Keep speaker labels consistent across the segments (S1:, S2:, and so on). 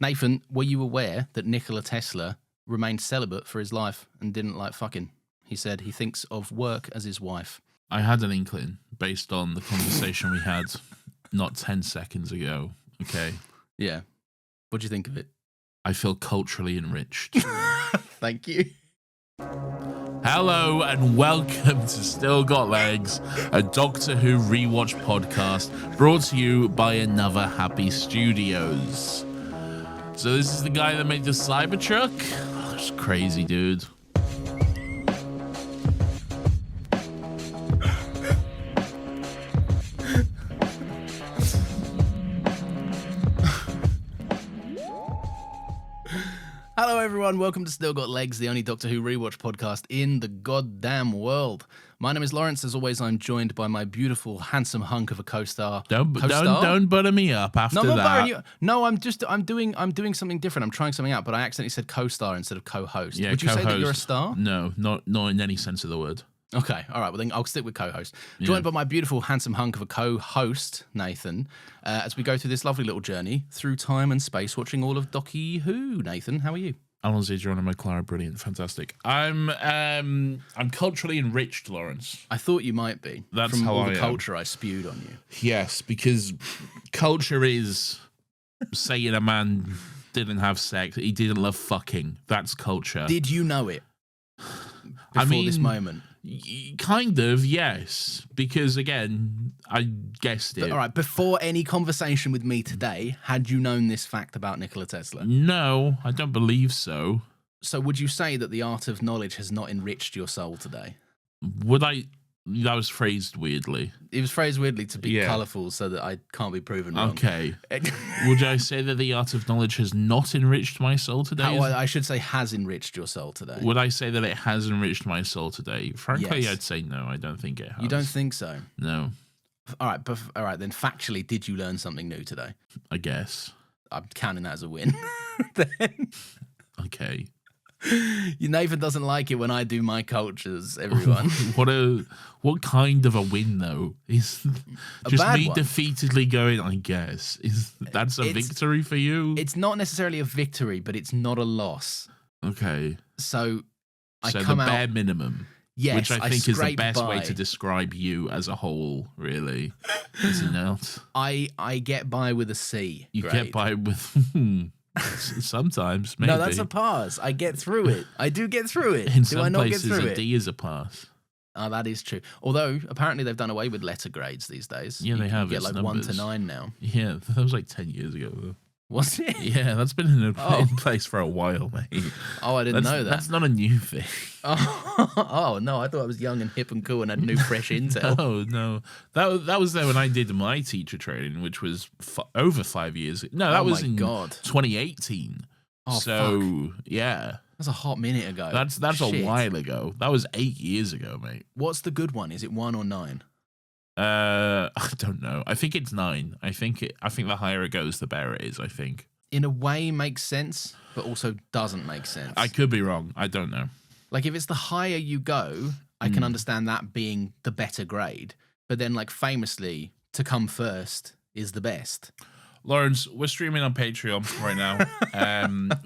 S1: Nathan, were you aware that Nikola Tesla remained celibate for his life and didn't like fucking? He said he thinks of work as his wife.
S2: I had an inkling based on the conversation we had not 10 seconds ago. Okay.
S1: Yeah. What do you think of it?
S2: I feel culturally enriched.
S1: Thank you.
S2: Hello and welcome to Still Got Legs, a Doctor Who Rewatch podcast brought to you by Another Happy Studios. So this is the guy that made the Cybertruck? Oh, that's crazy, dude.
S1: Hello everyone, welcome to Still Got Legs, the only Doctor Who Rewatch podcast in the goddamn world. My name is Lawrence. As always, I'm joined by my beautiful, handsome hunk of a co-star.
S2: Don't butter me up after
S1: no, I'm not
S2: that.
S1: buttering you. No, I'm doing something different. I'm trying something out, but I accidentally said co-star instead of co-host.
S2: Yeah,
S1: would you say that
S2: co-host.
S1: you're a star?
S2: No, not in any sense of the word.
S1: Okay, all right, well then I'll stick with co-host. Joined by my beautiful, handsome hunk of a co-host, Nathan, as we go through this lovely little journey through time and space, watching all of Doctor Who. Nathan, how are you?
S2: Alan Zidron and Clara, brilliant, fantastic. I'm culturally enriched, Lawrence.
S1: I thought you might be.
S2: That's
S1: from
S2: how
S1: all
S2: I
S1: the
S2: am.
S1: culture I spewed on you.
S2: Yes, because culture is saying a man didn't have sex, he didn't love fucking. That's culture.
S1: Did you know it before this moment?
S2: Kind of, yes. Because, again, I guessed it.
S1: But, all right, before any conversation with me today, had you known this fact about Nikola Tesla?
S2: No, I don't believe so.
S1: So would you say that the art of knowledge has not enriched your soul today?
S2: Would I... That was phrased weirdly.
S1: It was phrased weirdly to be colourful so that I can't be proven wrong.
S2: Okay. Would I say that the art of knowledge has not enriched my soul today?
S1: I should say has enriched your soul today.
S2: Would I say that it has enriched my soul today? Frankly,
S1: Yes.
S2: I'd say no. I don't think it has.
S1: You don't think so?
S2: No,
S1: All right, then factually, did you learn something new today?
S2: I guess.
S1: I'm counting that as a win. Then
S2: Okay.
S1: Nathan doesn't like it when I do my cultures, everyone.
S2: What kind of a win though? Is just
S1: bad
S2: me
S1: one.
S2: defeatedly going, I guess. That's a victory for you?
S1: It's not necessarily a victory, but it's not a loss.
S2: Okay.
S1: So I
S2: So
S1: come
S2: the bare
S1: out.
S2: minimum.
S1: Yes,
S2: Which I think is the
S1: scrape
S2: best way
S1: by.
S2: to describe you as a whole, really. Is it not?
S1: I get by with a C.
S2: You
S1: grade.
S2: get by with sometimes, maybe.
S1: No, that's a pass. I get through it. I do get through it.
S2: In
S1: do I
S2: some
S1: not get
S2: places,
S1: through
S2: a
S1: it?
S2: D is a pass.
S1: Oh, that is true. Although apparently they've done away with letter grades these days.
S2: Yeah, they have.
S1: You get
S2: It's
S1: like 1 to
S2: numbers.
S1: 9 now.
S2: Yeah, that was like 10 years ago, though.
S1: Was it?
S2: Yeah, that's been in place for a while, mate.
S1: Oh, I didn't know that.
S2: That's not a new thing.
S1: Oh no, I thought I was young and hip and cool and had new fresh intel.
S2: Oh, no. That was there when I did my teacher training, which was over 5 years. No, that was
S1: my
S2: in
S1: God.
S2: 2018.
S1: Oh,
S2: so, yeah.
S1: That's a hot minute ago.
S2: That's
S1: Shit.
S2: a while ago. That was 8 years ago, mate.
S1: What's the good one? Is it 1 or 9?
S2: I don't know. I think it's 9. I think the higher it goes, the better it is, I think.
S1: In a way makes sense, but also doesn't make sense.
S2: I could be wrong. I don't know.
S1: Like if it's the higher you go, I can understand that being the better grade. But then like famously, to come first is the best.
S2: Lawrence, we're streaming on Patreon right now.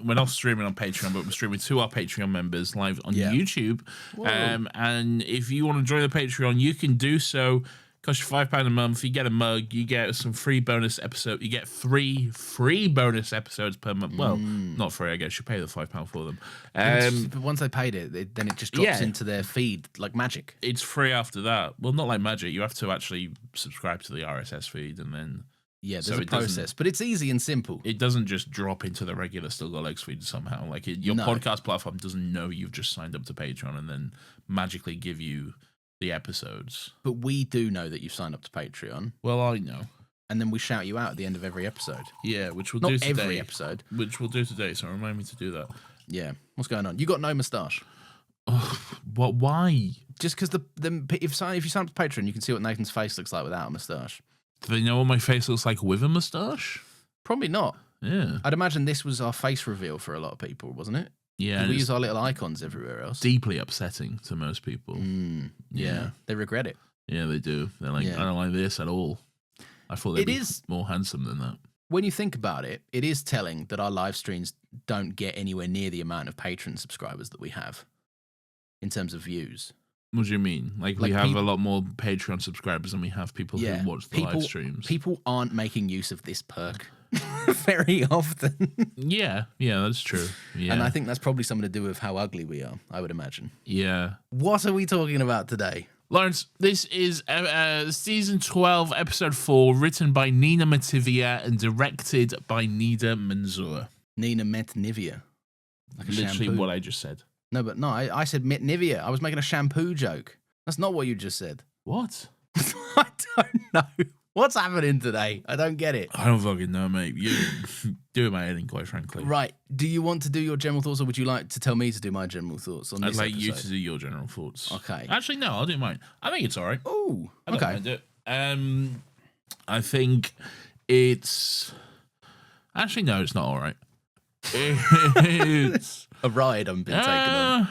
S2: We're not streaming on Patreon, but we're streaming to our Patreon members live on YouTube. And if you want to join the Patreon, you can do so. Costs you £5 a month. You get a mug. You get some free bonus episodes. You get 3 free bonus episodes per month. Well, not free, I guess. You pay the £5 for them.
S1: But once they paid it, then it just drops into their feed like magic.
S2: It's free after that. Well, not like magic. You have to actually subscribe to the RSS feed and then...
S1: Yeah, there's
S2: So
S1: a
S2: it doesn't-
S1: process, but it's easy and simple.
S2: It doesn't just drop into the regular Still Got Legs feed somehow. Like your
S1: No.
S2: podcast platform doesn't know you've just signed up to Patreon and then magically give you the episodes.
S1: But we do know that you've signed up to Patreon,
S2: Well, I know.
S1: and then we shout you out at the end of every episode.
S2: Yeah, which we'll
S1: Not
S2: do today.
S1: every episode.
S2: Which we'll do today. So remind me to do that.
S1: Yeah. What's going on? You got no moustache.
S2: What? Why?
S1: Just because if you sign up to Patreon, you can see what Nathan's face looks like without a moustache.
S2: Do they know what my face looks like with a moustache?
S1: Probably not.
S2: Yeah.
S1: I'd imagine this was our face reveal for a lot of people, wasn't it?
S2: Yeah.
S1: We
S2: It's
S1: use our little icons everywhere else.
S2: deeply upsetting to most people.
S1: Yeah. They regret it.
S2: Yeah, they do. They're like,
S1: Yeah.
S2: I don't like this at all. I thought they'd
S1: It
S2: be
S1: is-
S2: more handsome than that.
S1: when you think about it, it is telling that our live streams don't get anywhere near the amount of Patreon subscribers that we have in terms of views.
S2: What do you mean? Like we have a lot more Patreon subscribers than we have people who watch the live streams.
S1: People aren't making use of this perk very often.
S2: Yeah, that's true. Yeah.
S1: And I think that's probably something to do with how ugly we are, I would imagine.
S2: Yeah.
S1: What are we talking about today?
S2: Lawrence, this is season 12, episode 4, written by Nina Mativia and directed by Nida Manzoor.
S1: Nina Metnivia.
S2: Like literally what I just said.
S1: No, but no, I said Metnivia. I was making a shampoo joke. That's not what you just said.
S2: What?
S1: I don't know. What's happening today? I don't get it.
S2: I don't fucking know, mate. You do my editing, quite frankly.
S1: Right. Do you want to do your general thoughts, or would you like to tell me to do my general thoughts on this
S2: I'd like
S1: episode?
S2: you to do your general thoughts.
S1: Okay.
S2: Actually, no, I'll do mine. I think it's all right.
S1: Oh,
S2: I don't
S1: okay.
S2: mind it. I think it's... Actually, no, it's not all right. It's...
S1: A ride I've been taken on.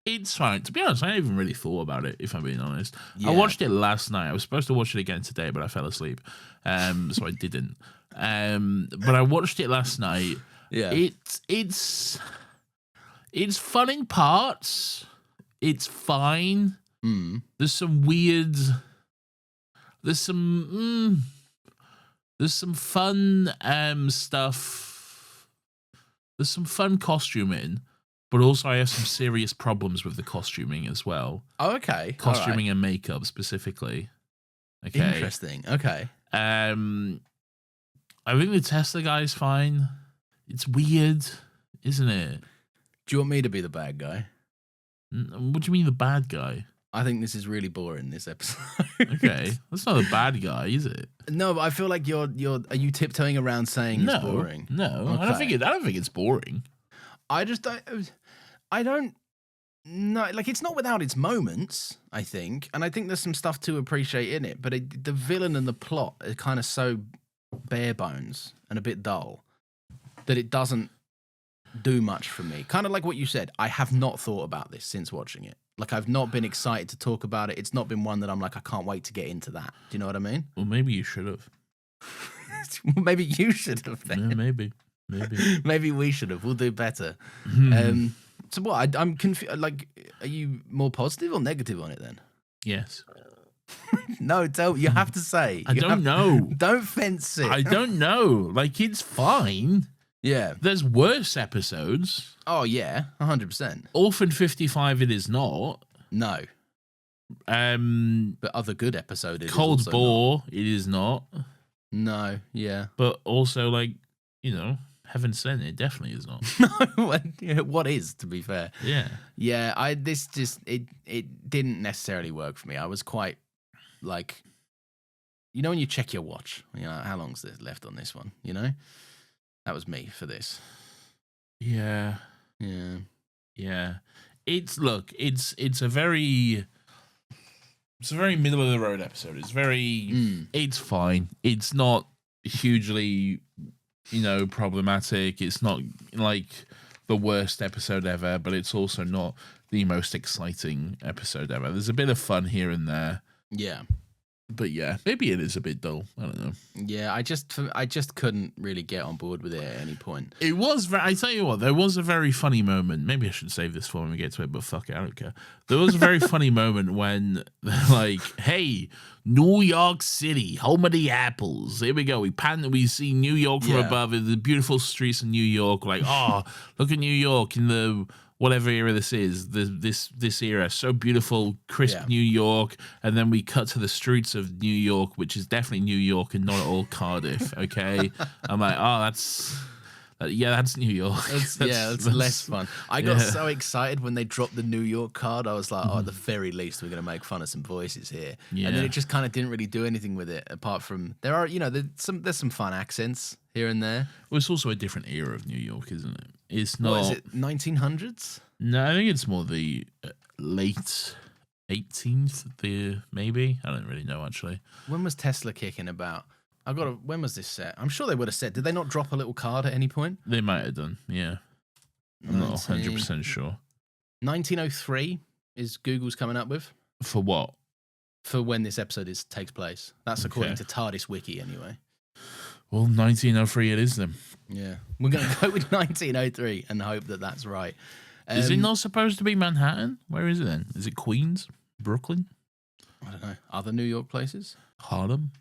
S2: It's fine. To be honest, I haven't even really thought about it, if I'm being honest.
S1: Yeah.
S2: I watched it last night. I was supposed to watch it again today, but I fell asleep. So I didn't. But I watched it last night.
S1: Yeah.
S2: It's fun in parts. It's fine. There's some weird... There's some fun stuff. There's some fun costuming. But also I have some serious problems with the costuming as well.
S1: Oh, okay.
S2: Costuming and makeup specifically. Okay.
S1: Interesting. Okay.
S2: I think the Tesla guy is fine. It's weird, isn't it?
S1: Do you want me to be the bad guy?
S2: What do you mean the bad guy?
S1: I think this is really boring, this episode.
S2: Okay. That's not a bad guy, is it?
S1: No, but I feel like are you tiptoeing around saying it's boring?
S2: No.
S1: Okay.
S2: I don't think it's boring.
S1: I don't know. Like, it's not without its moments, I think. And I think there's some stuff to appreciate in it. But the villain and the plot are kind of so bare bones and a bit dull that it doesn't do much for me. Kind of like what you said. I have not thought about this since watching it. Like, I've not been excited to talk about it. It's not been one that I'm like, I can't wait to get into that. Do you know what I mean?
S2: Well, maybe you should have.
S1: Maybe you should have then.
S2: Yeah, maybe.
S1: Maybe we should have. We'll do better. So what? I'm confused. Like, are you more positive or negative on it then?
S2: Yes.
S1: No, you have to say.
S2: I don't know.
S1: Don't fence it.
S2: I don't know. Like, it's fine.
S1: Yeah.
S2: There's worse episodes.
S1: Oh yeah, 100%.
S2: Orphan 55, it is not.
S1: No.
S2: But
S1: other good episode.
S2: Cold Bore, it is not.
S1: No. Yeah.
S2: But also, like, you know, Heaven Sent, it definitely is not.
S1: No. What is, to be fair?
S2: Yeah.
S1: Yeah. It didn't necessarily work for me. I was quite like, you know, when you check your watch, you know, how long's there left on this one? You know, that was me for this.
S2: Yeah.
S1: Yeah.
S2: It's a very middle of the road episode. It's very it's fine. It's not hugely, you know, problematic. It's not like the worst episode ever, but it's also not the most exciting episode ever. There's a bit of fun here and there.
S1: Yeah.
S2: But yeah, maybe it is a bit dull. I don't know.
S1: Yeah, I just couldn't really get on board with it at any point.
S2: It was I tell you what, there was a very funny moment. Maybe I should save this for when we get to it, but fuck it, I don't care. There was a very funny moment when they're like, hey, New York City, home of the apples. Here we go. We see New York from above, the beautiful streets of New York. Like, oh, look at New York in the whatever era this is, this era, so beautiful, crisp New York, and then we cut to the streets of New York, which is definitely New York and not at all Cardiff. Okay, I'm like, oh, that's New York.
S1: That's less fun. I got so excited when they dropped the New York card. I was like, oh, at the very least, we're gonna make fun of some voices here. Yeah. And then it just kind of didn't really do anything with it, apart from there's some fun accents here and there.
S2: Well, it's also a different era of New York, isn't it? It's not.
S1: What is it, 1900s?
S2: No, I think it's more the late 18th. Maybe I don't really know actually.
S1: When was Tesla kicking about? When was this set? I'm sure they would have said. Did they not drop a little card at any point?
S2: They might have done. Yeah, I'm not 100% sure.
S1: 1903 is Google's coming up with.
S2: For what?
S1: For when this episode takes place. That's according to TARDIS Wiki, anyway.
S2: Well, 1903 it is then.
S1: Yeah. We're going to go with 1903 and hope that that's right.
S2: Is it not supposed to be Manhattan? Where is it then? Is it Queens? Brooklyn?
S1: I don't know. Other New York places?
S2: Harlem?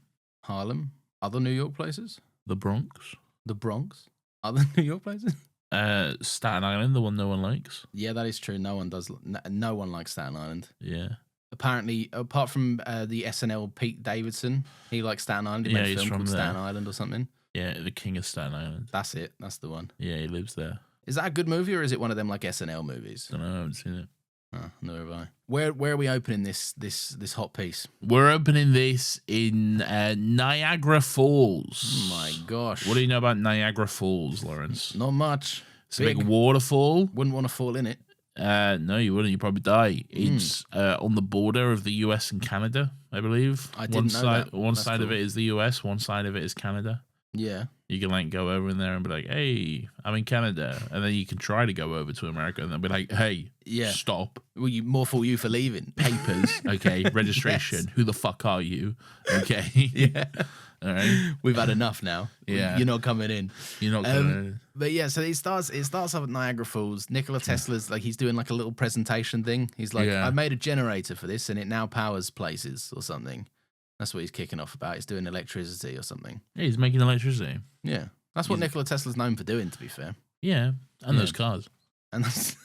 S1: Other New York places?
S2: The Bronx?
S1: The Bronx? Other New York places?
S2: Staten Island, the one no one likes.
S1: Yeah, that is true. No one does. No one likes Staten Island.
S2: Yeah.
S1: Apparently, apart from the SNL Pete Davidson, he likes Staten Island. He made a film called Staten Island or something.
S2: Yeah, the King of Staten Island.
S1: That's it. That's the one.
S2: Yeah, he lives there.
S1: Is that a good movie or is it one of them like SNL movies?
S2: I don't know. I haven't seen it.
S1: Oh, neither have I. Where are we opening this hot piece?
S2: We're opening this in Niagara Falls.
S1: Oh my gosh.
S2: What do you know about Niagara Falls, Lawrence?
S1: Not much.
S2: It's a big waterfall.
S1: Wouldn't want to fall in it.
S2: No, you wouldn't. You'd probably die. It's on the border of the US and Canada, I believe.
S1: I didn't know that.
S2: One side of it is the US, one side of it is Canada.
S1: Yeah.
S2: You can like go over in there and be like, hey, I'm in Canada. And then you can try to go over to America and they'll be like, hey, stop.
S1: Well, more for you for leaving.
S2: Papers, okay, registration. Yes. Who the fuck are you? Okay.
S1: Yeah.
S2: All right.
S1: We've had enough now.
S2: Yeah.
S1: You're not coming in.
S2: You're not coming in.
S1: But yeah, so it starts off at Niagara Falls. Nikola Tesla's like, he's doing like a little presentation thing. He's like, I made a generator for this and it now powers places or something. That's what he's kicking off about. He's doing electricity or something.
S2: Yeah, he's making electricity.
S1: Yeah. That's what Nikola Tesla's known for doing, to be fair.
S2: Yeah. And those cars.
S1: And that's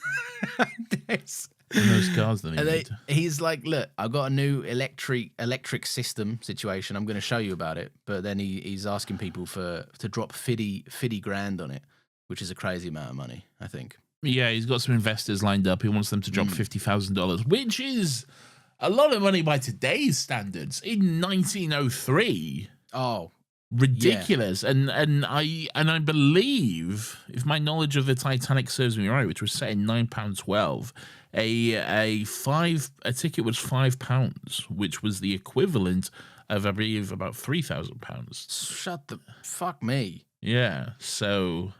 S2: and those cars that he made.
S1: He's like, look, I've got a new electric system situation. I'm going to show you about it. But then he's asking people to drop 50 grand on it, which is a crazy amount of money, I think.
S2: Yeah, he's got some investors lined up. He wants them to drop $50,000, which is a lot of money by today's standards. In 1903.
S1: Oh,
S2: ridiculous. Yeah. And I believe, if my knowledge of the Titanic serves me right, which was set in £9.12, a ticket was £5, which was the equivalent of, I believe, about £3,000.
S1: Shut the fuck me.
S2: Yeah. So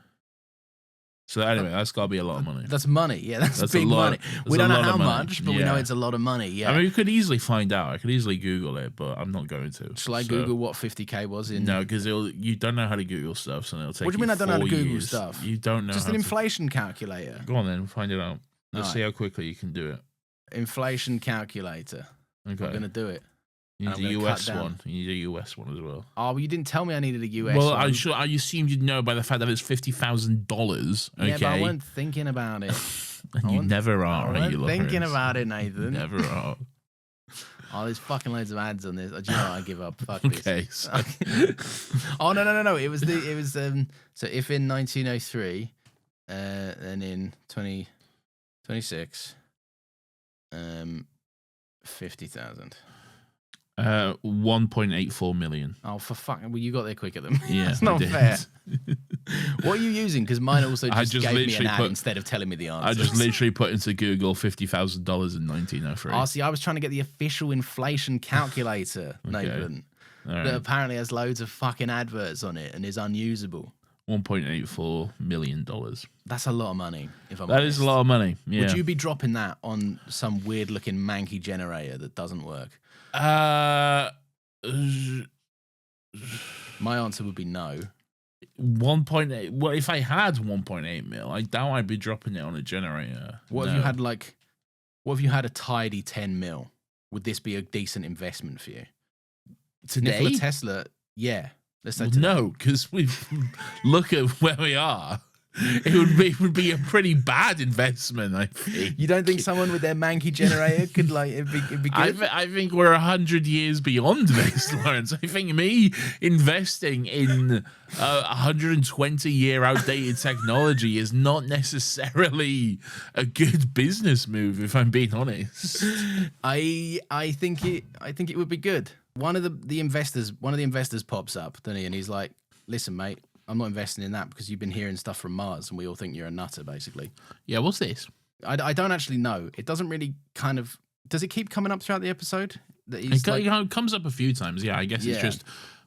S2: anyway, that's got to be a lot of money.
S1: That's money. Yeah, that's big money. We don't know how much, but we know it's a lot of money. Yeah.
S2: I mean, we could easily find out. I could easily Google it, but I'm not going to.
S1: Shall I Google what 50K was in?
S2: No, because you don't know how to Google stuff, so it'll take.
S1: What do you mean I don't know how to Google
S2: years.
S1: stuff?
S2: You don't know.
S1: Just an inflation calculator.
S2: Go on then, find it out. Let's see how quickly you can do it. Inflation
S1: calculator. Okay. I'm gonna do it.
S2: You need a US one. You need a US one as well.
S1: Oh, well, you didn't tell me I needed a US
S2: one.
S1: Well,
S2: I assumed you'd know by the fact that it's $50,000. Okay.
S1: Yeah, but I wasn't thinking about it.
S2: You never are.
S1: I wasn't thinking about it, Nathan.
S2: Never are.
S1: Oh, there's fucking loads of ads on this. Do you know what? I give up. Fuck this.
S2: Okay. So.
S1: Oh no. It was so if in 1903, then in 2026, 50,000.
S2: 1.84 million.
S1: Oh, for fucking! Well, you got there quicker than me.
S2: Yeah,
S1: that's not fair. What are you using? Because mine also just gave me an ad
S2: put,
S1: instead of telling me the answer.
S2: I just literally put into Google $50,000 in 1903.
S1: Oh, see, I was trying to get the official inflation calculator, Nathan. Right. That apparently has loads of fucking adverts on it and is unusable.
S2: $1.84 million.
S1: That's a lot of money. If I'm
S2: that
S1: honest.
S2: is a lot of money. Yeah.
S1: Would you be dropping that on some weird looking manky generator that doesn't work? My answer would be no.
S2: 1.8. Well, if I had 1.8 mil, I doubt I'd be dropping it on a generator.
S1: What if you had what if you had a tidy 10 mil? Would this be a decent investment for you?
S2: Today?
S1: Nikola Tesla, yeah. Let's say
S2: no, because we look at where we are. It would be a pretty bad investment, I think.
S1: You don't think someone with their manky generator could it'd be good?
S2: I think we're 100 years beyond this, Lawrence. I think me investing in 120-year outdated technology is not necessarily a good business move, if I'm being honest.
S1: I think it would be good. One of the investors pops up, doesn't he? And he's like, "Listen, mate, I'm not investing in that because you've been hearing stuff from Mars and we all think you're a nutter, basically."
S2: Yeah, what's this?
S1: I don't actually know. It doesn't really does it keep coming up throughout the episode? That
S2: it comes up a few times. Yeah, I guess it's just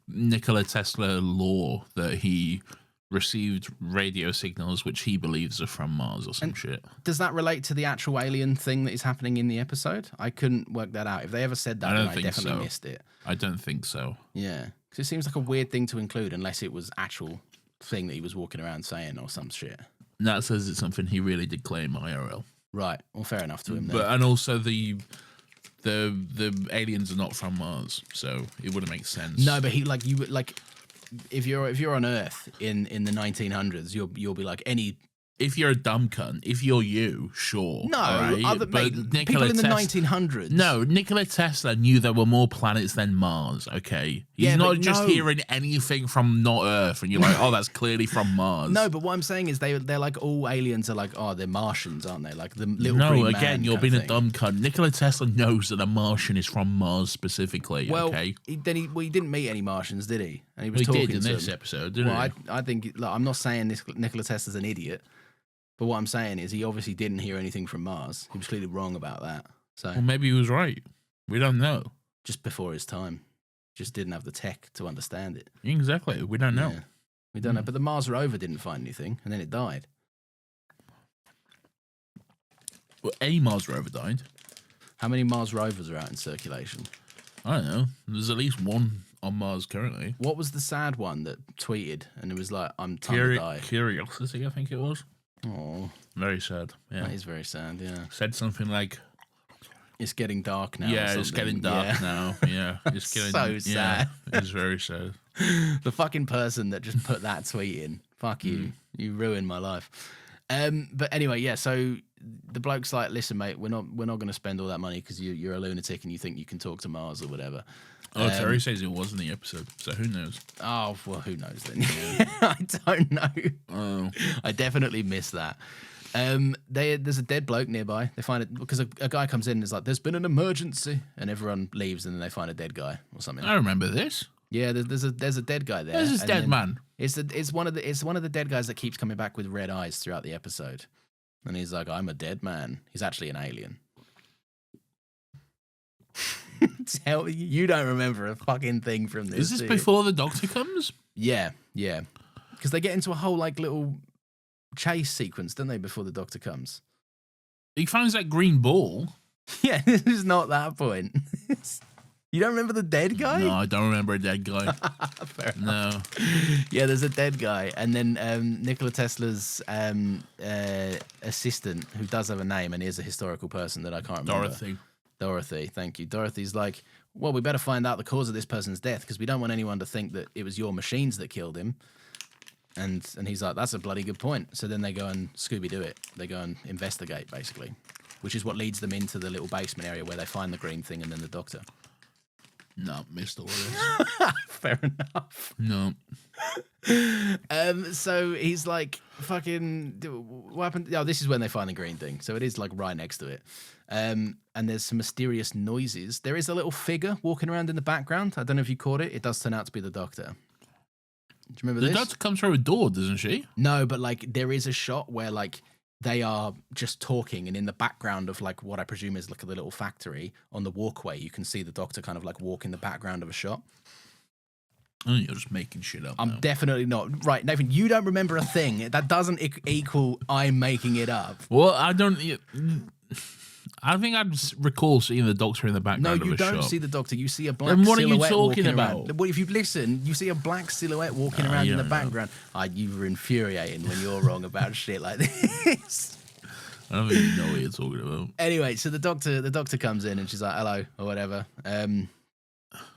S2: Nikola Tesla lore that he received radio signals which he believes are from Mars or some shit.
S1: Does that relate to the actual alien thing that is happening in the episode? I couldn't work that out. If they ever said that, then I definitely missed it.
S2: I don't think so.
S1: Yeah, because it seems like a weird thing to include unless it was actual thing that he was walking around saying or some shit.
S2: That says it's something he really did claim IRL.
S1: Right. Well, fair enough to him then.
S2: But and also the aliens are not from Mars, so it wouldn't make sense.
S1: No, but he like you would like if you're on Earth in the 1900s, you'll be like any.
S2: If you're a dumb cunt, if you're you, sure.
S1: No,
S2: right?
S1: People in the 1900s.
S2: No, Nikola Tesla knew there were more planets than Mars, okay? He's not just hearing anything from not Earth, and you're like, oh, that's clearly from Mars.
S1: No, but what I'm saying is they're like all aliens are like, oh, they're Martians, aren't they? Like the little green man
S2: again, you're being a dumb cunt. Nikola Tesla knows that a Martian is from Mars specifically, okay?
S1: He didn't meet any Martians, did he? And he was talking
S2: in
S1: to
S2: this
S1: them.
S2: episode, didn't he?
S1: I think, look, I'm not saying Nikola Tesla's an idiot. But what I'm saying is he obviously didn't hear anything from Mars. He was clearly wrong about that. So
S2: well, maybe he was right. We don't know.
S1: Just before his time. Just didn't have the tech to understand it.
S2: Exactly. We don't know.
S1: Yeah. We don't know. But the Mars rover didn't find anything, and then it died.
S2: Well, a Mars rover died.
S1: How many Mars rovers are out in circulation?
S2: I don't know. There's at least one on Mars currently.
S1: What was the sad one that tweeted and it was like, I'm time to die?
S2: Curiosity, I think it was.
S1: Oh,
S2: very sad. Yeah,
S1: that is very sad. Yeah,
S2: said something like,
S1: "It's getting dark now."
S2: Yeah, it's getting dark now. Yeah, it's getting
S1: so sad.
S2: Yeah, it's very sad.
S1: The fucking person that just put that tweet in, fuck you, you ruined my life. But anyway, yeah. So the bloke's like, "Listen, mate, we're not going to spend all that money because you're a lunatic and you think you can talk to Mars or whatever."
S2: Oh, Terry says it was in the episode, so who knows?
S1: Oh, well, who knows then? I don't know.
S2: Oh,
S1: I definitely missed that. There's a dead bloke nearby. They find it because a guy comes in and is like, "There's been an emergency," and everyone leaves, and then they find a dead guy or something.
S2: I remember this.
S1: Yeah, there's a dead guy there.
S2: There's this dead man.
S1: It's one of the dead guys that keeps coming back with red eyes throughout the episode, and he's like, "I'm a dead man." He's actually an alien. Tell you don't remember a fucking thing from this.
S2: Is this before the Doctor comes?
S1: Yeah. Because they get into a whole like little chase sequence, don't they, before the Doctor comes?
S2: He finds that green ball.
S1: Yeah, this is not that point. You don't remember the dead guy?
S2: No, I don't remember a dead guy.
S1: Fair enough. Yeah, there's a dead guy, and then Nikola Tesla's assistant, who does have a name and is a historical person that I can't remember. Dorothy, thank you. Dorothy's like, well, we better find out the cause of this person's death because we don't want anyone to think that it was your machines that killed him. And he's like, that's a bloody good point. So then they go and Scooby-Doo it. They go and investigate, basically, which is what leads them into the little basement area where they find the green thing and then the Doctor.
S2: No, missed all of this.
S1: Fair enough.
S2: No.
S1: So he's like, fucking, what happened? Oh, this is when they find the green thing. So it is like right next to it. And there's some mysterious noises. There is a little figure walking around in the background. I don't know if you caught it. It does turn out to be the Doctor. Do you remember this?
S2: The Doctor comes through a door, doesn't she?
S1: No, but like there is a shot where like they are just talking, and in the background of like what I presume is like a little factory on the walkway, you can see the Doctor kind of like walk in the background of a shot.
S2: Oh, you're just making shit up.
S1: I'm definitely not. Right, Nathan, you don't remember a thing. That doesn't equal I'm making it up.
S2: Well, I don't think I'd recall seeing the Doctor in the background.
S1: No, you
S2: of a
S1: don't
S2: shot.
S1: see the Doctor. You see a black
S2: silhouette.
S1: Then
S2: what are you talking about?
S1: Around. Well, if you listen, you see a black silhouette walking around in the background. You were infuriating when you're wrong about shit like this.
S2: I don't think you know what you're talking about.
S1: Anyway, so the Doctor comes in and she's like, "Hello," or whatever.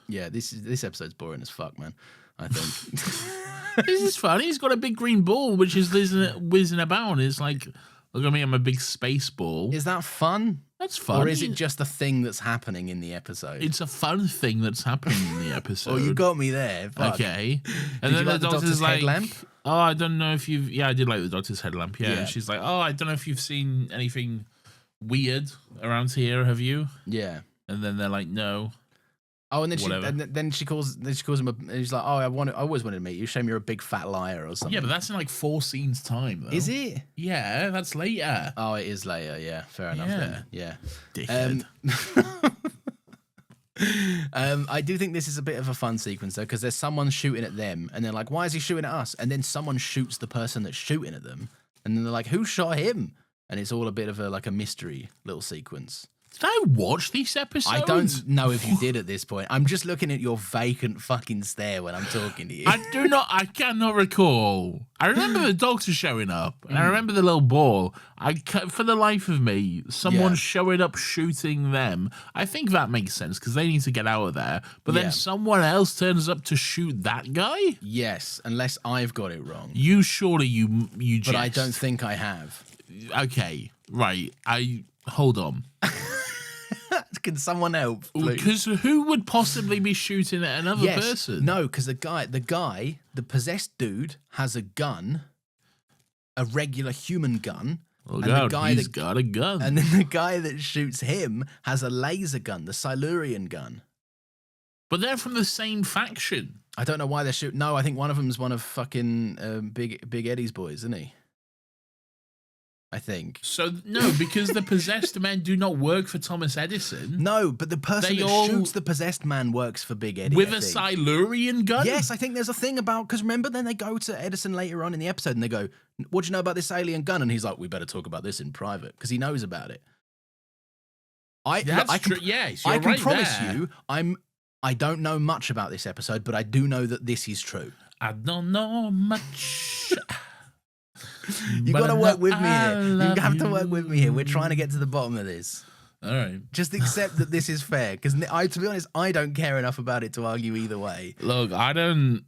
S1: Yeah, this episode's boring as fuck, man. I think.
S2: This is funny. He's got a big green ball which is whizzing about. And it's like, look at me, I'm a big space ball.
S1: Is that fun?
S2: That's fun.
S1: Or is it just a thing that's happening in the episode?
S2: It's a fun thing that's happening in the episode.
S1: Oh, you got me there. Fuck.
S2: Okay.
S1: And then the Doctor's like, headlamp?
S2: Oh, I don't know if you've... Yeah, I did like the Doctor's headlamp. Yeah. And she's like, oh, I don't know if you've seen anything weird around here, have you?
S1: Yeah.
S2: And then they're like, no.
S1: Oh, and then she calls him and he's like, "Oh, I always wanted to meet you. Shame you're a big fat liar or something."
S2: Yeah, but that's in like 4 scenes time, though.
S1: Is it?
S2: Yeah, that's later.
S1: Oh, it is later. Yeah, fair enough. Then. Yeah.
S2: Dickhead.
S1: I do think this is a bit of a fun sequence though, because there's someone shooting at them, and they're like, "Why is he shooting at us?" And then someone shoots the person that's shooting at them, and then they're like, "Who shot him?" And it's all a bit of a mystery little sequence.
S2: Did I watch these episodes?
S1: I don't know if you did at this point. I'm just looking at your vacant fucking stare when I'm talking to you.
S2: I cannot recall. I remember the doctor showing up, and I remember the little ball. For the life of me, someone showing up shooting them. I think that makes sense because they need to get out of there. But then someone else turns up to shoot that guy?
S1: Yes, unless I've got it wrong.
S2: You surely you
S1: But I don't think I have.
S2: Okay, right. Hold on.
S1: Can someone help?
S2: Because who would possibly be shooting at another person?
S1: No, because the possessed dude has a gun, a regular human gun.
S2: Oh God, he's got a gun.
S1: And then the guy that shoots him has a laser gun, the Silurian gun.
S2: But they're from the same faction.
S1: I don't know why they're shooting. No, I think one of them's one of fucking Big Eddie's boys, isn't he? I think.
S2: So, no, because the possessed men do not work for Thomas Edison.
S1: No, but the person that shoots the possessed man works for Big Eddie.
S2: With a Silurian gun?
S1: Yes, I think there's a thing about... Because remember, then they go to Edison later on in the episode and they go, "What do you know about this alien gun?" And he's like, "We better talk about this in private," because he knows about it.
S2: That's true. Yes, you're
S1: I can
S2: right
S1: promise
S2: there.
S1: you, I don't know much about this episode, but I do know that this is true.
S2: I don't know much...
S1: You got to work with me here. You have to work with me here. We're trying to get to the bottom of this.
S2: All right.
S1: Just accept that this is fair, because to be honest, I don't care enough about it to argue either way.
S2: Look, I don't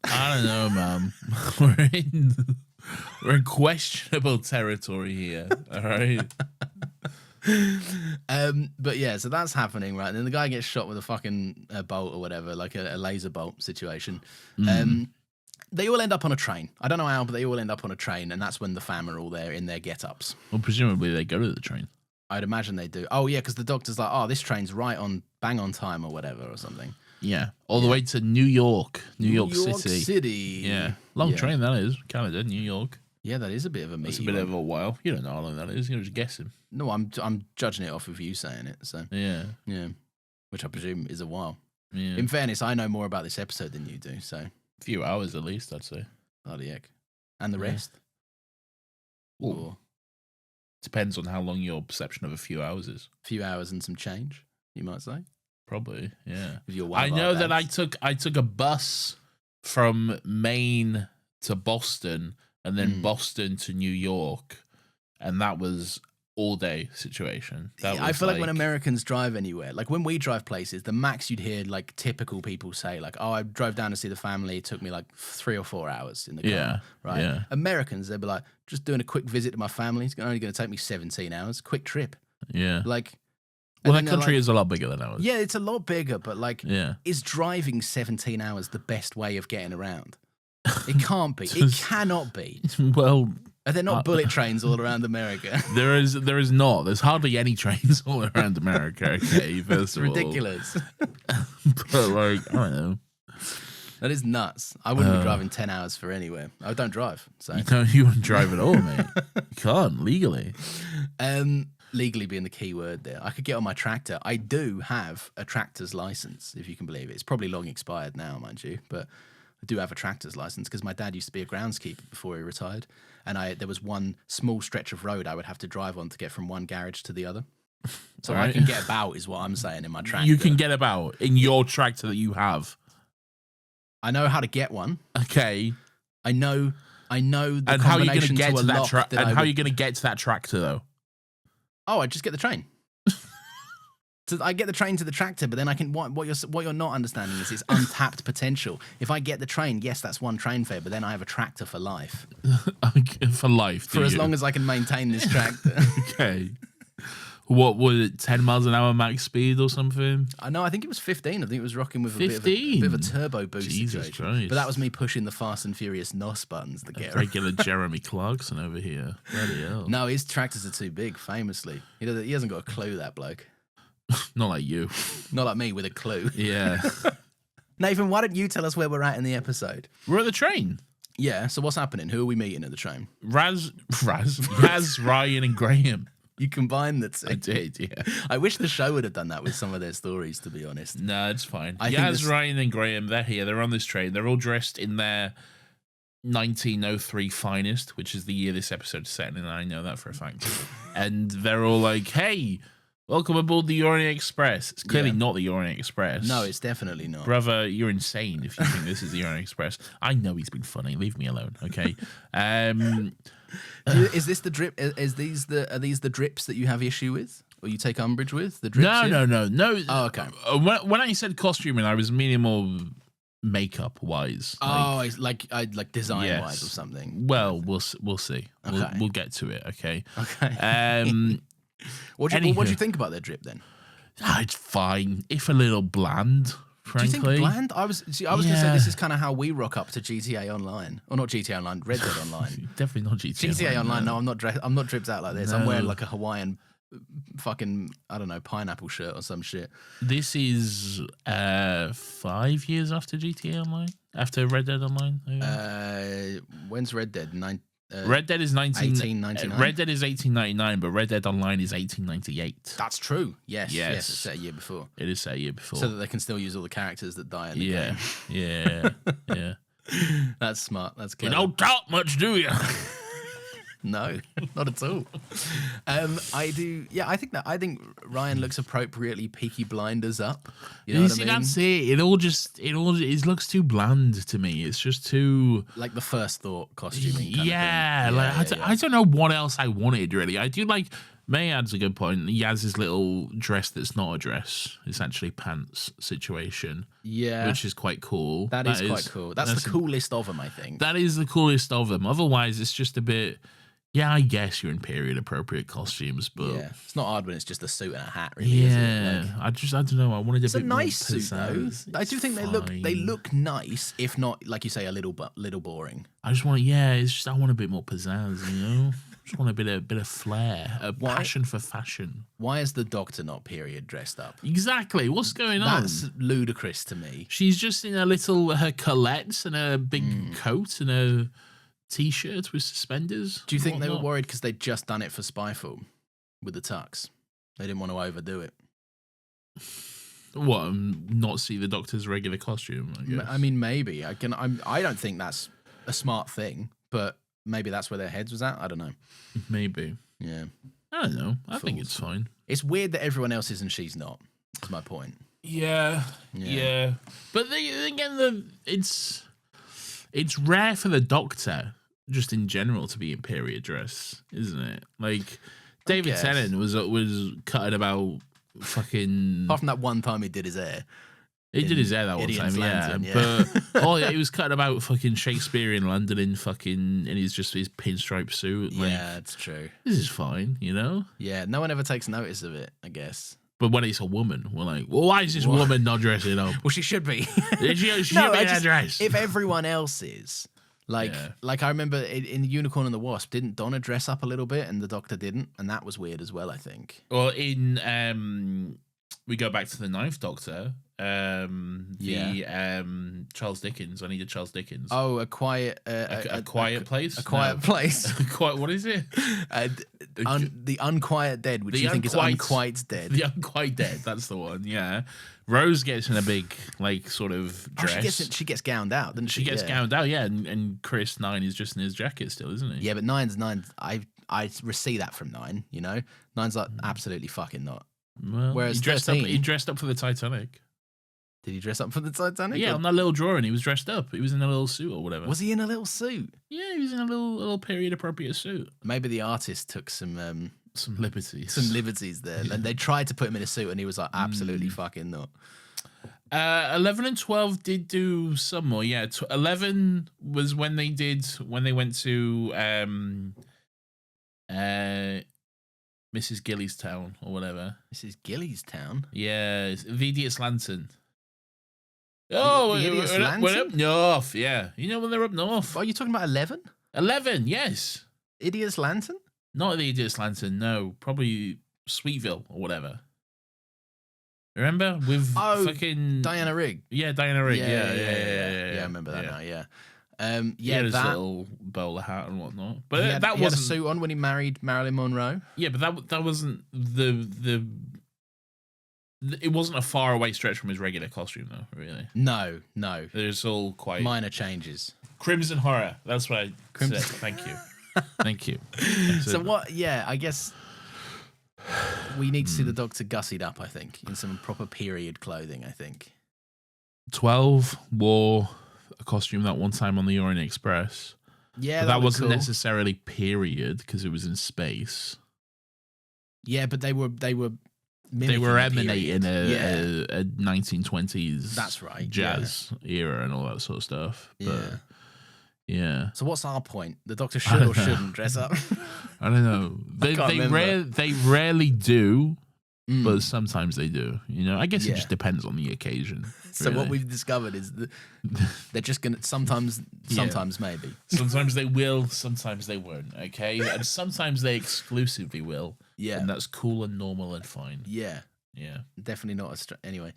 S2: know, man. We're in questionable territory here. All right.
S1: But yeah, so that's happening, right? And then the guy gets shot with a fucking bolt or whatever, like a laser bolt situation. They all end up on a train. I don't know how, but they all end up on a train, and that's when the fam are all there in their get-ups.
S2: Well, presumably they go to the train.
S1: I'd imagine they do. Oh, yeah, because the doctor's like, "Oh, this train's bang on time or whatever or something."
S2: Yeah, all the way to New York City. Yeah, long train that is. Canada, New York.
S1: Yeah, that is a bit of a meaty.
S2: That's a bit of a while. You don't know how long that is. You're just guessing.
S1: No, I'm judging it off of you saying it. So
S2: yeah,
S1: which I presume is a while.
S2: Yeah.
S1: In fairness, I know more about this episode than you do. So
S2: a few hours at least, I'd say.
S1: Bloody heck, and the rest.
S2: Well, depends on how long your perception of a few hours is.
S1: A few hours and some change, you might say.
S2: Probably, yeah.
S1: I
S2: know that I took a bus from Maine to Boston and then Boston to New York, and that was all day situation.
S1: I feel like when Americans drive anywhere, like when we drive places, the max you'd hear like typical people say, like, "Oh, I drove down to see the family. It took me like 3 or 4 hours in the car."
S2: Yeah,
S1: right.
S2: Yeah.
S1: Americans, they'd be like, "Just doing a quick visit to my family. It's only going to take me 17 hours. Quick trip."
S2: Yeah.
S1: Like,
S2: well, that country is a lot bigger than ours.
S1: Yeah, it's a lot bigger, but like, is driving 17 hours the best way of getting around? It can't be. It cannot be.
S2: Well,
S1: are there not bullet trains all around America?
S2: There is not. There's hardly any trains all around America. Okay,
S1: it's ridiculous.
S2: But like, I don't know.
S1: That is nuts. I wouldn't be driving 10 hours for anywhere. I don't drive. So
S2: you wouldn't drive at all, mate. You can't legally.
S1: Legally being the key word there. I could get on my tractor. I do have a tractor's license, if you can believe it. It's probably long expired now, mind you, but I do have a tractor's license because my dad used to be a groundskeeper before he retired, and there was one small stretch of road I would have to drive on to get from one garage to the other. So I can get about, is what I'm saying, in my tractor.
S2: You can get about in your tractor that you have.
S1: I know how to get one.
S2: Okay.
S1: I know the
S2: and how are you going to get
S1: to
S2: that and how are you going to get to that tractor though?
S1: Oh, I just get the train. So I get the train to the tractor, but then I can. What you're not understanding is its untapped potential. If I get the train, yes, that's one train fare, but then I have a tractor for life.
S2: For life,
S1: for as long as I can maintain this tractor.
S2: Okay. What was it? 10 miles an hour max speed or something?
S1: No, I think it was 15. I think it was rocking with a bit of a turbo boost.
S2: Jesus
S1: situation.
S2: Christ!
S1: But that was me pushing the Fast and Furious NOS buttons to get
S2: regular Jeremy Clarkson over here. Bloody hell!
S1: No, his tractors are too big. Famously, he hasn't got a clue. That bloke.
S2: Not like you.
S1: Not like me with a clue.
S2: Yeah.
S1: Nathan, why don't you tell us where we're at in the episode?
S2: We're at the train.
S1: Yeah. So what's happening? Who are we meeting at the train?
S2: Raz, Ryan, and Graham.
S1: You combined the two.
S2: I did, yeah.
S1: I wish the show would have done that with some of their stories, to be honest.
S2: No, it's fine.
S1: I think
S2: Yaz, Ryan, and Graham, they're here. They're on this train. They're all dressed in their 1903 finest, which is the year this episode is set in, and I know that for a fact. And they're all like, hey, welcome aboard the Orient Express. It's clearly not the Orient Express.
S1: No, it's definitely not.
S2: Brother, you're insane if you think this is the Orient Express. I know he's been funny. Leave me alone, okay?
S1: Is this the drip? Are these the drips that you have issue with, or you take umbrage with? The drips?
S2: No.
S1: Oh, okay.
S2: When I said costuming, I was meaning more makeup wise.
S1: Oh, like design wise or something.
S2: Well, we'll see.
S1: Okay.
S2: We'll get to it. Okay.
S1: Okay. What do you think about their drip then?
S2: It's fine, if a little bland. Frankly.
S1: Do you think bland? I was going to say this is kind of how we rock up to GTA Online, or not GTA Online, Red Dead Online.
S2: Definitely not
S1: GTA Online. No, I'm not dripped out like this.
S2: No.
S1: I'm wearing like a Hawaiian, fucking pineapple shirt or some shit.
S2: This is 5 years after GTA Online, after Red Dead Online.
S1: When's Red Dead?
S2: Red Dead is
S1: 1899.
S2: Red Dead is 1899, but Red Dead Online is 1898.
S1: That's true. Yes. It's set a year before.
S2: It is set a year before,
S1: so that they can still use all the characters that die in the game.
S2: Yeah.
S1: That's smart. That's
S2: You
S1: clever.
S2: don't talk much, do you?
S1: No, not at all. I do. Yeah, I think Ryan looks appropriately Peaky Blinders up. You know what I mean?
S2: That's it. It looks too bland to me. It's just too
S1: like the first thought costuming. Kind
S2: of thing. I don't know what else I wanted really. I do like. May adds a good point. Yaz's little dress that's not a dress. It's actually pants situation.
S1: Yeah.
S2: Which is quite cool.
S1: That is quite cool. That's the coolest of them, I think.
S2: That is the coolest of them. Otherwise, it's just a bit... Yeah, I guess you're in period appropriate costumes, but...
S1: Yeah. It's not hard when it's just a suit and a hat, really, is it?
S2: I don't know. I wanted a bit more
S1: nice suit, though. I do think
S2: fine.
S1: they look nice, if not, like you say, a little boring.
S2: I just want... it's just I want a bit more pizzazz, you know? Just want a bit of flair, a passion for fashion.
S1: Why is the Doctor not period dressed up?
S2: Exactly. What's going on?
S1: That's ludicrous to me.
S2: She's just in her colettes and a big coat and a t-shirt with suspenders.
S1: Do you think they were worried because they'd just done it for Spyfall with the tux? They didn't want to overdo it.
S2: What? Not see the Doctor's regular costume? I guess.
S1: I mean, maybe. I don't think that's a smart thing, but. Maybe that's where their heads was at. I don't know.
S2: Maybe.
S1: Yeah.
S2: I don't know. I think it's fine.
S1: It's weird that everyone else is and she's not. That's my point.
S2: Yeah. But again, it's rare for the Doctor, just in general, to be in period dress, isn't it? Like David Tennant was cutting about fucking.
S1: Apart from that one time he did his hair.
S2: He did his hair that one time, but he was cutting about fucking Shakespearean London in his pinstripe suit.
S1: Yeah, it's true.
S2: This is fine, you know?
S1: Yeah, no one ever takes notice of it, I guess.
S2: But when it's a woman, we're like, well, why is this woman not dressing up?
S1: Well, she should be.
S2: she should be in a dress.
S1: If everyone else is. Like I remember in Unicorn and the Wasp, didn't Donna dress up a little bit and the Doctor didn't? And that was weird as well, I think.
S2: Well, we go back to the Ninth Doctor. Charles Dickens. I needed Charles Dickens.
S1: Oh, a quiet
S2: place.
S1: A quiet place.
S2: What is it?
S1: The Unquiet Dead, which you think is Unquite Dead.
S2: The Unquite Dead. That's the one. Yeah. Rose gets in a big sort of dress.
S1: She gets gowned out, doesn't she?
S2: She gets gowned out. Yeah, and Chris 9 is just in his jacket still, isn't he?
S1: Yeah, but Nine's. I see that from 9. You know, 9's like absolutely fucking not.
S2: Well,
S1: whereas
S2: he dressed up for the Titanic.
S1: Did he dress up for the Titanic?
S2: Yeah, on that little drawing, he was dressed up. He was in a little suit or whatever.
S1: Was he in a little suit?
S2: Yeah, he was in a little period appropriate suit.
S1: Maybe the artist took some
S2: liberties.
S1: Some liberties there. And they tried to put him in a suit and he was like, absolutely fucking not.
S2: 11 and 12 did do some more. Yeah, 11 was when they went to Mrs. Gilly's town or whatever.
S1: Mrs. Gilly's town?
S2: Yeah, the Idiot's Lantern. Oh, we're up north. Yeah, you know when they're up north.
S1: Are you talking about 11?
S2: 11, yes.
S1: Idiot's Lantern?
S2: Not the Idiot's Lantern. No, probably Sweetville or whatever. Remember with fucking
S1: Diana Rigg?
S2: Yeah, Diana Rigg. Yeah,
S1: I remember that now. Yeah.
S2: He had his
S1: that
S2: little bowler hat and whatnot. But
S1: he
S2: that
S1: had
S2: wasn't
S1: a suit on when he married Marilyn Monroe.
S2: Yeah, but that wasn't it wasn't a far away stretch from his regular costume, though. Really,
S1: no.
S2: There's all quite
S1: minor changes.
S2: Crimson horror. That's what I said. Thank you, thank you.
S1: So what? Yeah, I guess we need to see the Doctor gussied up. I think in some proper period clothing. I think
S2: 12 wore a costume that one time on the Orient Express.
S1: Yeah,
S2: but that wasn't
S1: cool.
S2: necessarily period because it was in space.
S1: Yeah, but they were
S2: emanating a 1920s
S1: that's right
S2: jazz era and all that sort of stuff. But, yeah.
S1: So what's our point? The Doctor should or shouldn't dress up?
S2: I don't know. They rarely do, but sometimes they do. You know, I guess it just depends on the occasion.
S1: So what we've discovered is that they're just gonna sometimes maybe.
S2: Sometimes they will, sometimes they won't. Okay, and sometimes they exclusively will.
S1: Yeah,
S2: and that's cool and normal and fine.
S1: Yeah, definitely not anyway.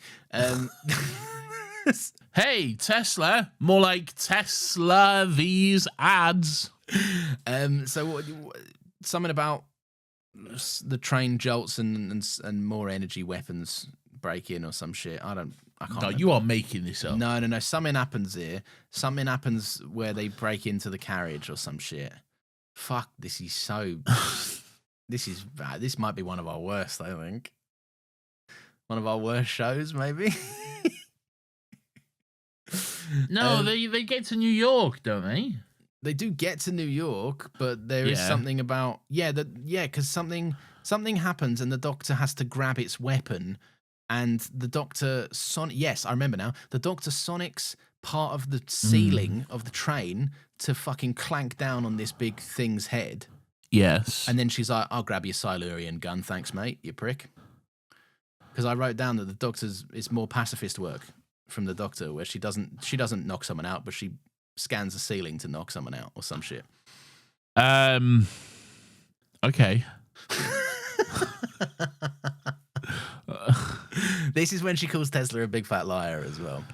S2: Hey, Tesla, more like Tesla these ads.
S1: So something about the train jolts and more energy weapons break in or some shit. I can't.
S2: No,
S1: remember.
S2: You are making this up.
S1: No. Something happens here. Something happens where they break into the carriage or some shit. Fuck, this is so. This might be one of our worst. I think one of our worst shows, maybe.
S2: No, they get to New York, don't they?
S1: They do get to New York, but there is something about because something happens and the Doctor has to grab its weapon. And the Doctor yes, I remember now. The Doctor sonics part of the ceiling of the train to fucking clank down on this big thing's head.
S2: Yes.
S1: And then she's like, I'll grab your Silurian gun, thanks, mate, you prick. Because I wrote down that the Doctor's it's more pacifist work from the Doctor, where she doesn't knock someone out, but she scans the ceiling to knock someone out or some shit.
S2: Okay.
S1: This is when she calls Tesla a big fat liar as well.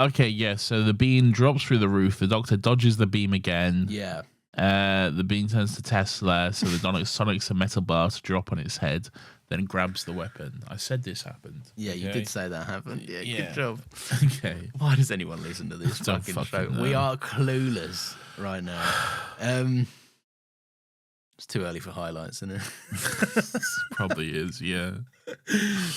S2: Okay, yeah. So the beam drops through the roof. The Doctor dodges the beam again.
S1: Yeah.
S2: The beam turns to Tesla, so the sonics a metal bar to drop on its head, then grabs the weapon. I said this happened.
S1: Yeah, okay? You did say that happened. Yeah, good job.
S2: Okay.
S1: Why does anyone listen to this fucking show?
S2: Know.
S1: We are clueless right now. It's too early for highlights, isn't it?
S2: Probably is, yeah.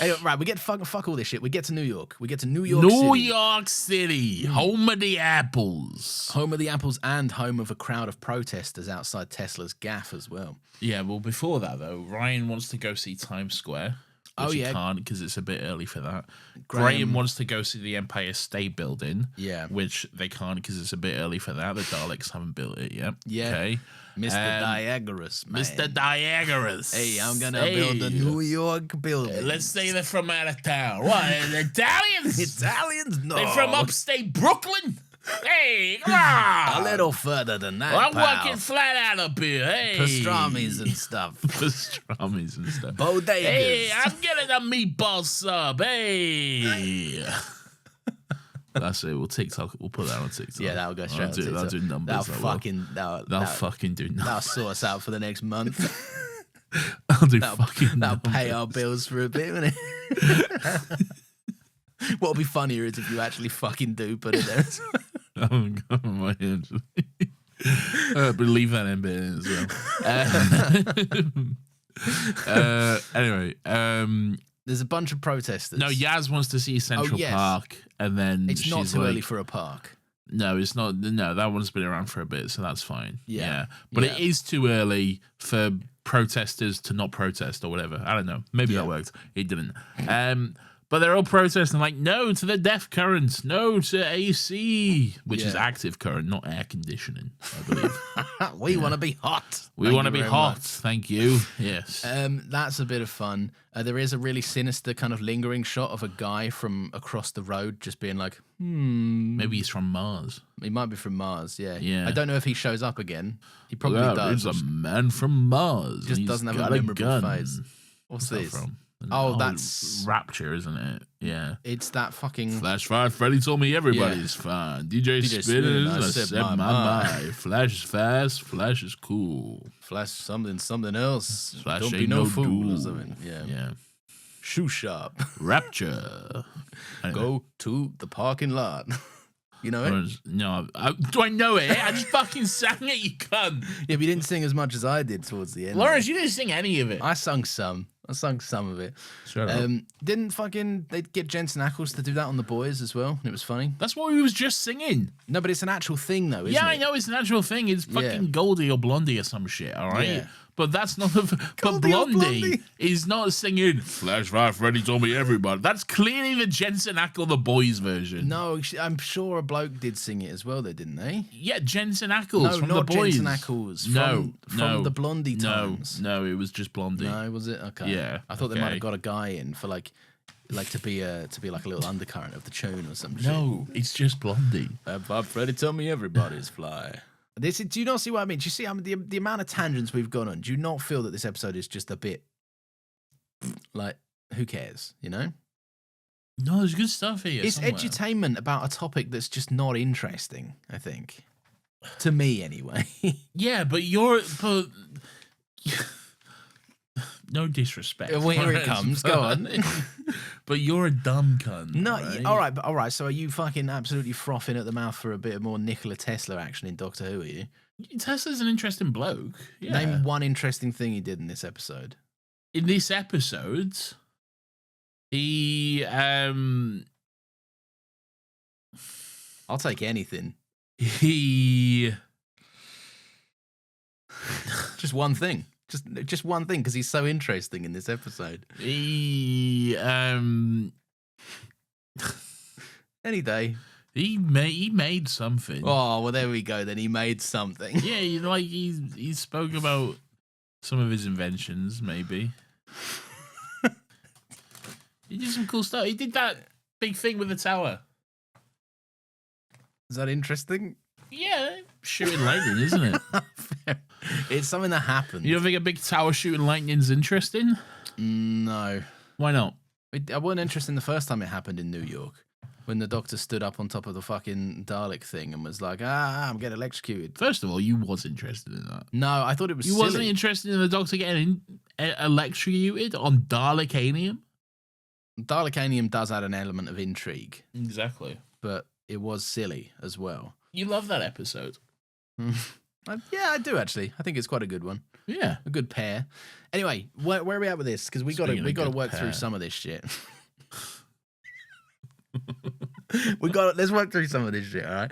S1: Anyway, right, we get fuck all this shit. We get to New York. We get to New York
S2: City, home of the apples.
S1: Home of the apples and home of a crowd of protesters outside Tesla's gaff as well.
S2: Yeah, well, before that, though, Ryan wants to go see Times Square. Which he can't because it's a bit early for that. Graham wants to go see the Empire State Building.
S1: Yeah.
S2: Which they can't because it's a bit early for that. The Daleks haven't built it yet.
S1: Yeah.
S2: Okay.
S1: Mr. Diagoras, man.
S2: Mr. Diagoras.
S1: Hey, I'm going to build a New York building.
S2: Let's say they're from out of town. What, Italians?
S1: Italians? No.
S2: They're from upstate Brooklyn? Hey, come on.
S1: A little further than that,
S2: I'm
S1: pal.
S2: working flat out up here. Hey.
S1: Pastrami's and stuff.
S2: Pastrami's and stuff.
S1: Bodegas.
S2: Hey, I'm getting a meatball sub. Hey. That's it. We'll put that on TikTok.
S1: Yeah, that'll go straight on TikTok.
S2: That'll do numbers.
S1: That'll fucking do numbers. That'll sort us out for the next month. That'll pay our bills for a bit, won't it? What'll be funnier is if you actually fucking do put it there.
S2: Oh god, my hands. But leave that in bit as well. Anyway,
S1: there's a bunch of protesters.
S2: No, Yaz wants to see Central Park, and then
S1: it's not too early for a park.
S2: No, it's not. No, that one's been around for a bit, so that's fine. Yeah. But it is too early for protesters to not protest or whatever. I don't know. Maybe that worked. It didn't. But they're all protesting like, no to the deaf current, no to AC, which is active current, not air conditioning, I believe.
S1: We want to be hot.
S2: We want to be hot. Thank you. Yes.
S1: That's a bit of fun. There is a really sinister kind of lingering shot of a guy from across the road just being like,
S2: Maybe he's from Mars.
S1: He might be from Mars, yeah.
S2: Yeah.
S1: I don't know if he shows up again. He probably does.
S2: He's a man from Mars.
S1: Just doesn't have a memorable face. What's this?
S2: From?
S1: Oh, that's
S2: Rapture, isn't it? Yeah.
S1: It's that fucking
S2: Flash Fire Freddy told me everybody's fine. DJ Spinners, I said my mind. Flash is fast, Flash is cool.
S1: Flash something else.
S2: Flash
S1: Don't
S2: ain't
S1: be no
S2: no
S1: fool
S2: duel.
S1: or something. Yeah.
S2: Yeah.
S1: Shoe shop.
S2: Rapture. Anyway.
S1: Go to the parking lot. You know it?
S2: No. Do I know it? I just fucking sang it, you cunt.
S1: Yeah, but you didn't sing as much as I did towards the end.
S2: Lawrence, you didn't sing any of it.
S1: I sung some of it.
S2: Shut up.
S1: Didn't fucking they get Jensen Ackles to do that on The Boys as well? And it was funny.
S2: That's what we was just singing.
S1: No, but it's an actual thing though, isn't it?
S2: Yeah, I know it's an actual thing. It's fucking Goldie or Blondie or some shit, all right?
S1: Yeah.
S2: But that's not the. But Blondie is not singing Flash Fire Freddy told me everybody. That's clearly the Jensen Ackles The Boys version.
S1: No, I'm sure a bloke did sing it as well, though, didn't they?
S2: Yeah, Jensen Ackles from
S1: not
S2: The Boys.
S1: Jensen Ackles. From the Blondie times.
S2: No, it was just Blondie.
S1: No, was it? Okay.
S2: Yeah.
S1: I thought they might have got a guy in for like to be like a little undercurrent of the tune or something.
S2: No, it's just Blondie.
S1: Bob Freddy told me everybody's fly. Do you not see what I mean? Do you see the amount of tangents we've gone on? Do you not feel that this episode is just a bit like, who cares, you know?
S2: No, there's good stuff here.
S1: It's edutainment about a topic that's just not interesting, I think. To me, anyway.
S2: Yeah, but no disrespect.
S1: Well, here it comes. Go on.
S2: But you're a dumb cunt.
S1: No,
S2: right?
S1: all right. So are you fucking absolutely frothing at the mouth for a bit more Nikola Tesla action in Doctor Who, are you?
S2: Tesla's an interesting bloke. Yeah.
S1: Name one interesting thing he did in this episode.
S2: In this episode, he
S1: I'll take anything.
S2: He
S1: just one thing. Just one thing, because he's so interesting in this episode.
S2: He
S1: any day.
S2: He made something.
S1: Oh well, there we go. Then he made something.
S2: Yeah, he spoke about some of his inventions. Maybe he did some cool stuff. He did that big thing with the tower.
S1: Is that interesting?
S2: Yeah, shooting lightning, isn't it?
S1: It's something that happened.
S2: You don't think a big tower shooting lightning's interesting?
S1: No.
S2: Why not?
S1: I wasn't interested in the first time it happened in New York, when the Doctor stood up on top of the fucking Dalek thing and was like, I'm getting electrocuted.
S2: First of all, you was interested in that.
S1: No, I thought it was silly.
S2: Wasn't interested in the Doctor getting electrocuted on Dalekanium?
S1: Dalekanium does add an element of intrigue.
S2: Exactly.
S1: But it was silly as well.
S2: You love that episode.
S1: Yeah, I do actually. I think it's quite a good one.
S2: Yeah,
S1: a good pair. Anyway, where are we at with this? Because we got to work through some of this shit. Let's work through some of this shit. All right.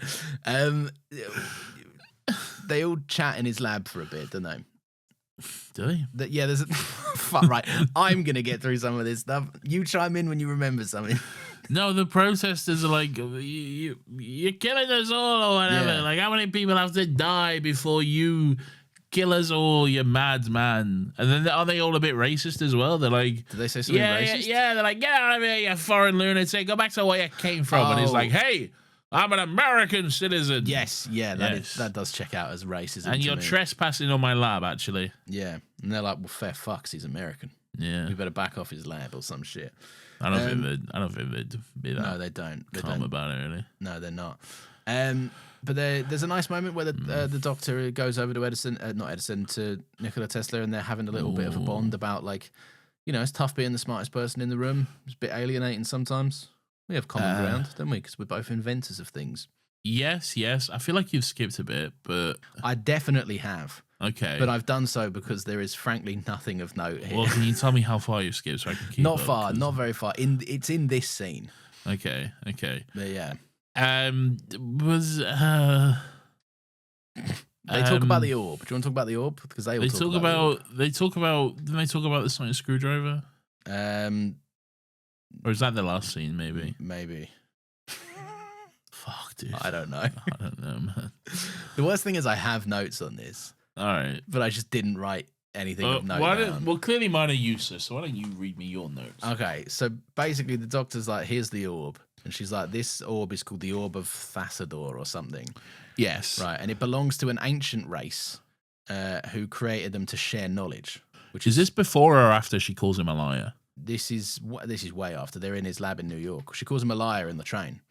S1: They all chat in his lab for a bit, don't they?
S2: Do they?
S1: Yeah, there's a fuck right. I'm gonna get through some of this stuff. You chime in when you remember something.
S2: No, the protesters are like, you're killing us all or whatever.
S1: Yeah.
S2: Like, how many people have to die before you kill us all, you madman? And then are they all a bit racist as well? They're like,
S1: did they say something racist?
S2: Yeah, they're like, get out of here, you foreign lunatic. Go back to where you came from. And he's like, hey, I'm an American citizen.
S1: Yes, yeah, that does check out as racism.
S2: And you're trespassing on my lab, actually.
S1: Yeah, and they're like, well, fair fucks, he's American.
S2: Yeah,
S1: we better back off his lab or some shit.
S2: I don't think they'd be that.
S1: No, they don't.
S2: Calm about it, really.
S1: No, they're not. But there's a nice moment where the Doctor goes over to to Nikola Tesla, and they're having a little bit of a bond about, like, you know, it's tough being the smartest person in the room. It's a bit alienating sometimes. We have common ground, don't we? Because we're both inventors of things.
S2: Yes. I feel like you've skipped a bit, but
S1: I definitely have.
S2: Okay.
S1: But I've done so because there is frankly nothing of note here.
S2: Well, can you tell me how far you've skipped so I can keep
S1: Not far, not very far. It's in this scene.
S2: Okay.
S1: But yeah. They talk about the orb. Do you want to talk about the orb? Because they talk about didn't they talk about the sonic screwdriver? Or is that the last scene, maybe? Maybe.
S2: Fuck, dude.
S1: I don't know.
S2: I don't know, man.
S1: The worst thing is I have notes on this.
S2: All right.
S1: But I just didn't write anything of note down.
S2: Well, clearly mine are useless, so why don't you read me your notes?
S1: Okay, so basically the Doctor's like, here's the orb. And she's like, this orb is called the Orb of Thassador or something.
S2: Yes.
S1: Right, and it belongs to an ancient race who created them to share knowledge.
S2: Is this before or after she calls him a liar?
S1: this is way after. They're in his lab in New York. She calls him a liar in the train.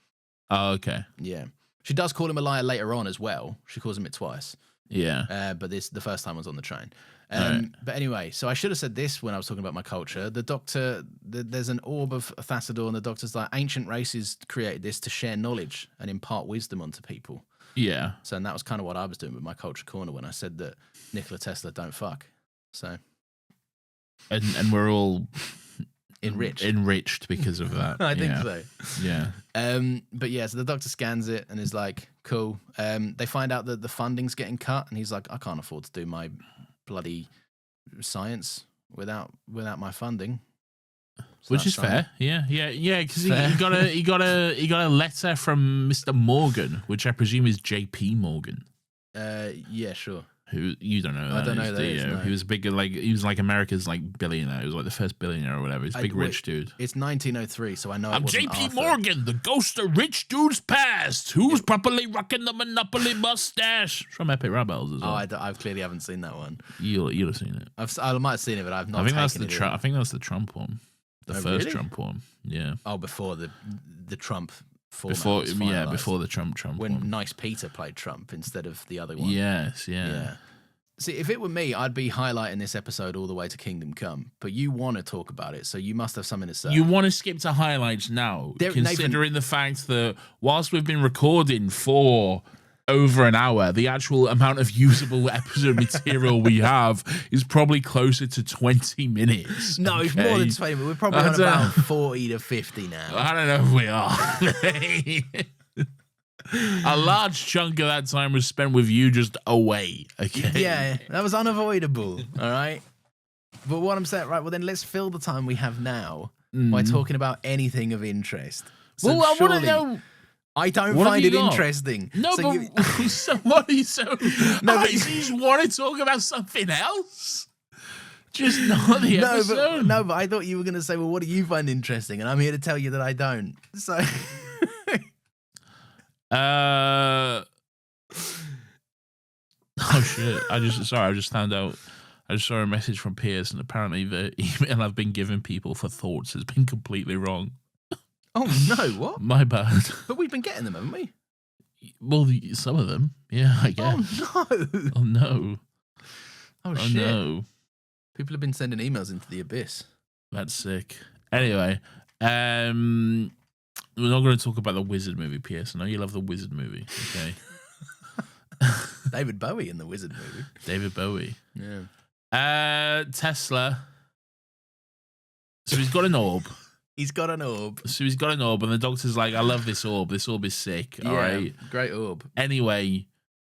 S2: Oh, okay.
S1: Yeah. She does call him a liar later on as well. She calls him it twice.
S2: Yeah.
S1: But the first time was on the train.
S2: Right.
S1: But anyway, so I should have said this when I was talking about my culture. The doctor, there's an orb of Thassador, and the doctor's like, ancient races created this to share knowledge and impart wisdom onto people.
S2: Yeah.
S1: So, and that was kind of what I was doing with my culture corner when I said that Nikola Tesla don't fuck. So,
S2: and we're all
S1: enriched
S2: because of that.
S1: I think so.
S2: Yeah.
S1: But yeah, so the doctor scans it and is like, cool. They find out that the funding's getting cut, and he's like, I can't afford to do my bloody science without my funding. So
S2: which is fair. Yeah. Because he got a letter from Mr. Morgan, which I presume is J.P. Morgan.
S1: Yeah, sure.
S2: Who you don't know?
S1: I don't know that. No.
S2: He was big, he was like America's like billionaire. He was like the first billionaire or whatever. He's a big rich dude.
S1: It's 1903, so I know.
S2: I'm J.P. Morgan, the ghost of rich dudes past. Who's properly rocking the Monopoly mustache? From Epic Rap Battles as well.
S1: I clearly haven't seen that one.
S2: You'll have seen it.
S1: I might have seen it, but I've not.
S2: I think that's the Trump one. The first
S1: really?
S2: Trump one. Yeah.
S1: Oh, before the Trump.
S2: Before the Trump
S1: when
S2: one.
S1: Nice Peter played Trump instead of the other one.
S2: Yes, yeah.
S1: See, if it were me, I'd be highlighting this episode all the way to Kingdom Come. But you want to talk about it, so you must have something to say.
S2: You want to skip to highlights now, considering the fact that whilst we've been recording for over an hour, the actual amount of usable episode material we have is probably closer to 20 minutes.
S1: No, it's more than 20 minutes. We're probably on about 40 to 50 now.
S2: I don't know if we are. A large chunk of that time was spent with you just away. Okay.
S1: Yeah, that was unavoidable. All right. But what I'm saying, right? Well, then let's fill the time we have now by talking about anything of interest. So
S2: well, I want to know.
S1: I don't find it interesting.
S2: No,
S1: so
S2: but so what are you so? No, but you just want to talk about something else. Just not the episode.
S1: But I thought you were going to say, well, what do you find interesting? And I'm here to tell you that I don't. So.
S2: Oh shit! I just found out. I just saw a message from Piers, and apparently the email I've been giving people for thoughts has been completely wrong.
S1: Oh no! What?
S2: My bad.
S1: But we've been getting them, haven't we?
S2: Well, some of them, yeah, I guess.
S1: Oh no!
S2: Oh no!
S1: Oh shit!
S2: No!
S1: People have been sending emails into the abyss.
S2: That's sick. Anyway, we're not going to talk about the Wizard movie, P.S. I know you love the Wizard movie, okay?
S1: David Bowie in the Wizard movie.
S2: David Bowie.
S1: Yeah.
S2: Tesla. So he's got an orb.
S1: He's got an orb.
S2: So he's got an orb, and the doctor's like, I love this orb. This orb is sick. All right.
S1: Great orb.
S2: Anyway,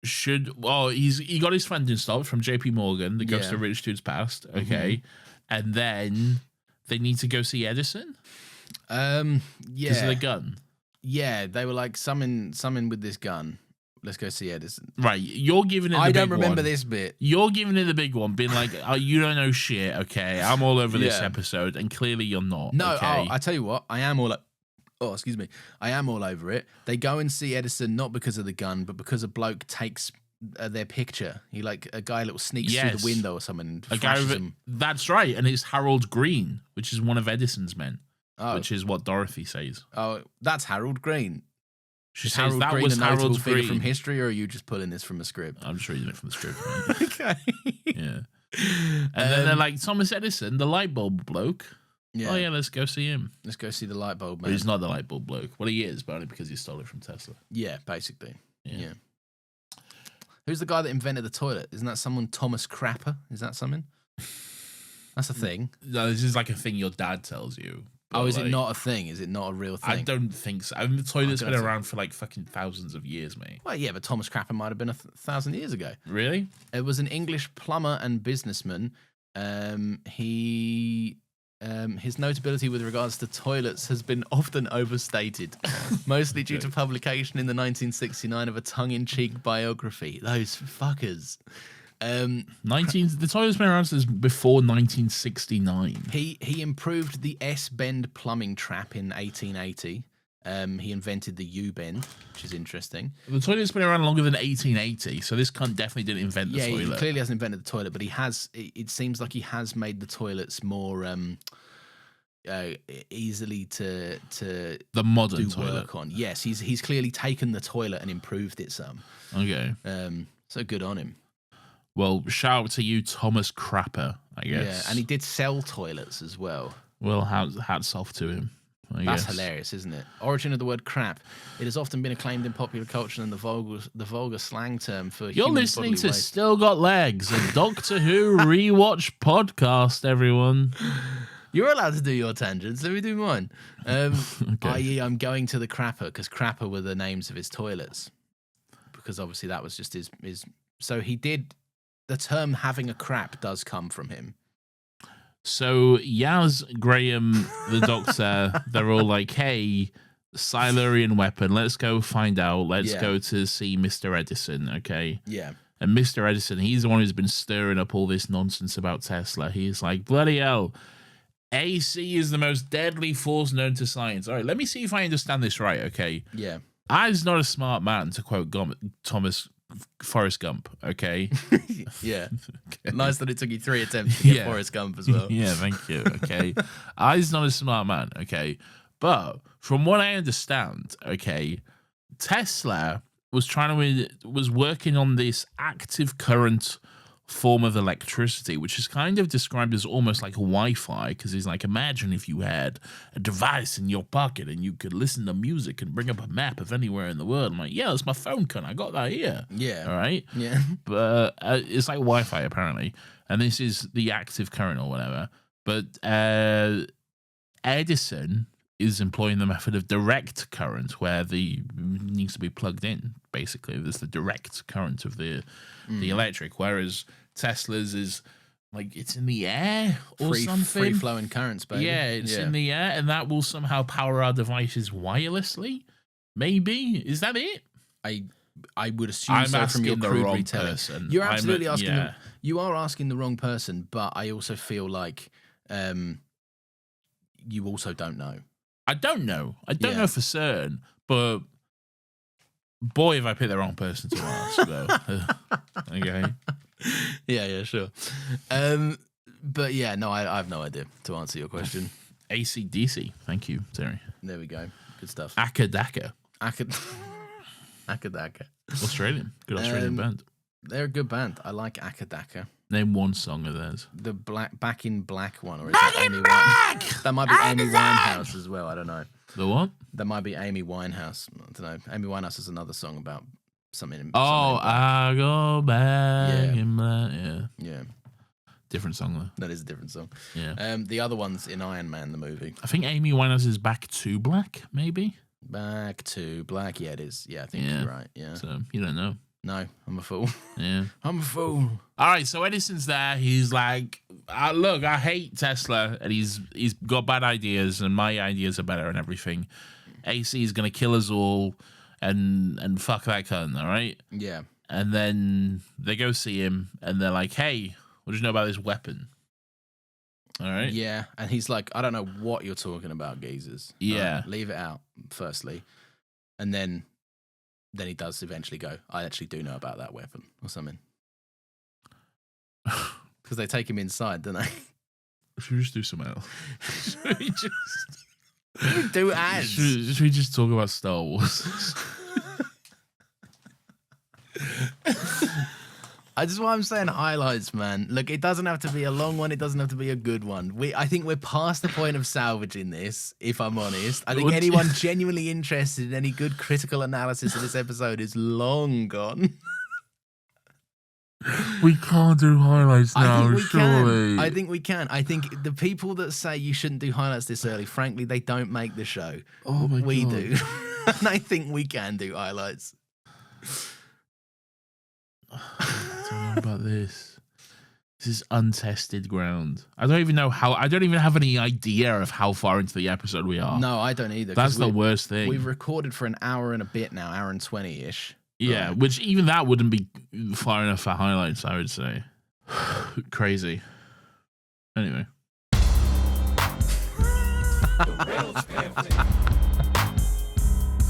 S2: he got his funding stopped from J.P. Morgan, the ghost of rich dudes past, okay? And then they need to go see Edison.
S1: Yeah.
S2: Because of the gun.
S1: Yeah, they were like, summon with this gun. Let's go see Edison.
S2: Right, you're giving it the big one.
S1: I don't remember this bit.
S2: You're giving it the big one, being like, oh, you don't know shit, okay? I'm all over this episode, and clearly you're not.
S1: No,
S2: okay?
S1: I tell you what, I am all excuse me. I am all over it. They go and see Edison not because of the gun, but because a bloke takes their picture. A guy little sneaks through the window or something and flashes him.
S2: That's right, and it's Harold Green, which is one of Edison's men, which is what Dorothy says.
S1: Oh, that's Harold Green.
S2: She says that was Harold Green
S1: from history, or are you just pulling this from a script?
S2: I'm just reading it from the script.
S1: Okay.
S2: Yeah. And then they're like, Thomas Edison, the light bulb bloke.
S1: Yeah.
S2: Oh yeah, let's go see him.
S1: Let's go see the light bulb man.
S2: But he's not the light bulb bloke. Well, he is, but only because he stole it from Tesla.
S1: Yeah, basically. Yeah. Who's the guy that invented the toilet? Isn't that someone Thomas Crapper? Is that something? That's a thing.
S2: No, this is like a thing your dad tells you.
S1: Oh, is it not a thing? Is it not a real thing?
S2: I don't think so. I mean, the toilet's been around for like fucking thousands of years, mate.
S1: Well, yeah, but Thomas Crapper might have been 1,000 years ago.
S2: Really?
S1: It was an English plumber and businessman. His notability with regards to toilets has been often overstated, mostly due to publication in the 1969 of a tongue-in-cheek biography. Those fuckers.
S2: The toilet's been around since before 1969.
S1: He improved the S-bend plumbing trap in 1880. He invented the U-bend, which is interesting.
S2: The toilet's been around longer than 1880, so this cunt definitely didn't invent the toilet.
S1: Yeah, he clearly hasn't invented the toilet, but he has. It seems like he has made the toilets more easily to
S2: the modern
S1: do
S2: toilet
S1: work on. Yes, he's clearly taken the toilet and improved it some.
S2: Okay.
S1: So good on him.
S2: Well, shout out to you, Thomas Crapper, I guess.
S1: Yeah, and he did sell toilets as well.
S2: Well, hats off to him.
S1: That's hilarious, isn't it? Origin of the word crap. It has often been acclaimed in popular culture and the vulgar slang term for
S2: You're
S1: human
S2: listening
S1: bodily
S2: to
S1: waste.
S2: Still Got Legs, a Doctor Who rewatch podcast, everyone.
S1: You're allowed to do your tangents. Let me do mine.
S2: Okay.
S1: I.e., I'm going to the crapper because crapper were the names of his toilets. Because obviously that was just his. So he did. The term having a crap does come from him.
S2: So Yaz, Graham, the Doctor, they're all like, hey, Silurian weapon, let's go find out. Let's go to see Mr. Edison, okay?
S1: Yeah.
S2: And Mr. Edison, he's the one who's been stirring up all this nonsense about Tesla. He's like, bloody hell, AC is the most deadly force known to science. All right, let me see if I understand this right, okay?
S1: Yeah.
S2: I's not a smart man, to quote Thomas Forrest Gump, okay?
S1: Yeah. Okay. Nice that it took you 3 attempts to get Forrest Gump as well.
S2: Yeah, thank you, okay? I's not a smart man, okay? But from what I understand, okay, Tesla was working on this active current form of electricity, which is kind of described as almost like Wi-Fi, because he's like, imagine if you had a device in your pocket and you could listen to music and bring up a map of anywhere in the world. I'm like, yeah, that's my phone, cunt. I got that here.
S1: Yeah.
S2: All right?
S1: Yeah.
S2: But it's like Wi-Fi, apparently. And this is the active current or whatever. But Edison is employing the method of direct current, where the needs to be plugged in. Basically, there's the direct current of the electric, whereas Tesla's is like it's in the air or something.
S1: Free flowing currents, baby.
S2: Yeah, it's in the air, and that will somehow power our devices wirelessly. Maybe is that it?
S1: I would assume
S2: I'm
S1: so
S2: asking
S1: from your
S2: the
S1: crude
S2: wrong
S1: retelling.
S2: person.
S1: You're absolutely asking.
S2: Yeah.
S1: You are asking the wrong person, but I also feel like you also don't know.
S2: I don't know. I don't know for certain, but boy, have I picked the wrong person to ask, though. Okay.
S1: Yeah, sure. But yeah, no, I have no idea to answer your question.
S2: AC/DC. Thank you, Terry.
S1: There we go. Good stuff.
S2: Akadaka.
S1: Akadaka.
S2: Australian. Good Australian band.
S1: They're a good band. I like Akadaka.
S2: Name one song of theirs.
S1: The Back in Black one, or is that Amy Winehouse? That might be Amy Winehouse as well. I don't know.
S2: The what?
S1: That might be Amy Winehouse. I don't know. Amy Winehouse is another song about something.
S2: I go back in black.
S1: Yeah.
S2: Different song though.
S1: That is a different song.
S2: Yeah.
S1: The other one's in Iron Man the movie.
S2: I think Amy Winehouse is Back to Black, maybe.
S1: Back to Black. Yeah, it is. Yeah, I think you're right. Yeah.
S2: So you don't know.
S1: No, I'm a fool.
S2: Yeah.
S1: I'm a fool.
S2: All right, so Edison's there. He's like, look, I hate Tesla, and he's got bad ideas, and my ideas are better and everything. AC is going to kill us all, and fuck that cunt, all right?
S1: Yeah.
S2: And then they go see him, and they're like, hey, what do you know about this weapon? All right?
S1: Yeah, and he's like, I don't know what you're talking about, geezers.
S2: Yeah.
S1: Leave it out, firstly. And then he does eventually go, I actually do know about that weapon or something. Because they take him inside, don't they?
S2: Should we just do something else? Should we just
S1: do ads?
S2: Should we just talk about Star Wars?
S1: That's why I'm saying highlights, man. Look, it doesn't have to be a long one. It doesn't have to be a good one. I think we're past the point of salvaging this, if I'm honest. I think anyone genuinely interested in any good critical analysis of this episode is long gone.
S2: We can't do highlights now, surely.
S1: I think we can. I think the people that say you shouldn't do highlights this early, frankly, they don't make the show.
S2: Oh my God.
S1: We do. And I think we can do highlights.
S2: I don't know about this. This is untested ground. I don't even have any idea of how far into the episode we are.
S1: No, I don't either.
S2: That's the worst thing.
S1: We've recorded for an hour and a bit now, hour and 20-ish.
S2: Yeah, which even that wouldn't be far enough for highlights, I would say. Crazy. Anyway.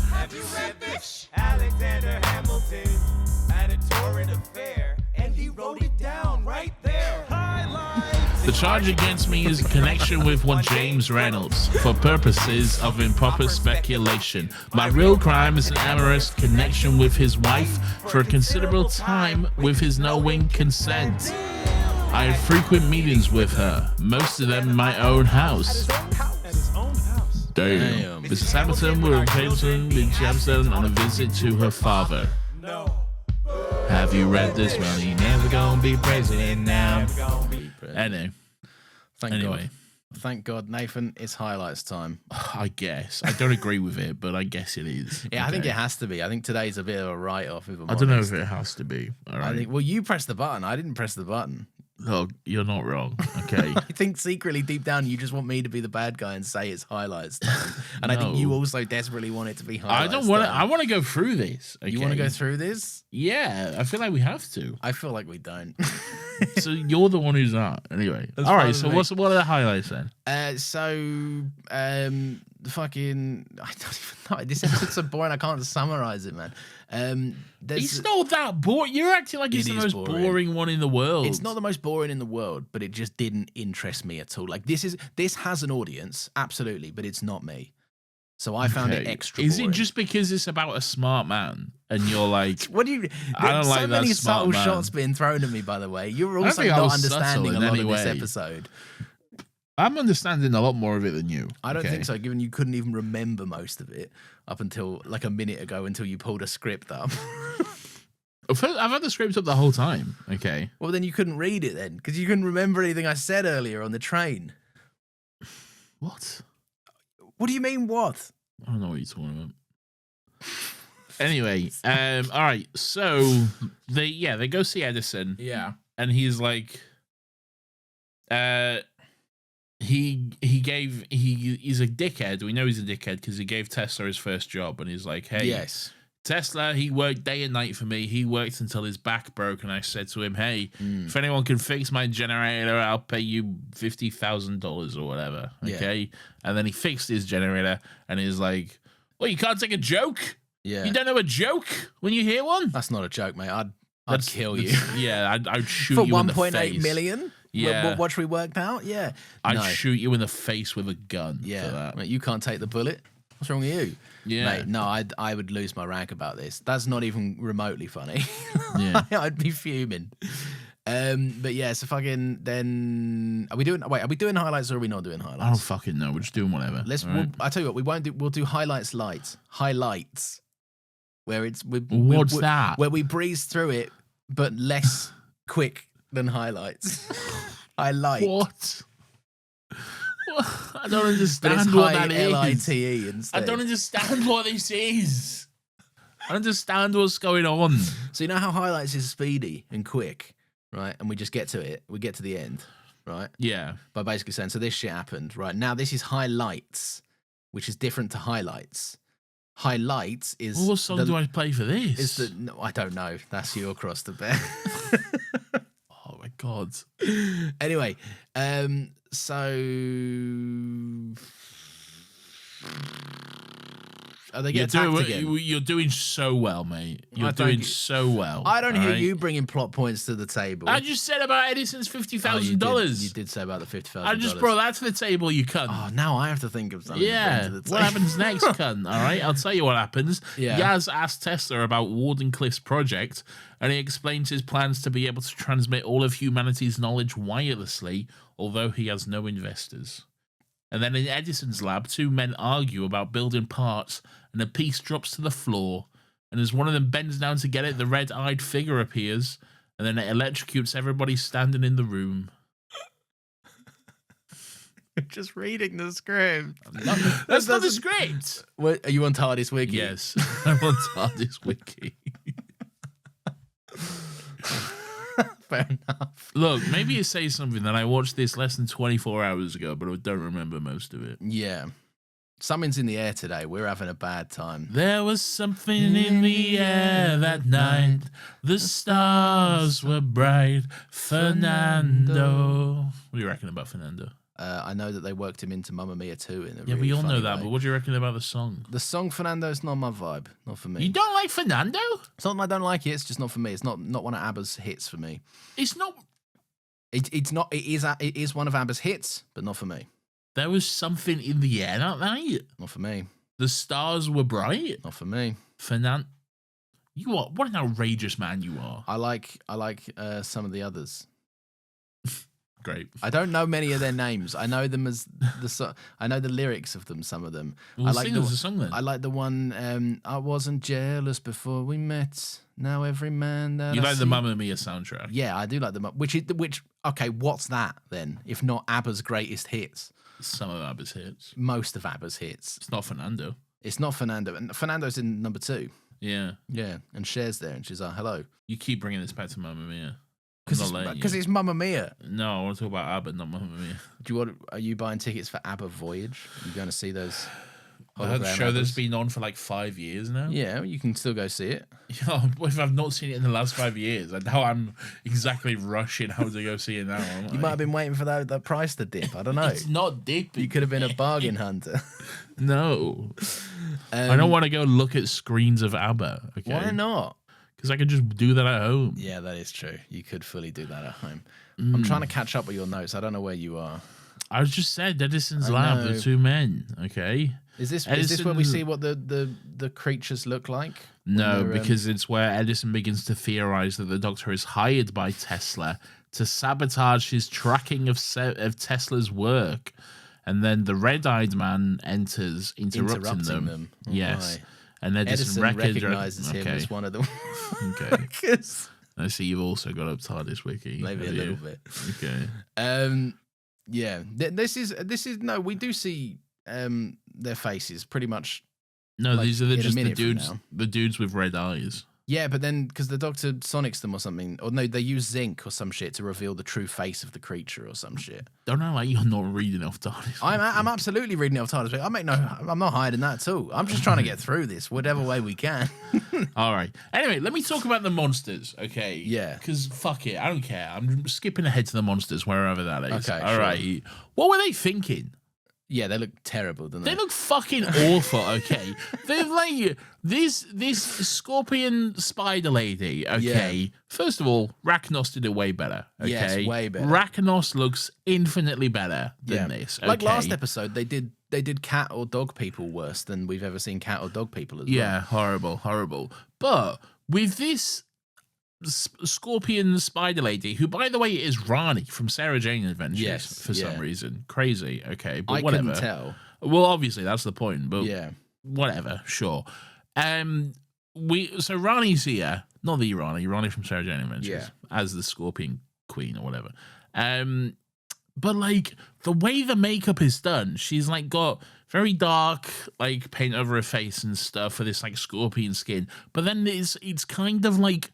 S3: Have you read this? Alexander Hamilton had a torrent affair, and he wrote it down right there. Highlights!
S2: The charge against me is in connection with one James Reynolds for purposes of improper speculation. My real crime is an amorous connection with his wife for a considerable time with his knowing consent. I had frequent meetings with her, most of them in my own house. Damn. Mrs. Hamilton will occasionally be Jamson on a visit to her father. Have you read this? Well, he never gonna be president now. Anyway.
S1: Thank God, Nathan, it's highlights time.
S2: I guess. I don't agree with it, but I guess it is.
S1: Yeah, okay. I think it has to be. I think today's a bit of a write-off.
S2: I don't know if it has to be. All right.
S1: I think, well, you pressed the button. I didn't press the button.
S2: Oh, you're not wrong. Okay.
S1: I think secretly, deep down, you just want me to be the bad guy and say it's highlights time. And I think you also desperately want it to be highlights
S2: I don't want to. I want to go through this. Okay?
S1: You want to go through this?
S2: Yeah, I feel like we have to.
S1: I feel like we don't.
S2: So you're the one who's not. Anyway.
S1: That's
S2: all right. So what are the highlights then?
S1: The fucking I don't even know. This episode's so boring. I can't summarize it, man.
S2: It's not that boring. You're acting like it's the most boring one in the world.
S1: It's not the most boring in the world, but it just didn't interest me at all. Like this has an audience, absolutely, but it's not me. So I found it extra boring.
S2: Is it just because it's about a smart man and you're like,
S1: what do you?
S2: I don't like that. So many
S1: subtle
S2: man.
S1: shots being thrown at me. By the way, you're also not understanding a lot of this episode.
S2: I'm understanding a lot more of it than you.
S1: I don't think so, given you couldn't even remember most of it up until like a minute ago until you pulled a script up.
S2: I've had the script up the whole time. Okay.
S1: Well, then you couldn't read it then because you couldn't remember anything I said earlier on the train.
S2: What?
S1: What do you mean, what?
S2: I don't know what you're talking about. Anyway, all right. So they go see Edison.
S1: Yeah.
S2: And he's like, he's a dickhead. We know he's a dickhead because he gave Tesla his first job, and he's like, hey,
S1: yes,
S2: Tesla, he worked day and night for me. He worked until his back broke, and I said to him, hey, if anyone can fix my generator, I'll pay you $50,000 or whatever. Okay. Yeah. And then he fixed his generator, and he's like, well, you can't take a joke. Yeah. You don't know a joke when you hear one? That's
S1: not a joke, mate. I'd kill you.
S2: Yeah, I'd shoot
S1: for
S2: you in the face.
S1: For 1.8 million?
S2: Yeah.
S1: What we worked out? Yeah.
S2: I'd shoot you in the face with a gun. Yeah. For that.
S1: Mate, you can't take the bullet. What's wrong with you?
S2: Yeah.
S1: Mate, no, I would lose my rank about this. That's not even remotely funny.
S2: Yeah.
S1: I'd be fuming. But yeah, so fucking then are we doing highlights or are we not doing highlights?
S2: I don't fucking know. We're just doing whatever.
S1: I tell you what, we'll do highlights light. Highlights. Where it's
S2: What's that?
S1: Where we breeze through it, but less quick than highlights. Highlight.
S2: What? I don't understand what that is.
S1: L-I-T-E instead.
S2: I don't understand what this is. I understand what's going on.
S1: So you know how highlights is speedy and quick, right? And we just get to it. We get to the end, right?
S2: Yeah.
S1: By basically saying, so this shit happened, right? Now this is highlights, which is different to highlights. Highlights is...
S2: Well, what song do I play for this?
S1: No, I don't know. That's your cross to bear.
S2: Oh, my God.
S1: Anyway, so... They get attacked again.
S2: You're doing so well, mate. You're doing so well.
S1: I don't hear you bringing plot points to the table.
S2: I just said about Edison's $50,000.
S1: You did say about the $50,000.
S2: I just brought that to the table, you cunt.
S1: Oh, now I have to think of something.
S2: Yeah. What happens next, cunt? All right, I'll tell you what happens. Yeah. Yaz asked Tesla about Wardenclyffe's project, and he explains his plans to be able to transmit all of humanity's knowledge wirelessly, although he has no investors. And then in Edison's lab, two men argue about building parts, and a piece drops to the floor. And as one of them bends down to get it, the red-eyed figure appears, and then it electrocutes everybody standing in the room.
S1: Just reading the script.
S2: That's not the script.
S1: What, are you on TARDIS Wiki?
S2: Yes, I'm on TARDIS Wiki.
S1: Fair enough.
S2: Look, maybe it says something that I watched this less than 24 hours ago, but I don't remember most of it.
S1: Yeah. Something's in the air today. We're having a bad time.
S2: There was something in the air that night. The stars were bright. Fernando. What do you reckon about Fernando?
S1: I know that they worked him into Mamma Mia 2 in a
S2: Yeah,
S1: really
S2: we all know that,
S1: way.
S2: but what do you reckon about the song?
S1: The song Fernando's not my vibe. Not for me.
S2: You don't like Fernando?
S1: It's not that I don't like it. It's just not for me. It's not one of ABBA's hits for me.
S2: It's not...
S1: It's not. It is one of ABBA's hits, but not for me.
S2: There was something in the air that night.
S1: Not for me.
S2: The stars were bright.
S1: Not for me.
S2: Fernand, you are what an outrageous man you are.
S1: I like some of the others.
S2: Great.
S1: I don't know many of their names. I know them as I know the lyrics of them. Some of them.
S2: Well,
S1: I like
S2: sing us a song then.
S1: I like the one. I wasn't jealous before we met. Now every man that
S2: You
S1: I
S2: like the
S1: see-
S2: Mamma Mia soundtrack?
S1: Yeah, I do like the which. Okay, what's that then? If not ABBA's greatest hits,
S2: Some of ABBA's hits.
S1: most of ABBA's hits.
S2: It's not Fernando.
S1: It's not Fernando, and Fernando's in number 2.
S2: Yeah.
S1: Yeah, and Cher's there, and she's like, "Hello,"
S2: You keep bringing this back to Mamma Mia. I'm not letting
S1: because
S2: you.
S1: it's Mamma Mia.
S2: No, I want to talk about ABBA, not Mamma Mia.
S1: Are you buying tickets for ABBA Voyage? Are you going to see those?
S2: That
S1: hologram
S2: show that's
S1: ABBAs?
S2: been on for like 5 years now.
S1: Yeah, you can still go see it.
S2: Yeah, what if I've not seen it in the last 5 years? And now I'm exactly rushing how to go see it now.
S1: You might have been waiting for that price to dip. I don't know.
S2: It's not dipping.
S1: You could have been a bargain hunter.
S2: No. I don't want to go look at screens of ABBA. Okay.
S1: Why not?
S2: Because I could just do that at home.
S1: Yeah, that is true. You could fully do that at home. I'm trying to catch up with your notes. I don't know where you are.
S2: I was just said Edison's
S1: I
S2: lab,
S1: know.
S2: the 2 men. Okay.
S1: Is this where we
S2: Edison-
S1: see what the creatures look like?
S2: No,
S1: When they're,
S2: because it's where Edison begins to theorize that the Doctor is hired by Tesla to sabotage his tracking of Tesla's work. And then the red-eyed man enters, interrupting them.
S1: Oh,
S2: Yes.
S1: my.
S2: And
S1: Edison recognizes him
S2: Okay.
S1: as one of them.
S2: Okay.
S1: 'Cause-
S2: I see you've also got up TARDIS Wiki.
S1: Maybe a
S2: have
S1: little
S2: you?
S1: bit.
S2: Okay.
S1: Yeah. This is no. We do see their faces pretty much.
S2: No,
S1: Like,
S2: these are
S1: in a
S2: just the
S1: minute from
S2: dudes.
S1: now.
S2: The dudes with red eyes.
S1: Yeah, but then because the Doctor sonics them or something, or no, they use zinc or some shit to reveal the true face of the creature or some shit.
S2: Don't know, like you're not reading off TARDIS.
S1: I'm absolutely reading it off TARDIS. I'm not hiding that at all. I'm just trying to get through this whatever way we can.
S2: All right. Anyway, let me talk about the monsters, okay?
S1: Yeah.
S2: Because fuck it, I don't care. I'm skipping ahead to the monsters wherever that is.
S1: Okay,
S2: All
S1: sure.
S2: right. What were they thinking?
S1: Yeah, they look terrible, don't they?
S2: They look fucking awful, okay? They're like this scorpion spider lady, okay?
S1: Yeah.
S2: First of all, Rachnos did it way better, okay?
S1: Yes, way better.
S2: Rachnos looks infinitely better than
S1: Yeah.
S2: this,
S1: Like
S2: okay?
S1: last episode, they did cat or dog people worse than we've ever seen cat or dog people as
S2: Yeah,
S1: well.
S2: horrible. But with this scorpion spider lady, who by the way is Rani from Sarah Jane Adventures,
S1: Yes,
S2: for
S1: yeah.
S2: some reason, crazy. Okay, but
S1: I
S2: whatever.
S1: couldn't tell.
S2: Well, obviously that's the point, but
S1: Yeah.
S2: whatever. Sure. So Rani's here, not the Rani from Sarah Jane Adventures,
S1: Yeah.
S2: as the Scorpion Queen or whatever. But like the way the makeup is done, she's like got very dark like paint over her face and stuff for this like scorpion skin. But then it's kind of like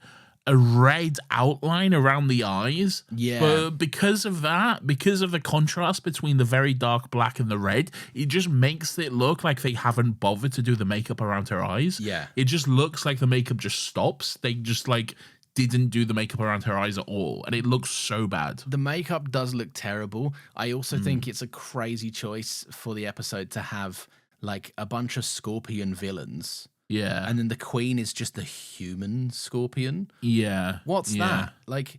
S2: a red outline around the eyes.
S1: Yeah.
S2: But because of that, because of the contrast between the very dark black and the red, it just makes it look like they haven't bothered to do the makeup around her eyes.
S1: Yeah.
S2: It just looks like the makeup just stops. They just like didn't do the makeup around her eyes at all, and it looks so bad.
S1: The makeup does look terrible. I also think it's a crazy choice for the episode to have like a bunch of scorpion villains.
S2: Yeah.
S1: And then the queen is just a human scorpion.
S2: Yeah.
S1: What's
S2: yeah.
S1: that? Like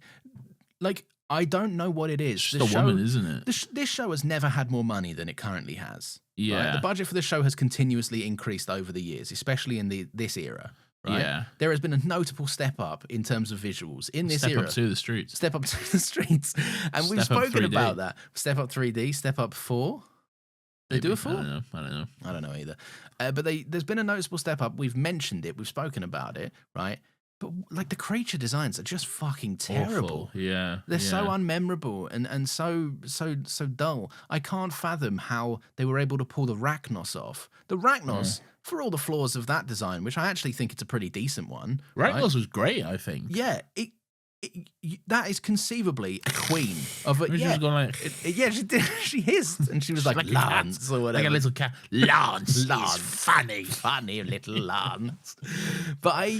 S1: I don't know what it is.
S2: It's just a woman, isn't it?
S1: This show has never had more money than it currently has.
S2: Yeah.
S1: Right? The budget for the show has continuously increased over the years, especially in this era. Right?
S2: Yeah.
S1: There has been a notable step up in terms of visuals in this
S2: Step
S1: era.
S2: up to the streets.
S1: Step up to the streets. And we've
S2: Step up
S1: spoken
S2: 3D.
S1: about that. Step up 3D, step up 4. They do a 4?
S2: I don't know.
S1: I don't know either. But there's been a noticeable step up. We've mentioned it. We've spoken about it, right? But like the creature designs are just fucking terrible.
S2: Awful. Yeah.
S1: They're so
S2: yeah.
S1: unmemorable and so dull. I can't fathom how they were able to pull the Rachnos off. The Rachnos, for all the flaws of that design, which I actually think it's a pretty decent one.
S2: Rachnos was great, I think.
S1: Yeah, that is conceivably a queen of a
S2: She was going like,
S1: yeah, she did. She hissed and she was like,
S2: like a
S1: Lance
S2: cat,
S1: or whatever.
S2: like a little cat. Lance,
S1: Lance.
S2: is funny.
S1: Funny little Lance. But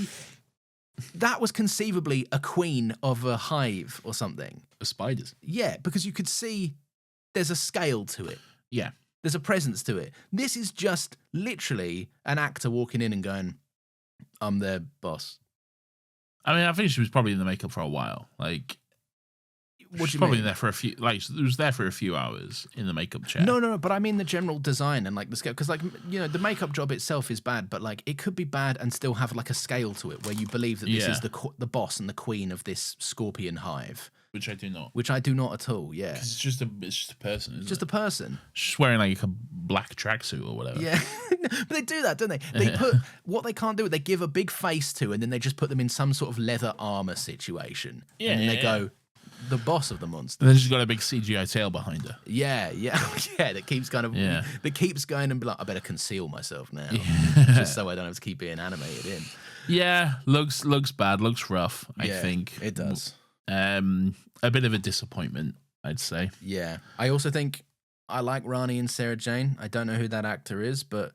S1: that was conceivably a queen of a hive or something.
S2: The spiders.
S1: Yeah, because you could see there's a scale to it.
S2: Yeah.
S1: There's a presence to it. This is just literally an actor walking in and going, I'm their boss.
S2: I mean, I think she was probably in the makeup for a while. Like,
S1: What do you
S2: probably
S1: mean?
S2: there for a few. Like, it was there for a few hours in the makeup chair.
S1: No, but I mean the general design and like the scale, because like the makeup job itself is bad, but like it could be bad and still have like a scale to it where you believe that this is the boss and the queen of this scorpion hive,
S2: which I do not.
S1: which I do not at all. Yeah,
S2: It's just a person. Isn't
S1: just
S2: it?
S1: a person.
S2: Just wearing like a black tracksuit or whatever.
S1: Yeah, but they do that, don't they? They put what they can't do. They give a big face to, and then they just put them in some sort of leather armor situation.
S2: Yeah,
S1: and then they
S2: yeah.
S1: go, the boss of the monster.
S2: And then she's got a big CGI tail behind her.
S1: Yeah. That keeps kind of
S2: Yeah.
S1: that keeps going and be like, I better conceal myself now, just so I don't have to keep being animated in.
S2: Yeah, looks bad, looks rough. I think
S1: it does.
S2: A bit of a disappointment, I'd say.
S1: Yeah, I also think I like Rani and Sarah Jane. I don't know who that actor is, but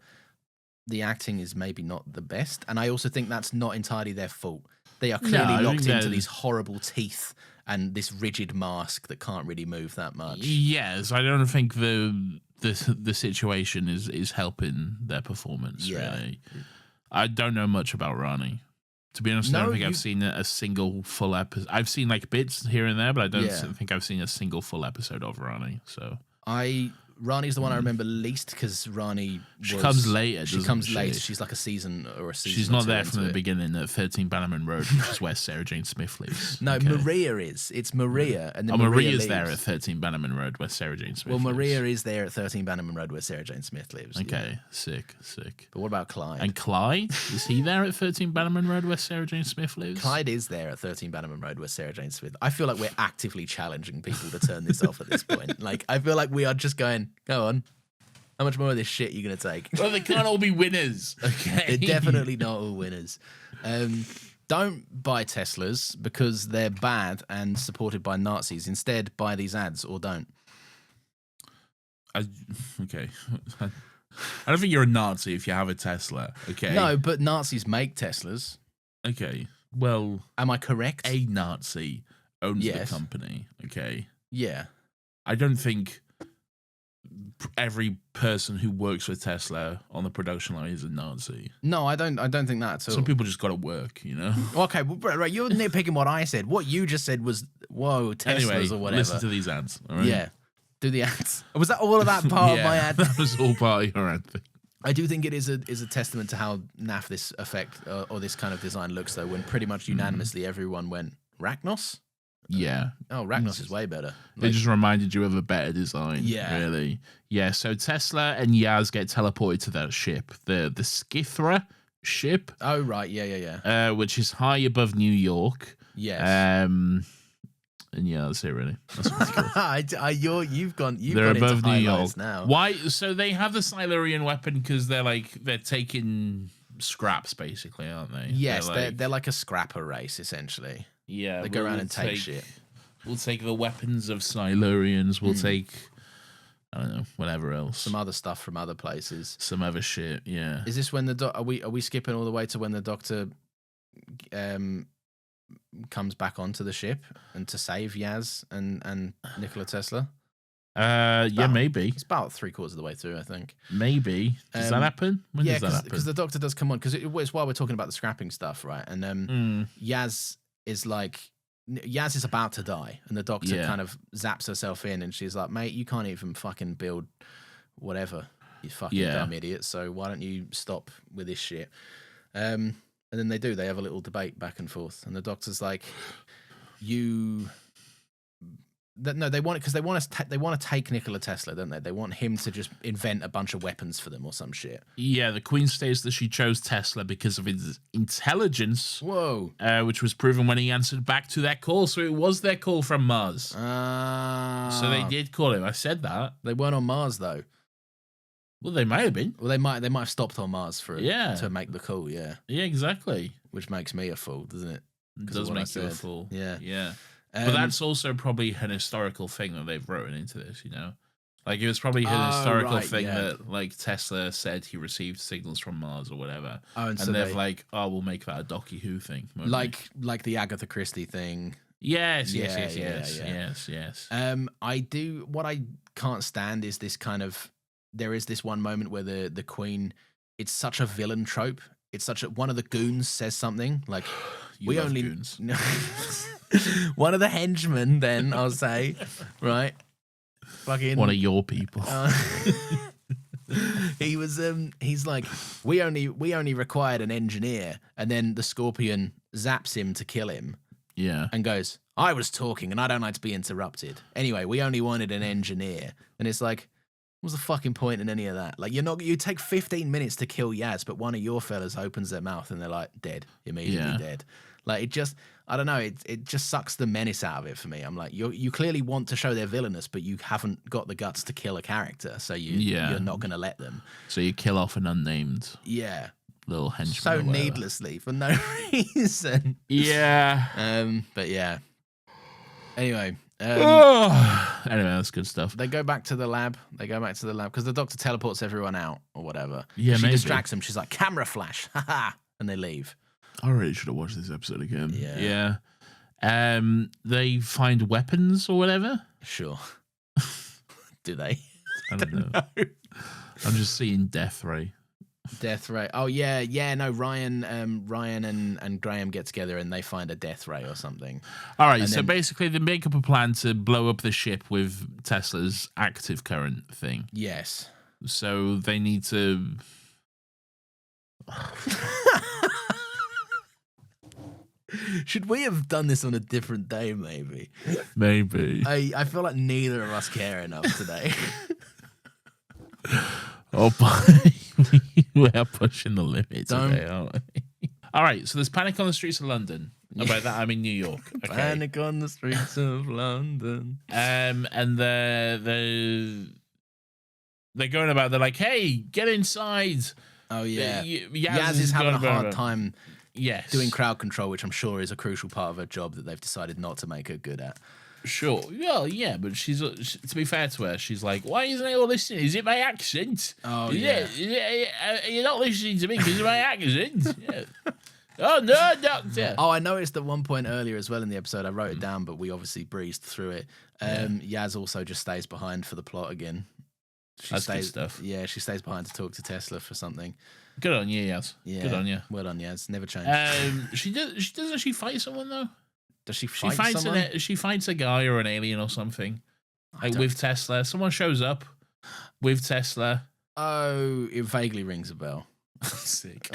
S1: the acting is maybe not the best, and I also think that's not entirely their fault. They are clearly
S2: I
S1: locked
S2: think
S1: into
S2: they're-
S1: these horrible teeth and this rigid mask that can't really move that much.
S2: Yes, I don't think the situation is helping their performance.
S1: Yeah.
S2: Really, I don't know much about Rani. To be honest, I
S1: No,
S2: don't think
S1: you-
S2: I've seen a single full episode. I've seen like bits here and there, but I don't
S1: Yeah.
S2: think I've seen a single full episode of Rani. So
S1: Rani's the one I remember least because Rani
S2: she comes later.
S1: She
S2: doesn't
S1: comes
S2: she?
S1: later. She's like a season or a season.
S2: She's
S1: or
S2: not
S1: two
S2: there
S1: into
S2: from the
S1: it.
S2: beginning at 13 Bannerman Road, which is where Sarah Jane Smith lives.
S1: No,
S2: Okay.
S1: Maria is. It's Maria, and then
S2: Maria's
S1: leaves.
S2: there at 13 Bannerman Road, where Sarah Jane Smith
S1: Well,
S2: lives.
S1: Maria is there at 13 Bannerman Road, where Sarah Jane Smith lives.
S2: Okay,
S1: yeah.
S2: sick.
S1: But what about Clyde?
S2: And Clyde? Is he there at 13 Bannerman Road, where Sarah Jane Smith lives?
S1: Clyde is there at 13 Bannerman Road, where Sarah Jane Smith. I feel like we're actively challenging people to turn this off at this point. Like, I feel like we are just going, go on. How much more of this shit are you going to take?
S2: Well, they can't all be winners. Okay.
S1: They're definitely not all winners. Don't buy Teslas because they're bad and supported by Nazis. Instead, buy these ads or don't.
S2: Okay. I don't think you're a Nazi if you have a Tesla. Okay.
S1: No, but Nazis make Teslas.
S2: Okay. Well,
S1: Am I correct?
S2: a Nazi owns
S1: Yes.
S2: the company. Okay.
S1: Yeah.
S2: I don't think every person who works for Tesla on the production line is a Nazi.
S1: No, I don't think that at all.
S2: Some people just got to work, you know.
S1: Okay, well, right, you're nitpicking what I said. What you just said was, whoa, Teslas
S2: Anyway,
S1: or whatever.
S2: listen to these ads. All right?
S1: Yeah. Do the ads. Was that all of that part of my ad?
S2: That was all part of your ad thing.
S1: I do think it is a testament to how naff this effect or this kind of design looks, though, when pretty much unanimously everyone went, Ragnos?
S2: Yeah.
S1: Oh, Ragnos is way better.
S2: They just reminded you of a better design.
S1: Yeah.
S2: Really. Yeah. So Tesla and Yaz get teleported to that ship, the Skithra ship,
S1: Oh, right. Yeah.
S2: which is high above New York.
S1: Yes.
S2: And yeah, that's it. Really. That's what it's called.
S1: You've gone
S2: They're
S1: into
S2: above New
S1: highlights
S2: York
S1: now.
S2: Why? So they have the Silurian weapon because they're taking scraps, basically, aren't they?
S1: Yes, they're like a scrapper race, essentially.
S2: Yeah,
S1: They go around and take shit.
S2: We'll take the weapons of Silurians. We'll take, I don't know, whatever else.
S1: Some other stuff from other places.
S2: Some other shit. Yeah.
S1: Is this when are we skipping all the way to when the Doctor comes back onto the ship and to save Yaz and Nikola Tesla?
S2: Yeah, maybe.
S1: It's about 3/4 of the way through, I think.
S2: Maybe. Does that happen? When
S1: Yeah,
S2: does that happen?
S1: because the Doctor does come on, because it's while we're talking about the scrapping stuff, right? And Yaz is about to die, and the Doctor
S2: Yeah.
S1: kind of zaps herself in, and she's like, "Mate, you can't even fucking build whatever, you fucking dumb idiot. So why don't you stop with this shit?" And then they do. They have a little debate back and forth, and the Doctor's like, "You." No, they want it because they want to take Nikola Tesla, don't they? They want him to just invent a bunch of weapons for them or some shit.
S2: Yeah, the Queen states that she chose Tesla because of his intelligence,
S1: Whoa!
S2: which was proven when he answered back to their call. So it was their call from Mars. So they did call him. I said that.
S1: They weren't on Mars though.
S2: Well, they might have been.
S1: Well, they might have stopped on Mars for
S2: Yeah.
S1: to make the call, yeah.
S2: Yeah, exactly.
S1: Which makes me a fool, doesn't it?
S2: It
S1: 'Cause of
S2: does
S1: what I
S2: make you a
S1: said.
S2: fool.
S1: Yeah.
S2: Yeah. But that's also probably an historical thing that they've written into this, you know? Like, it was probably an
S1: Oh,
S2: historical
S1: right,
S2: thing
S1: yeah.
S2: that, like, Tesla said he received signals from Mars or whatever.
S1: Oh,
S2: and
S1: so
S2: they're
S1: they-
S2: like, oh, we'll make that a Docky Who thing. won't we?
S1: like the Agatha Christie thing.
S2: Yes.
S1: What I can't stand is this kind of, there is this one moment where the Queen, it's such a villain trope it's such a one of the goons says something like,
S2: You
S1: we
S2: love
S1: only
S2: goons.
S1: one of the henchmen. Then I'll say, right, fucking
S2: One of your people.
S1: he was he's like, we only required an engineer, and then the Scorpion zaps him to kill him
S2: Yeah.
S1: and goes, I was talking and I don't like to be interrupted. Anyway, we only wanted an engineer. And it's like, what's the fucking point in any of that? Like, you take 15 minutes to kill Yaz, but one of your fellas opens their mouth and they're like, dead, immediately dead. Like, it just, I don't know, it just sucks the menace out of it for me. I'm like, you clearly want to show they're villainous, but you haven't got the guts to kill a character, so you're not going to let them.
S2: So you kill off an unnamed little henchman.
S1: So needlessly, for no reason.
S2: Yeah.
S1: But yeah. Anyway.
S2: Anyway, that's good stuff.
S1: They go back to the lab. Because the doctor teleports everyone out or whatever.
S2: Yeah,
S1: she
S2: maybe.
S1: distracts them. She's like, camera flash. Haha. And they leave.
S2: I really should have watched this episode again.
S1: Yeah.
S2: They find weapons or whatever.
S1: Sure. Do they?
S2: I don't know. I'm just seeing Death Ray.
S1: Death ray. Oh yeah. No, Ryan and Graham get together and they find a death ray or something.
S2: All right.
S1: And
S2: So
S1: then-
S2: basically, they make up a plan to blow up the ship with Tesla's active current thing.
S1: Yes.
S2: So they need to.
S1: Should we have done this on a different day? Maybe.
S2: Maybe.
S1: I feel like neither of us care enough today.
S2: Oh, boy. We are pushing the limits
S1: Don't-
S2: today, aren't we? All right. So there's panic on the streets of London. By that, I'm in New York. Okay.
S1: Panic on the streets of London.
S2: And they're going about. They're like, "Hey, get inside."
S1: Oh yeah.
S2: Yaz
S1: is having a
S2: going
S1: hard
S2: about-
S1: time
S2: Yes,
S1: doing crowd control, which I'm sure is a crucial part of her job that they've decided not to make her good at.
S2: Sure. Well, yeah, but she's to be fair to her, she's like, "Why isn't anyone listening? Is it my accent?
S1: Oh,
S2: You're not listening to me because of my accent." Yeah. Oh no, doctor.
S1: Oh, I noticed at one point earlier as well in the episode, I wrote it down, but we obviously breezed through it. Yaz also just stays behind for the plot again.
S2: That's good stuff.
S1: Yeah, she stays behind to talk to Tesla for something.
S2: Good on you, Yaz.
S1: Yeah,
S2: Good on you.
S1: Well done, Yaz. Never changed.
S2: She does actually fight someone though.
S1: Does she
S2: She
S1: fight
S2: fights
S1: someone?
S2: she fights a guy or an alien or something. Like
S1: don't-
S2: with Tesla. Someone shows up with Tesla.
S1: Oh, it vaguely rings a bell.
S2: Sick.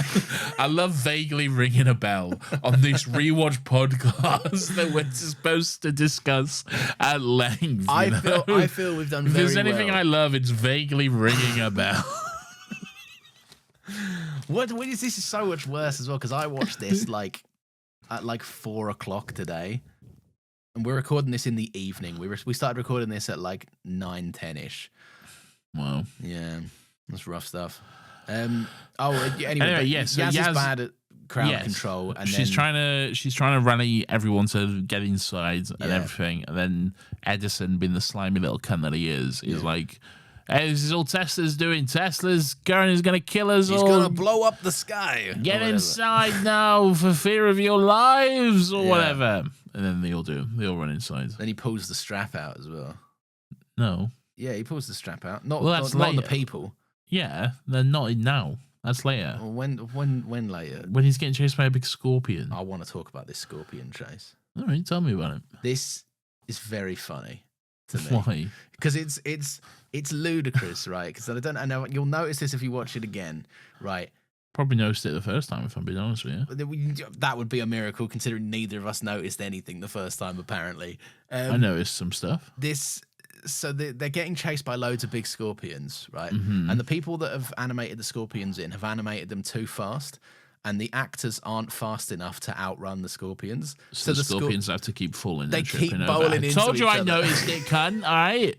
S2: I love vaguely ringing a bell on this rewatch podcast that we're supposed to discuss at length.
S1: I
S2: you know?
S1: feel we've done
S2: If
S1: very
S2: there's anything
S1: well.
S2: I love, it's vaguely ringing a bell.
S1: What is this? Is so much worse as well because I watched this like at like 4 o'clock today, and we're recording this in the evening. We started recording this at like 9:10 ish.
S2: Wow.
S1: Yeah, that's rough stuff. Anyway,
S2: Anyway, yes, so
S1: Yaz is
S2: Yaz-
S1: bad at crowd
S2: Yes.
S1: control, and
S2: she's
S1: then
S2: trying to rally everyone to get inside and
S1: Yeah.
S2: everything, and then Edison, being the slimy little cunt that he is like, "Hey, this is all Tesla's doing. Tesla's going is going to kill us
S1: he's
S2: all.
S1: gonna blow up the sky. or
S2: Get
S1: whatever.
S2: inside now for fear of your lives," or
S1: Yeah.
S2: whatever. And then they all do. They all run inside.
S1: Then he pulls the strap out as well.
S2: No.
S1: Yeah, he pulls the strap out. Not
S2: Well, that's
S1: not on the
S2: later.
S1: people.
S2: Yeah, they're not in now. That's later.
S1: Or when later?
S2: When he's getting chased by a big scorpion.
S1: I want to talk about this scorpion chase.
S2: All right, tell me about it.
S1: This is very funny to me.
S2: Why?
S1: Because it's ludicrous, right? Because I know you'll notice this if you watch it again, right?
S2: Probably noticed it the first time, if I'm being honest with you.
S1: That would be a miracle, considering neither of us noticed anything the first time. Apparently,
S2: I noticed some stuff.
S1: So they're getting chased by loads of big scorpions, right?
S2: Mm-hmm.
S1: And the people that have animated the scorpions have animated them too fast, and the actors aren't fast enough to outrun the scorpions.
S2: So the scorpions have to keep falling.
S1: They
S2: and
S1: keep
S2: tripping
S1: bowling
S2: over.
S1: into
S2: Told you
S1: each
S2: I
S1: other.
S2: noticed it, cunt. All right.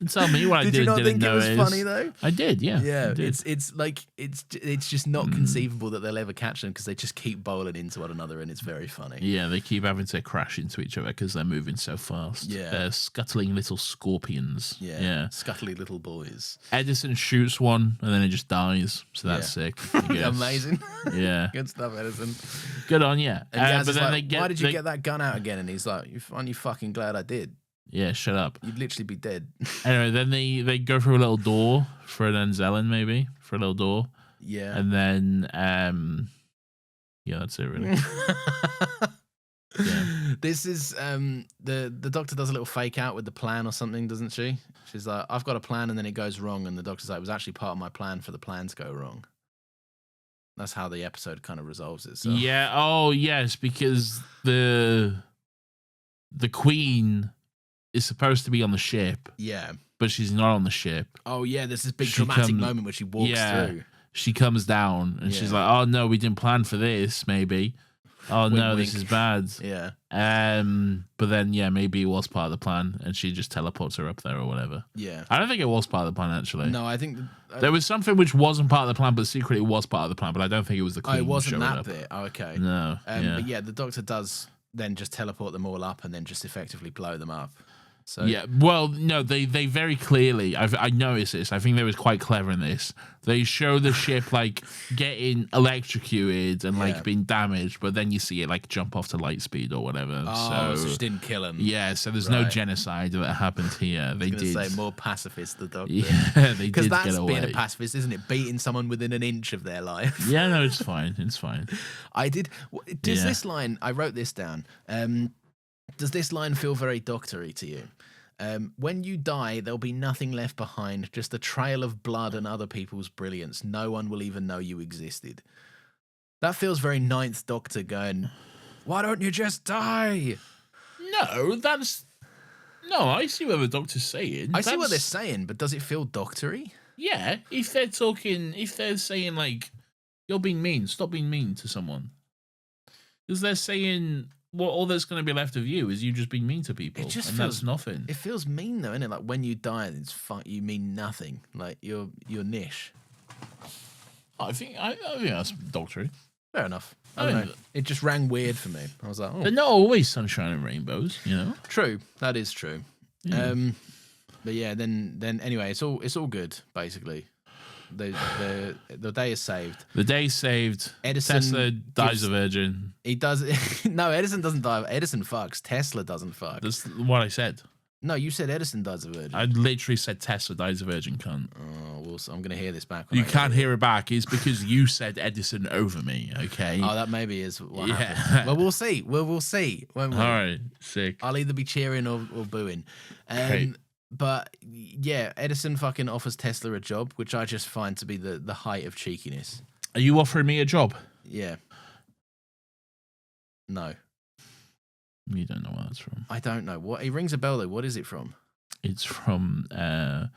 S2: Tell me what I
S1: Did
S2: did
S1: you not
S2: didn't
S1: think it was
S2: notice.
S1: funny though?
S2: I did, yeah.
S1: Yeah,
S2: I did.
S1: it's like it's just not conceivable that they'll ever catch them because they just keep bowling into one another, and it's very funny.
S2: Yeah, they keep having to crash into each other because they're moving so fast.
S1: Yeah.
S2: They're scuttling little scorpions. Yeah.
S1: Scuttly little boys.
S2: Edison shoots one and then it just dies. So that's
S1: Yeah.
S2: sick. I guess.
S1: Amazing.
S2: Yeah.
S1: Good stuff, Edison.
S2: Good on you.
S1: And Gaz
S2: But
S1: is
S2: then
S1: like,
S2: they get.
S1: why did you get that gun out again? And he's like, aren't you fucking glad I did?
S2: Yeah, shut up.
S1: You'd literally be dead.
S2: Anyway, then they go through a little door for an Anzelin, maybe, for a little door.
S1: Yeah.
S2: And then, yeah, that's it really. Yeah.
S1: This is the doctor does a little fake out with the plan or something, doesn't she? She's like, I've got a plan, and then it goes wrong, and the doctor's like, it was actually part of my plan for the plan to go wrong. That's how the episode kind of resolves itself.
S2: Yeah. Oh, yes, because the queen is supposed to be on the ship.
S1: Yeah.
S2: But she's not on the ship.
S1: Oh yeah, there's this big dramatic moment where she walks through.
S2: She comes down and she's like, "Oh no, we didn't plan for this. Maybe. Oh
S1: Wink,
S2: no,
S1: wink.
S2: this is bad."
S1: Yeah.
S2: But then maybe it was part of the plan, and she just teleports her up there or whatever.
S1: Yeah.
S2: I don't think it was part of the plan actually.
S1: No, I think
S2: there was something which wasn't part of the plan, but secretly was part of the plan. But I don't think it was the queen.
S1: it wasn't
S2: showing
S1: that
S2: up.
S1: bit. Oh, okay.
S2: No.
S1: But yeah, the doctor does then just teleport them all up and then just effectively blow them up. So
S2: Yeah, well, no, they very clearly. I noticed this. I think they was quite clever in this. They show the ship like getting electrocuted and like being damaged, but then you see it like jump off to light speed or whatever.
S1: Oh, so she didn't kill him.
S2: Yeah, so there's no genocide that happened here. They did
S1: Say more pacifist, the doctor.
S2: Yeah, they did
S1: Because that's
S2: get away.
S1: being a pacifist, isn't it? Beating someone within an inch of their life.
S2: Yeah, no, it's fine. It's fine.
S1: Does this line? I wrote this down. Does this line feel very doctory to you? When you die, there'll be nothing left behind, just a trail of blood and other people's brilliance. No one will even know you existed. That feels very Ninth Doctor going, why don't you just die?
S2: No, I see what the doctor's saying.
S1: I see what they're saying, but does it feel doctory?
S2: Yeah, if they're saying like, you're being mean, stop being mean to someone. Because they're saying, well, all that's going to be left of you is you just being mean to people. That's nothing.
S1: It feels mean though, isn't it? Like when you die, you mean nothing. Like you're niche.
S2: I think that's doctory.
S1: Fair enough. I don't know. It just rang weird for me. I was like, oh.
S2: They're not always sunshine and rainbows, you know.
S1: True. That is true.
S2: Yeah.
S1: But yeah, then anyway, it's all good basically. The day is saved.
S2: The day is saved.
S1: Edison
S2: Tesla dies a virgin.
S1: He does. No, Edison doesn't die. Edison fucks. Tesla doesn't fuck.
S2: That's what I said.
S1: No, you said Edison dies a virgin.
S2: I literally said Tesla dies a virgin, cunt.
S1: Oh, well, so I'm gonna hear this back.
S2: You can't hear it back. It's because you said Edison over me. Okay.
S1: Oh, that maybe is what happened. Well, we'll see. We'll see. Won't we?
S2: All right. Sick.
S1: I'll either be cheering or booing.
S2: Great.
S1: But yeah, Edison fucking offers Tesla a job, which I just find to be the height of cheekiness.
S2: Are you offering me a job?
S1: Yeah. No.
S2: You don't know where that's from.
S1: I don't know. What? It rings a bell though. What is it from?
S2: It's from Star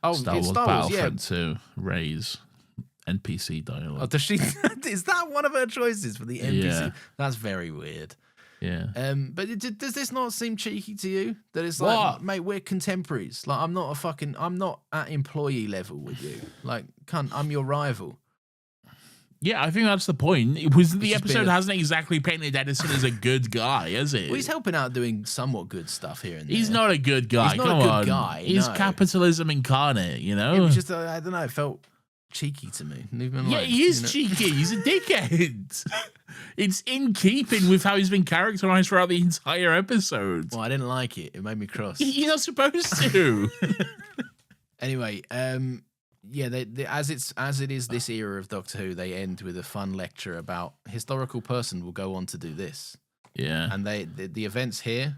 S2: Wars
S1: Star Wars,
S2: Battlefront 2, Rey's NPC dialogue.
S1: Oh, does she? Is that one of her choices for the NPC?
S2: Yeah.
S1: That's very weird.
S2: Yeah.
S1: But does this not seem cheeky to you? That it's
S2: What?
S1: like, mate, we're contemporaries. Like, I'm not at employee level with you. Like, cunt, I'm your rival.
S2: Yeah, I think that's the point. It was the
S1: just
S2: episode
S1: being
S2: hasn't exactly painted Edison as a good guy, has it?
S1: Well, he's helping out doing somewhat good stuff here and there.
S2: He's not a good guy.
S1: He's not
S2: Come
S1: a good
S2: on.
S1: guy,
S2: He's
S1: no.
S2: capitalism incarnate, you know?
S1: It was just, I don't know, it felt cheeky to me. Leave him
S2: Yeah,
S1: alone,
S2: he is
S1: you know?
S2: cheeky. He's a dickhead. It's in keeping with how he's been characterized throughout the entire episode.
S1: Well, I didn't like it. It made me cross.
S2: You're not supposed to.
S1: Anyway, yeah, as it is this era of Doctor Who, they end with a fun lecture about historical person will go on to do this.
S2: Yeah.
S1: And the events here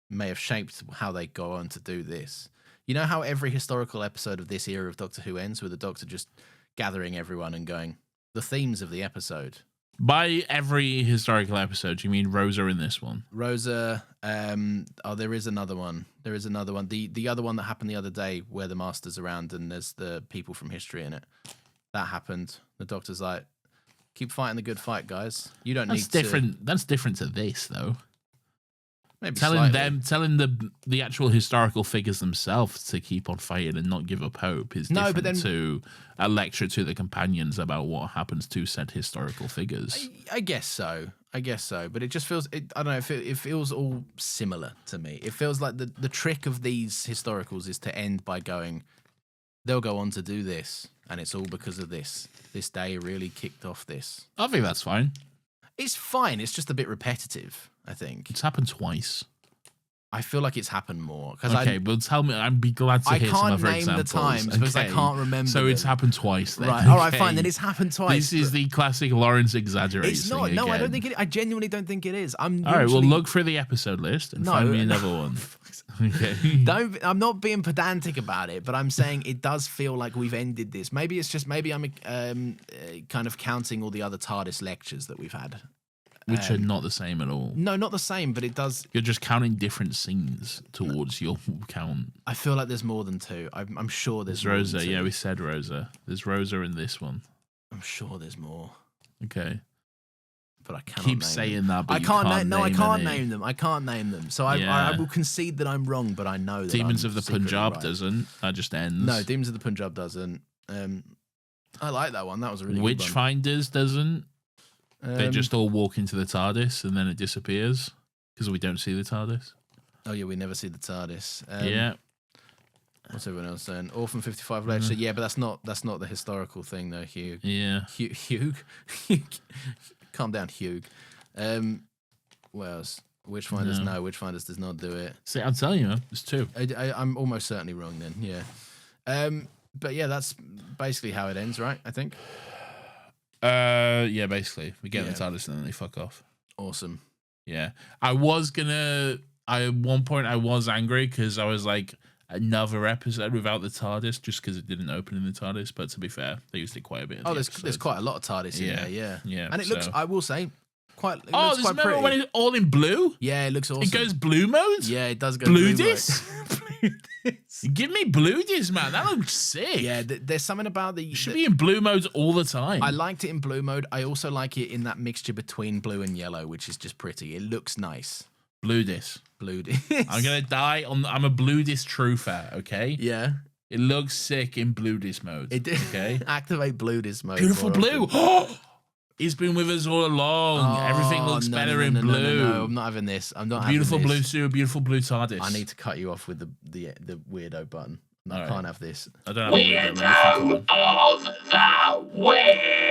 S1: may have shaped how they go on to do this. You know how every historical episode of this era of Doctor Who ends with the Doctor just gathering everyone and going, the themes of the episode.
S2: By every historical episode, you mean Rosa in this one?
S1: Rosa, there is another one. There is another one. The other one that happened the other day where the Master's around and there's the people from history in it. That happened. The Doctor's like, keep fighting the good fight, guys. You don't
S2: That's
S1: need
S2: different.
S1: to...
S2: That's different to this, though.
S1: Maybe
S2: telling
S1: slightly.
S2: the actual historical figures themselves to keep on fighting and not give up hope is different to a lecture to the companions about what happens to said historical figures.
S1: I guess so. But it just feels, I don't know, it feels all similar to me. It feels like the trick of these historicals is to end by going, they'll go on to do this, and it's all because of this. This day really kicked off this.
S2: I think that's fine.
S1: It's fine. It's just a bit repetitive, I think.
S2: It's happened twice.
S1: I feel like it's happened more.
S2: Okay, but tell me. I'd be glad to hear some other examples.
S1: I can't name the times because I can't remember.
S2: So it's happened twice then.
S1: Right, all right, fine. Then it's happened twice.
S2: This is the classic Lawrence exaggerating.
S1: It's not. No, I don't think it. I genuinely don't think it is. All
S2: right, well, look through the episode list and find me another one. Okay.
S1: I'm not being pedantic about it, but I'm saying it does feel like we've ended this. Maybe I'm kind of counting all the other TARDIS lectures that we've had.
S2: Which are not the same at all.
S1: No, not the same, but it does.
S2: You're just counting different scenes towards your count.
S1: I feel like there's more than two. I'm sure there's more
S2: Rosa.
S1: than two.
S2: Yeah, we said Rosa. There's Rosa in this one.
S1: I'm sure there's more.
S2: Okay.
S1: But I cannot
S2: keep
S1: name
S2: saying
S1: them.
S2: that, but
S1: I can't name. No, I can't
S2: any.
S1: name them. I can't name them. So I will concede that I'm wrong, but I know that
S2: Demons
S1: I'm
S2: of the
S1: secretly
S2: Punjab
S1: right.
S2: doesn't. That just ends.
S1: No, Demons of the Punjab doesn't. I like that one. That was a really good one.
S2: Witchfinders doesn't. They just all walk into the TARDIS and then it disappears because we don't see the TARDIS.
S1: Oh yeah, we never see the TARDIS.
S2: Yeah.
S1: What's everyone else saying? Orphan 55 lecture. Yeah, but that's not the historical thing though, Hugh.
S2: Yeah.
S1: Hugh. Calm down, Hugh. What else? Witchfinders? No, Witchfinders does not do it.
S2: See, I'm telling you, it's two.
S1: I'm almost certainly wrong then. Yeah. But yeah, that's basically how it ends, right? I think.
S2: Yeah, basically. We get the TARDIS and then they fuck off.
S1: Awesome.
S2: Yeah. At one point I was angry because I was like, another episode without the TARDIS just because it didn't open in the TARDIS, but to be fair, they used it quite a bit.
S1: There's quite a lot of TARDIS in there, yeah. And it looks, I will say, quite. It looks quite pretty.
S2: When it's all in blue?
S1: Yeah, it looks awesome.
S2: It goes blue mode?
S1: Yeah, it does go
S2: blue
S1: blue
S2: disc? Give me blue disc, man. That looks sick.
S1: Yeah, there's something about
S2: it should be in blue mode all the time.
S1: I liked it in blue mode. I also like it in that mixture between blue and yellow, which is just pretty. It looks nice.
S2: Blue disc.
S1: Blue disc.
S2: I'm gonna die on. I'm a blue disc truther. Okay.
S1: Yeah.
S2: It looks sick in blue disc mode.
S1: It did.
S2: Okay.
S1: Activate blue disc mode.
S2: Beautiful blue. He's been with us all along. Everything looks better in blue.
S1: No, I'm not having this. I'm not
S2: beautiful
S1: having
S2: blue
S1: this.
S2: suit. Beautiful blue TARDIS.
S1: I need to cut you off with the weirdo button. No, I can't have this.
S2: I don't have a weirdo
S3: of the week.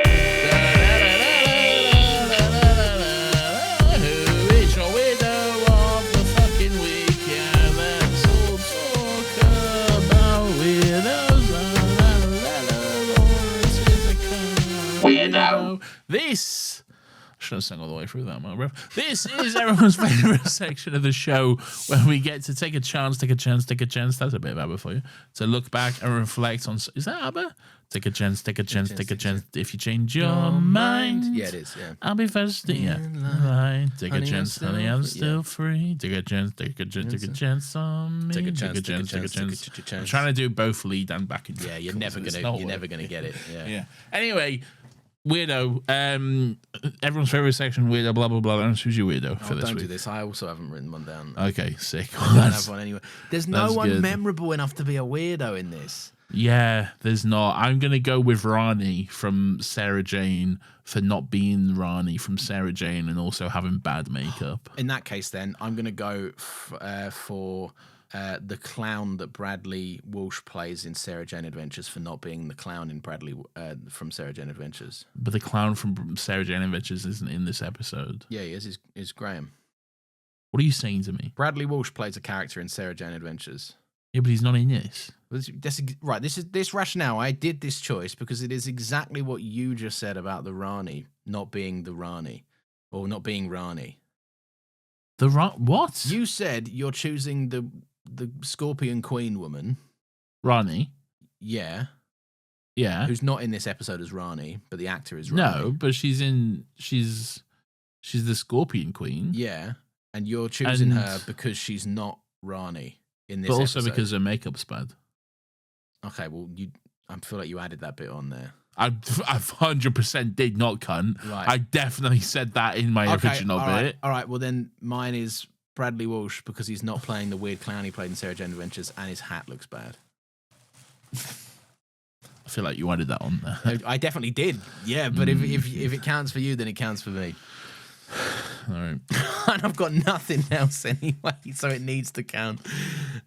S2: This I should have sung all the way through that, my bro. This is everyone's favorite section of the show where we get to take a chance. That's a bit of ABBA for you. To look back and reflect on. Is that ABBA? Take a chance. If you change your mind.
S1: Yeah, it is. Yeah.
S2: I'll be first. Yeah. Line. Take a chance, honey. I'm still free. Take a chance on me.
S1: Take a chance.
S2: I'm trying to do both lead and backing.
S1: Yeah, you're never gonna get it. Yeah.
S2: Anyway. Weirdo. Everyone's favorite section. Weirdo. Blah blah blah. And who's your weirdo for this week?
S1: Don't do this. I also haven't written one down.
S2: Okay, sick.
S1: I don't have one anyway. There's no one memorable enough to be a weirdo in this.
S2: Yeah, there's not. I'm gonna go with Rani from Sarah Jane for not being Rani from Sarah Jane and also having bad makeup.
S1: In that case, then I'm gonna go for the clown that Bradley Walsh plays in Sarah Jane Adventures for not being the clown in from Sarah Jane Adventures.
S2: But the clown from Sarah Jane Adventures isn't in this episode.
S1: Yeah, he is. Is Graham.
S2: What are you saying to me?
S1: Bradley Walsh plays a character in Sarah Jane Adventures.
S2: Yeah, but he's not in this.
S1: Right, this rationale. I did this choice because it is exactly what you just said about the Rani not being the Rani, or not being Rani.
S2: What?
S1: You said you're choosing the Scorpion Queen woman.
S2: Rani?
S1: Yeah.
S2: Yeah.
S1: Who's not in this episode as Rani, but the actor is Rani.
S2: No, but she's the Scorpion Queen.
S1: Yeah. And you're choosing her because she's not Rani in this episode.
S2: Also because her makeup's bad.
S1: Okay, well, I feel like you added that bit on there.
S2: I 100% did not, cunt.
S1: Right.
S2: I definitely said that in my original bit.
S1: All right, well then mine is Bradley Walsh because he's not playing the weird clown he played in Sarah Jane Adventures and his hat looks bad.
S2: I feel like you added that on there.
S1: I definitely did. Yeah, but if it counts for you, then it counts for me.
S2: All right.
S1: And I've got nothing else anyway, so it needs to count.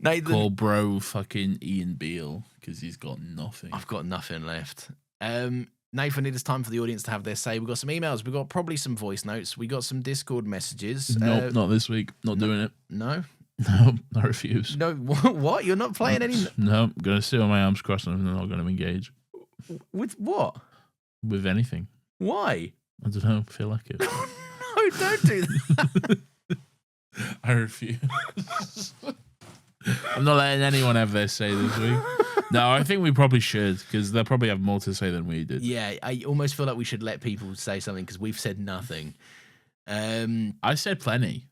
S1: Nathan,
S2: call bro fucking Ian Beale because he's got nothing.
S1: I've got nothing left. Nathan, it is time for the audience to have their say. We've got some emails. We've got probably some voice notes. We got some Discord messages.
S2: Nope, not this week. Not doing it.
S1: No?
S2: No, I refuse.
S1: No, what? You're not playing any...
S2: No, I'm going to sit on my arms crossed and I'm not going to engage.
S1: With what?
S2: With anything.
S1: Why?
S2: I don't know. I feel like it.
S1: No, don't do that.
S2: I refuse. I'm not letting anyone have their say this week. No, I think we probably should, because they'll probably have more to say than we did.
S1: Yeah, I almost feel like we should let people say something because we've said nothing.
S2: I said plenty.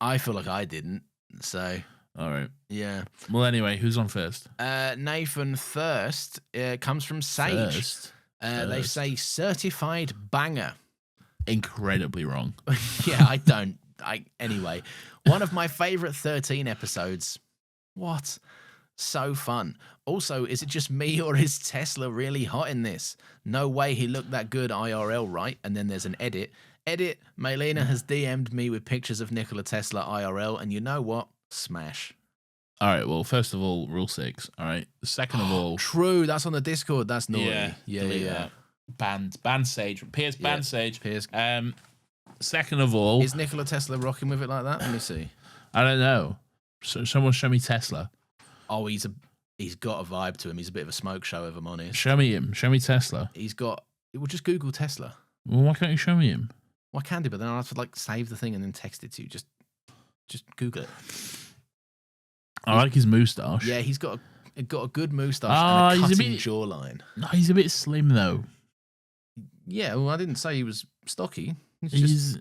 S1: I feel like I didn't. So,
S2: all right.
S1: Yeah.
S2: Well, anyway, who's on first?
S1: Nathan Thirst comes from Sage. They say certified banger.
S2: Incredibly wrong.
S1: Yeah, I don't. Anyway, one of my favorite 13 episodes. What? So fun. Also, is it just me or is Tesla really hot in this? No way he looked that good IRL, right? And then there's an edit. Edit, Maylena has DM'd me with pictures of Nikola Tesla IRL, and you know what? Smash.
S2: All right, well, first of all, rule 6, all right? Second of all...
S1: True, that's on the Discord. That's naughty.
S2: Yeah. Banned Sage. Piers banned Sage.
S1: Piers.
S2: Second of all...
S1: Is Nikola Tesla rocking with it like that? Let me see.
S2: I don't know. So someone show me Tesla.
S1: Oh, he's got a vibe to him. He's a bit of a smoke show, if I'm honest.
S2: Show me him. Show me Tesla.
S1: Well, just Google Tesla.
S2: Well, why can't you show me him?
S1: Well, I can do, but then I'll have to save the thing and then text it to you. Just Google it.
S2: I like his moustache.
S1: Yeah, he's got a good moustache and a cutting jawline.
S2: No, he's a bit slim though.
S1: Yeah, well, I didn't say he was stocky.
S2: He's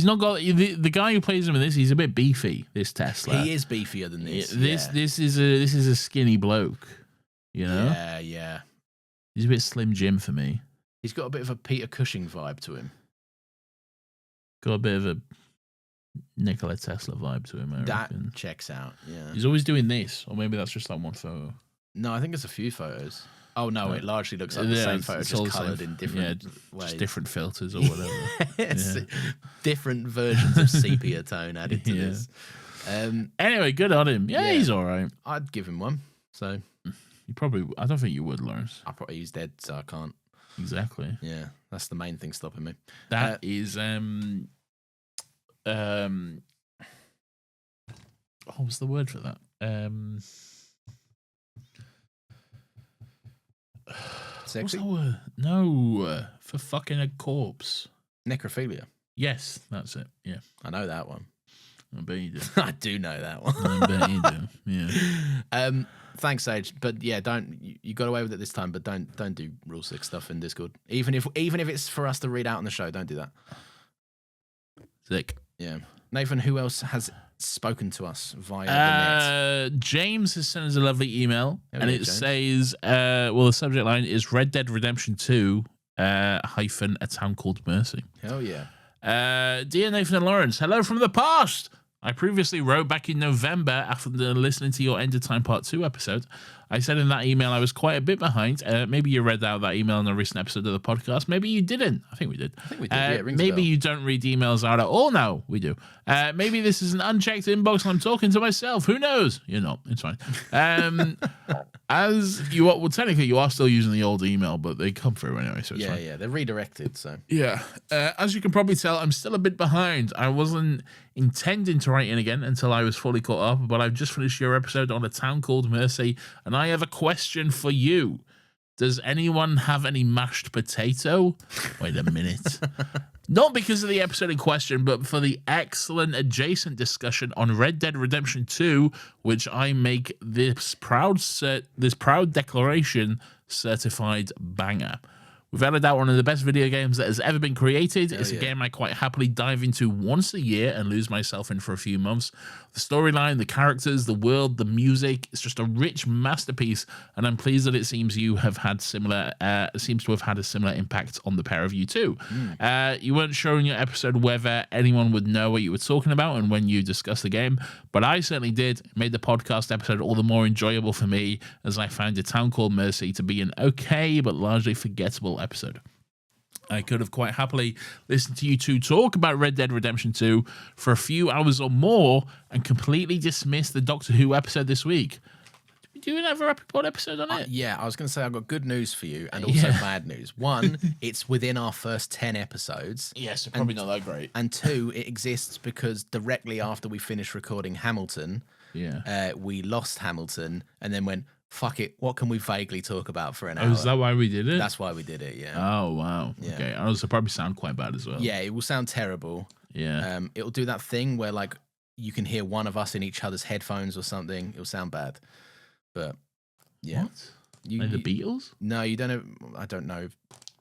S2: not got the guy who plays him in this. He's a bit beefy. This Tesla.
S1: He is beefier than this.
S2: This is a skinny bloke. You know.
S1: Yeah.
S2: He's a bit Slim Jim for me.
S1: He's got a bit of a Peter Cushing vibe to him.
S2: Got a bit of a Nikola Tesla vibe to him. I reckon.
S1: Checks out. Yeah.
S2: He's always doing this, or maybe that's just like one photo.
S1: No, I think it's a few photos. Oh no, it largely looks like the same photo, just coloured in different ways.
S2: Just different filters or whatever.
S1: Different versions of sepia tone added to this.
S2: Anyway, good on him. Yeah, he's all right.
S1: I'd give him one. So
S2: you probably. I don't think you would, Lawrence.
S1: He's dead, so I can't.
S2: Exactly.
S1: Yeah, that's the main thing stopping me.
S2: That is what was the word for that?
S1: Sexy?
S2: What's that word? No, for fucking a corpse.
S1: Necrophilia.
S2: Yes, that's it. Yeah,
S1: I know that one.
S2: I bet you do.
S1: I do know that one.
S2: I bet you do. Yeah.
S1: Thanks, Sage. But yeah, you got away with it this time. But don't do Rule 6 stuff in Discord. Even if it's for us to read out on the show, don't do that.
S2: Sick.
S1: Yeah. Nathan, who else has spoken to us via the net?
S2: James has sent us a lovely email, and it says, the subject line is Red Dead Redemption 2 hyphen a town called Mercy.
S1: Hell yeah.
S2: Dear Nathan and Lawrence, hello from the past. I previously wrote back in November after listening to your End of Time Part 2 episode. I said in that email I was quite a bit behind. Maybe you read out that email in a recent episode of the podcast. Maybe you didn't. I think we did.
S1: Yeah,
S2: maybe you don't read emails out at all now. We do. Maybe this is an unchecked inbox and I'm talking to myself. Who knows? You're not. It's fine. As you are, well, technically you are still using the old email, but they come through anyway, so it's fine.
S1: Yeah, they're redirected, so.
S2: Yeah. As you can probably tell, I'm still a bit behind. I wasn't intending to write in again until I was fully caught up, but I've just finished your episode on A Town Called Mercy, and I have a question for you. Does anyone have any mashed potato? Wait a minute. Not because of the episode in question, but for the excellent adjacent discussion on Red Dead Redemption 2, which I make this proud declaration certified banger. Without a doubt, one of the best video games that has ever been created. It's a game I quite happily dive into once a year and lose myself in for a few months. The storyline, the characters, the world, the music, it's just a rich masterpiece, and I'm pleased that it seems to have had a similar impact on the pair of you too. You weren't sure in your episode whether anyone would know what you were talking about and when you discussed the game, but I certainly did. It made the podcast episode all the more enjoyable for me, as I found A Town Called Mercy to be an okay but largely forgettable episode. I could have quite happily listened to you two talk about Red Dead Redemption 2 for a few hours or more and completely dismissed the Doctor Who episode this week. do another report episode on it?
S1: Yeah, I was going to say I've got good news for you and also bad news. One, it's within our first 10 episodes.
S2: Yes, so probably not that great.
S1: And two, it exists because directly after we finished recording Hamilton, we lost Hamilton and then went, fuck it, what can we vaguely talk about for an hour?
S2: Oh, is that why we did it?
S1: That's why we did it, yeah.
S2: Oh, wow. Yeah. Okay, I also probably sound quite bad as well.
S1: Yeah, it will sound terrible.
S2: Yeah.
S1: It'll do that thing where, like, you can hear one of us in each other's headphones or something. It'll sound bad. But, yeah.
S2: What? Like the Beatles?
S1: No, you don't know. I don't know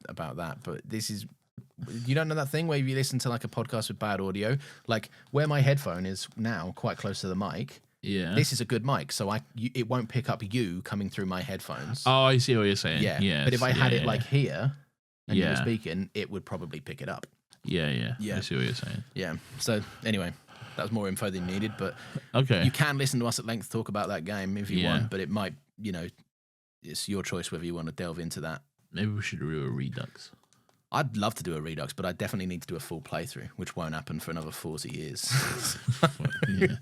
S1: about that, but this is... You don't know that thing where you listen to, like, a podcast with bad audio? Like, where my headphone is now, quite close to the mic...
S2: Yeah.
S1: This is a good mic, so it won't pick up you coming through my headphones.
S2: Oh, I see what you're saying.
S1: Yeah.
S2: Yes.
S1: But if I had it like here and you were
S2: Yeah.
S1: speaking, it would probably pick it up.
S2: Yeah. I see what you're saying.
S1: Yeah. So anyway, that was more info than needed, but
S2: Okay.
S1: you can listen to us at length talk about that game if you
S2: Yeah.
S1: want, but it might, it's your choice whether you want to delve into that.
S2: Maybe we should do a Redux.
S1: I'd love to do a Redux, but I definitely need to do a full playthrough, which won't happen for another 40 years.
S2: Yeah.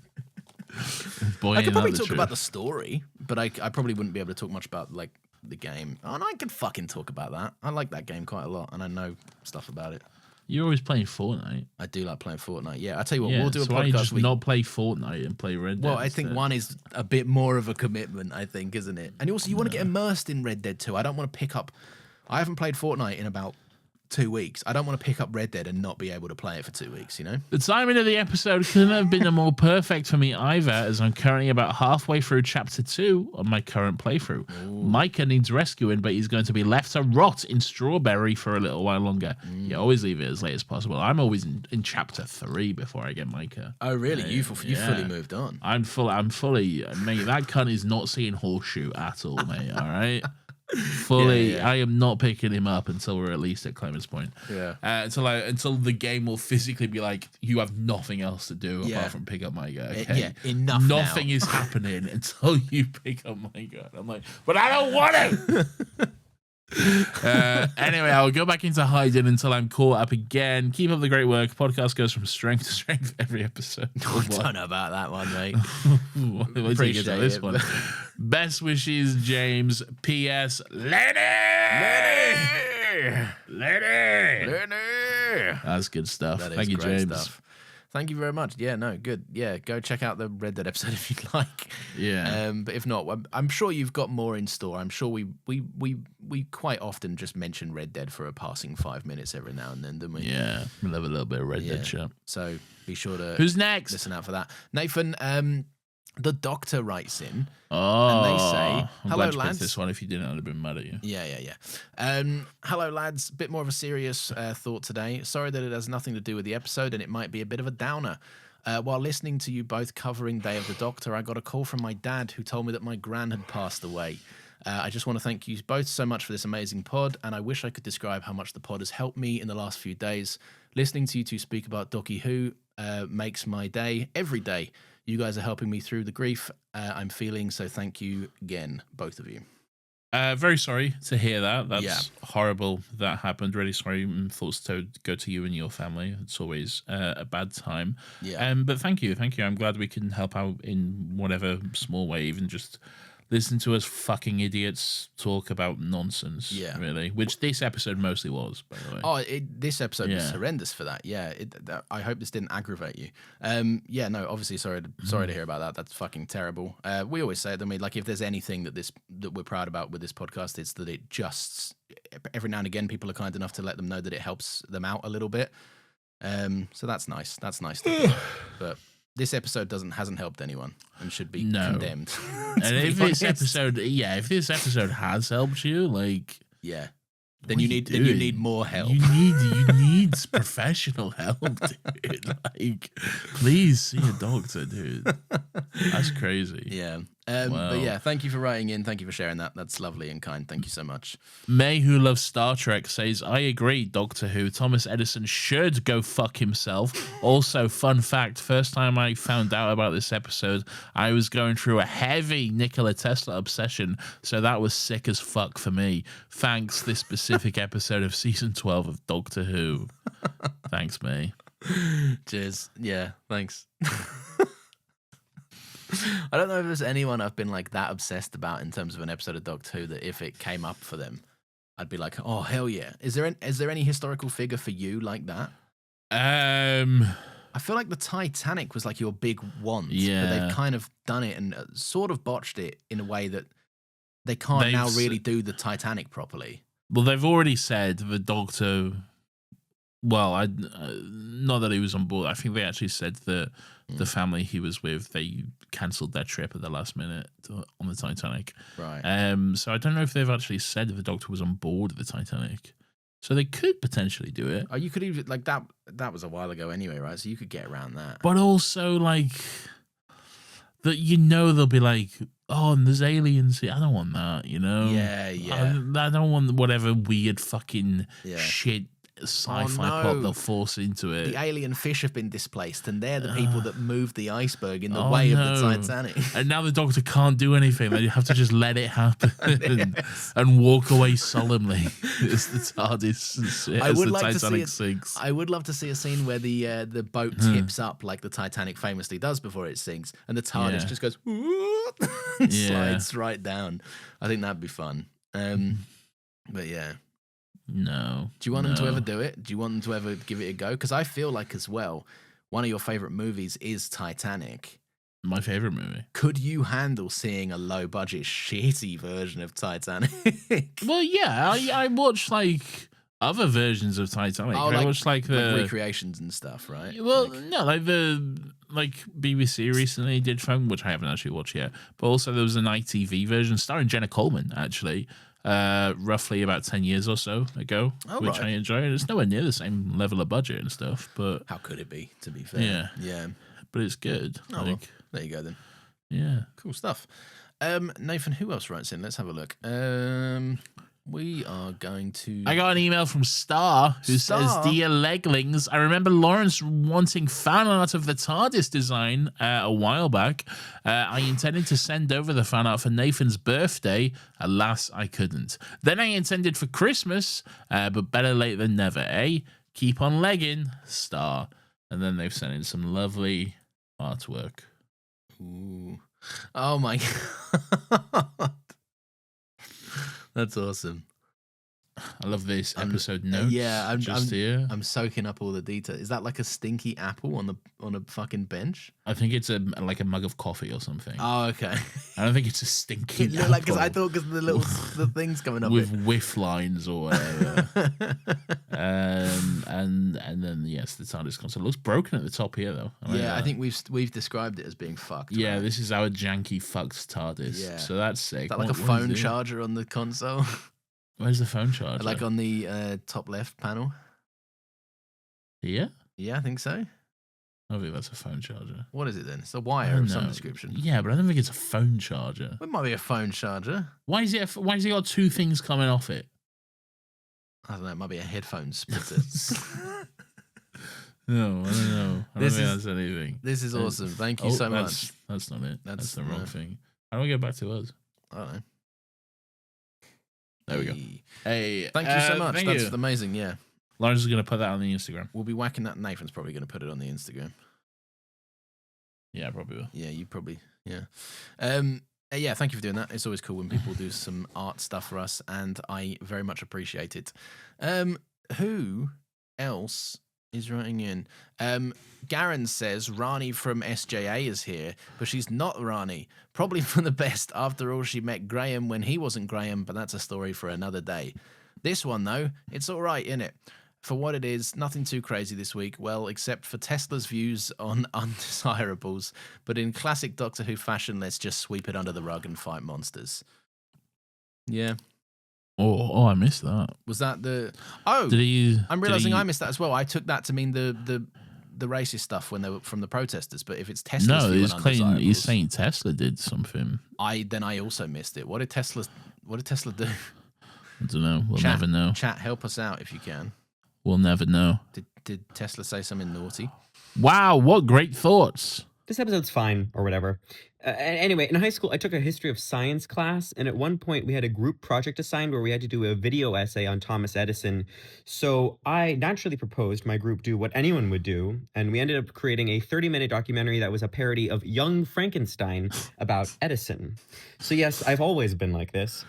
S2: Boy,
S1: I could probably talk about the story, but I probably wouldn't be able to talk much about like the game. Oh, and I could fucking talk about that. I like that game quite a lot, and I know stuff about it.
S2: You're always playing Fortnite.
S1: I do like playing Fortnite. Yeah, I tell you what,
S2: Yeah,
S1: we'll do a
S2: so why don't you
S1: podcast.
S2: just not play Fortnite and play Red Dead.
S1: Well, I think
S2: instead?
S1: one is a bit more of a commitment, I think, isn't it? And also, you want to get immersed in Red Dead 2. I don't want to pick up... I haven't played Fortnite in about 2 weeks. I don't want to pick up Red Dead and not be able to play it for 2 weeks, you know?
S2: The timing of the episode couldn't have been more perfect for me either, as I'm currently about halfway through chapter 2 of my current playthrough. Micah needs rescuing, but he's going to be left to rot in Strawberry for a little while longer. You always leave it as late as possible. I'm always in chapter 3 before I get Micah.
S1: Oh, really? You fully moved on.
S2: I'm fully, mate, that cunt is not seeing Horseshoe at all, mate, all right? Fully, I am not picking him up until we're at least at Clemens Point.
S1: Yeah.
S2: Until the game will physically be like, you have nothing else to do apart from pick up my guy. Okay?
S1: Enough.
S2: Nothing is happening until you pick up my guy. I'm like, but I don't want to. Anyway, I'll go back into hiding until I'm caught up again. Keep up the great work. Podcast goes from strength to strength every episode.
S1: I don't know about that one, mate.
S2: Wait till you get to this one. Best wishes, James. P.S. Lenny! That's good stuff.
S1: That is
S2: Thank you,
S1: great
S2: James.
S1: stuff. Thank you very much. Yeah, no, good. Yeah, go check out the Red Dead episode if you'd like.
S2: Yeah.
S1: But if not, I'm sure you've got more in store. I'm sure we quite often just mention Red Dead for a passing 5 minutes every now and then, don't we?
S2: Yeah. We'll have a little bit of Red Dead chat.
S1: So be sure to
S2: Who's next?
S1: listen out for that. Nathan, the doctor writes in.
S2: Oh,
S1: And they say,
S2: I'm
S1: "Hello,
S2: glad you picked
S1: lads."
S2: this one. If you didn't, I'd have been mad at you.
S1: Yeah. Hello, lads. Bit more of a serious thought today. Sorry that it has nothing to do with the episode, and it might be a bit of a downer. While listening to you both covering Day of the Doctor, I got a call from my dad who told me that my gran had passed away. I just want to thank you both so much for this amazing pod, and I wish I could describe how much the pod has helped me in the last few days. Listening to you two speak about Doctor Who makes my day every day. You guys are helping me through the grief I'm feeling, so thank you again, both of you.
S2: Very sorry to hear that. That's horrible that happened. Really sorry. Thoughts to go to you and your family. It's always a bad time.
S1: Yeah.
S2: But thank you. I'm glad we can help out in whatever small way, even just listen to us fucking idiots talk about nonsense. Yeah. Really. Which this episode mostly was, by the way.
S1: Oh, this episode was horrendous for that. Yeah. I hope this didn't aggravate you. Yeah, no, obviously sorry to hear about that. That's fucking terrible. We always say it, don't we? Like, if there's anything that we're proud about with this podcast, it's that it just every now and again people are kind enough to let them know that it helps them out a little bit. So that's nice. That's nice to hear. But this episode hasn't helped anyone and should be condemned.
S2: And if this episode has helped you, like,
S1: then you need more help.
S2: You need professional help, dude. Like, please see a doctor, dude. That's crazy.
S1: Yeah. But yeah, thank you for writing in. Thank you for sharing that. That's lovely and kind. Thank you so much.
S2: May, who loves Star Trek, says, I agree, Doctor Who. Thomas Edison should go fuck himself. Also, fun fact, first time I found out about this episode, I was going through a heavy Nikola Tesla obsession, so that was sick as fuck for me. Thanks, this specific episode of season 12 of Doctor Who. Thanks, May.
S1: Cheers. Yeah, thanks. I don't know if there's anyone I've been like that obsessed about in terms of an episode of Doctor Who that if it came up for them, I'd be like, oh hell yeah. Is there any historical figure for you like that? I feel like the Titanic was like your big want, but they've kind of done it and sort of botched it in a way that they can't now really do the Titanic properly.
S2: Well, they've already said the Doctor. Well, not that he was on board. I think they actually said that the family he was with, they cancelled their trip at the last minute on the Titanic.
S1: Right.
S2: So I don't know if they've actually said that the Doctor was on board the Titanic. So they could potentially do it.
S1: Oh, you could even like that. That was a while ago anyway, right? So you could get around that.
S2: But also like that, they'll be like, oh, and there's aliens here. I don't want that.
S1: Yeah.
S2: I don't want whatever weird fucking shit sci-fi plot they'll force into it.
S1: The alien fish have been displaced, and they're the people that moved the iceberg in the way of the Titanic.
S2: And now the Doctor can't do anything. They have to just let it happen and walk away solemnly as the TARDIS as the Titanic sinks.
S1: I would love to see a scene where the boat tips up like the Titanic famously does before it sinks, and the TARDIS just goes and slides right down. I think that'd be fun. But yeah.
S2: No.
S1: Do you want them to ever do it? Do you want them to ever give it a go? Because I feel like as well, one of your favorite movies is Titanic.
S2: My favorite movie.
S1: Could you handle seeing a low budget, shitty version of Titanic?
S2: Well, yeah. I watched like other versions of Titanic. I watched like the
S1: recreations and stuff, right?
S2: Well, no, like the BBC recently did film, which I haven't actually watched yet. But also there was an ITV version starring Jenna Coleman, actually. Roughly about 10 years or so ago, which I enjoyed. It's nowhere near the same level of budget and stuff, but
S1: how could it be, to be fair?
S2: Yeah. But it's good.
S1: Oh, well, there you go then.
S2: Yeah.
S1: Cool stuff. Nathan, who else writes in? Let's have a look. We are going to...
S2: I got an email from Star who says, Dear Leglings, I remember Lawrence wanting fan art of the TARDIS design a while back. I intended to send over the fan art for Nathan's birthday. Alas, I couldn't. Then I intended for Christmas, but better late than never, eh? Keep on legging, Star. And then they've sent in some lovely artwork.
S1: Ooh. Oh my God. That's awesome.
S2: I love this episode notes.
S1: Yeah,
S2: I'm
S1: soaking up all the detail. Is that like a stinky apple on a fucking bench?
S2: I think it's like a mug of coffee or something.
S1: Oh, okay.
S2: I don't think it's a stinky apple.
S1: Like, I thought because the things coming up
S2: with whiff lines or whatever. And then yes, the TARDIS console looks broken at the top here though.
S1: I think we've described it as being fucked.
S2: Yeah,
S1: right?
S2: This is our janky fucked TARDIS. Yeah. So that's sick.
S1: Is that like a phone charger on the console?
S2: Where's the phone charger?
S1: Like on the top left panel.
S2: Yeah?
S1: Yeah, I think so.
S2: I think that's a phone charger.
S1: What is it then? It's a wire of some description.
S2: Yeah, but I don't think it's a phone charger.
S1: It might be a phone charger.
S2: Why is it got two things coming off it?
S1: I don't know. It might be a headphone splitter.
S2: No, I don't know. I don't think that's anything.
S1: This is awesome. Thank you so much.
S2: That's not it. That's the wrong thing. How do we get back to us?
S1: I don't know.
S2: There we go. Hey,
S1: thank you so much. That's amazing. Yeah,
S2: Lawrence is going to put that on the Instagram.
S1: We'll be whacking that. Nathan's probably going to put it on the Instagram.
S2: Yeah, probably will.
S1: Yeah, you probably. Yeah. Yeah, thank you for doing that. It's always cool when people do some art stuff for us, and I very much appreciate it. Who else is writing in? Garen says Rani from SJA is here, but she's not Rani. Probably for the best. After all, she met Graham when he wasn't Graham, but that's a story for another day. This one, though, it's all right, innit? For what it is, nothing too crazy this week, well, except for Tesla's views on undesirables. But in classic Doctor Who fashion, let's just sweep it under the rug and fight monsters. Yeah.
S2: Oh, I missed that.
S1: Was that the... Oh, I'm realising I missed that as well. I took that to mean the racist stuff when they were from the protesters, but if it's Tesla's view on undesirables...
S2: he's saying Tesla did something.
S1: Then I also missed it. What did Tesla do?
S2: I don't know. We'll never know.
S1: Chat, help us out if you can.
S2: We'll never know.
S1: Did Tesla say something naughty?
S2: Wow, what great thoughts.
S4: this episode's fine or whatever. Anyway, in high school, I took a history of science class, and at one point we had a group project assigned where we had to do a video essay on Thomas Edison. So I naturally proposed my group do what anyone would do, and we ended up creating a 30-minute documentary that was a parody of Young Frankenstein about Edison. So yes, I've always been like this.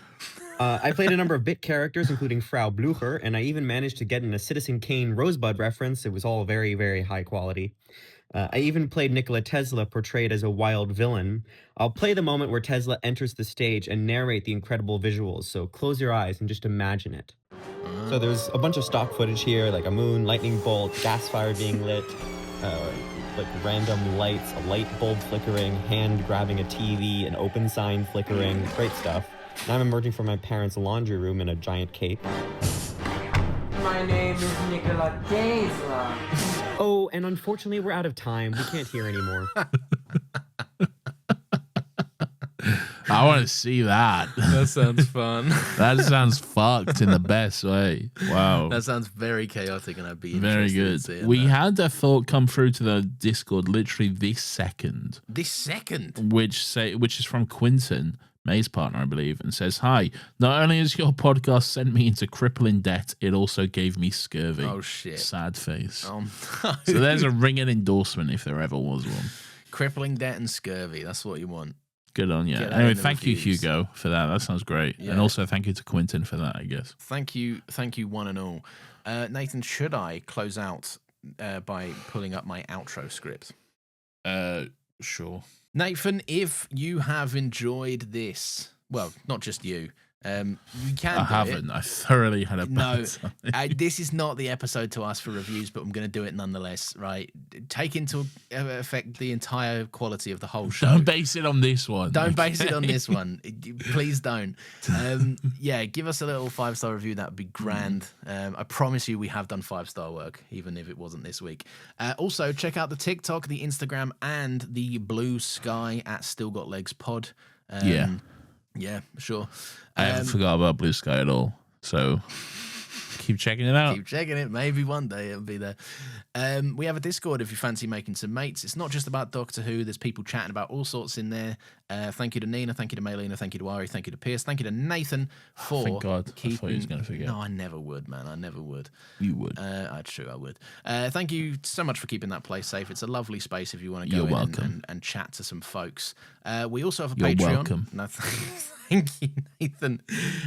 S4: I played a number of bit characters, including Frau Blücher, and I even managed to get in a Citizen Kane Rosebud reference. It was all very, very high quality. I even played Nikola Tesla, portrayed as a wild villain. I'll play the moment where Tesla enters the stage and narrate the incredible visuals, so close your eyes and just imagine it. So there's a bunch of stock footage here, like a moon, lightning bolt, gas fire being lit, like random lights, a light bulb flickering, hand grabbing a TV, an open sign flickering, great stuff. Now I'm emerging from my parents' laundry room in a giant cape.
S5: My name is Nikola Keyz.
S4: Oh, and unfortunately, we're out of time. We can't hear anymore.
S2: I want to see that.
S1: That sounds fun.
S2: That sounds fucked in the best way. Wow.
S1: That sounds very chaotic, and I'd be
S2: Very
S1: interested in
S2: good.
S1: seeing
S2: We
S1: that.
S2: had a thought come through to the Discord literally this second,
S1: This second.
S2: which is from Quinton, May's partner, I believe, and says, "Hi, not only has your podcast sent me into crippling debt, it also gave me scurvy."
S1: Oh, shit.
S2: Sad face.
S1: No.
S2: So there's a ringing endorsement if there ever was one.
S1: Crippling debt and scurvy. That's what you want.
S2: Good on you.
S1: Get that
S2: Anyway,
S1: in the
S2: thank you,
S1: reviews.
S2: Hugo, for that. That sounds great.
S1: Yeah.
S2: And also thank you to Quinton for that, I guess.
S1: Thank you, one and all. Nathan, should I close out by pulling up my outro script?
S2: Sure.
S1: Nathan, if you have enjoyed this, well, not just you, you can.
S2: I
S1: do
S2: haven't.
S1: It.
S2: I thoroughly had a
S1: No,
S2: bad time.
S1: this is not the episode to ask for reviews, but I'm going to do it nonetheless. Right? Take into effect the entire quality of the whole show.
S2: Don't base it on this one.
S1: Don't base it on
S2: okay?
S1: this one. Please don't. Yeah, give us a little 5-star review. That would be grand. I promise you we have done 5-star work, even if it wasn't this week. Also, check out the TikTok, the Instagram, and the Blue Sky at Still Got Legs Pod.
S2: Yeah.
S1: Yeah, sure.
S2: I haven't forgot about Blue Sky at all. So keep checking it out.
S1: Keep checking it. Maybe one day it'll be there. We have a Discord if you fancy making some mates. It's not just about Doctor Who. There's people chatting about all sorts in there. Thank you to Nina. Thank you to Maylena. Thank you to Ari. Thank you to Pierce. Thank you to Nathan for
S2: Thank God. I
S1: keeping...
S2: thought he was going to forget.
S1: No, I never would, man. I never would.
S2: You would.
S1: True, I would. Thank you so much for keeping that place safe. It's a lovely space if you want to go
S2: You're
S1: in
S2: welcome.
S1: and chat to some folks. We also have a
S2: You're
S1: Patreon.
S2: welcome.
S1: No, thank you, Nathan.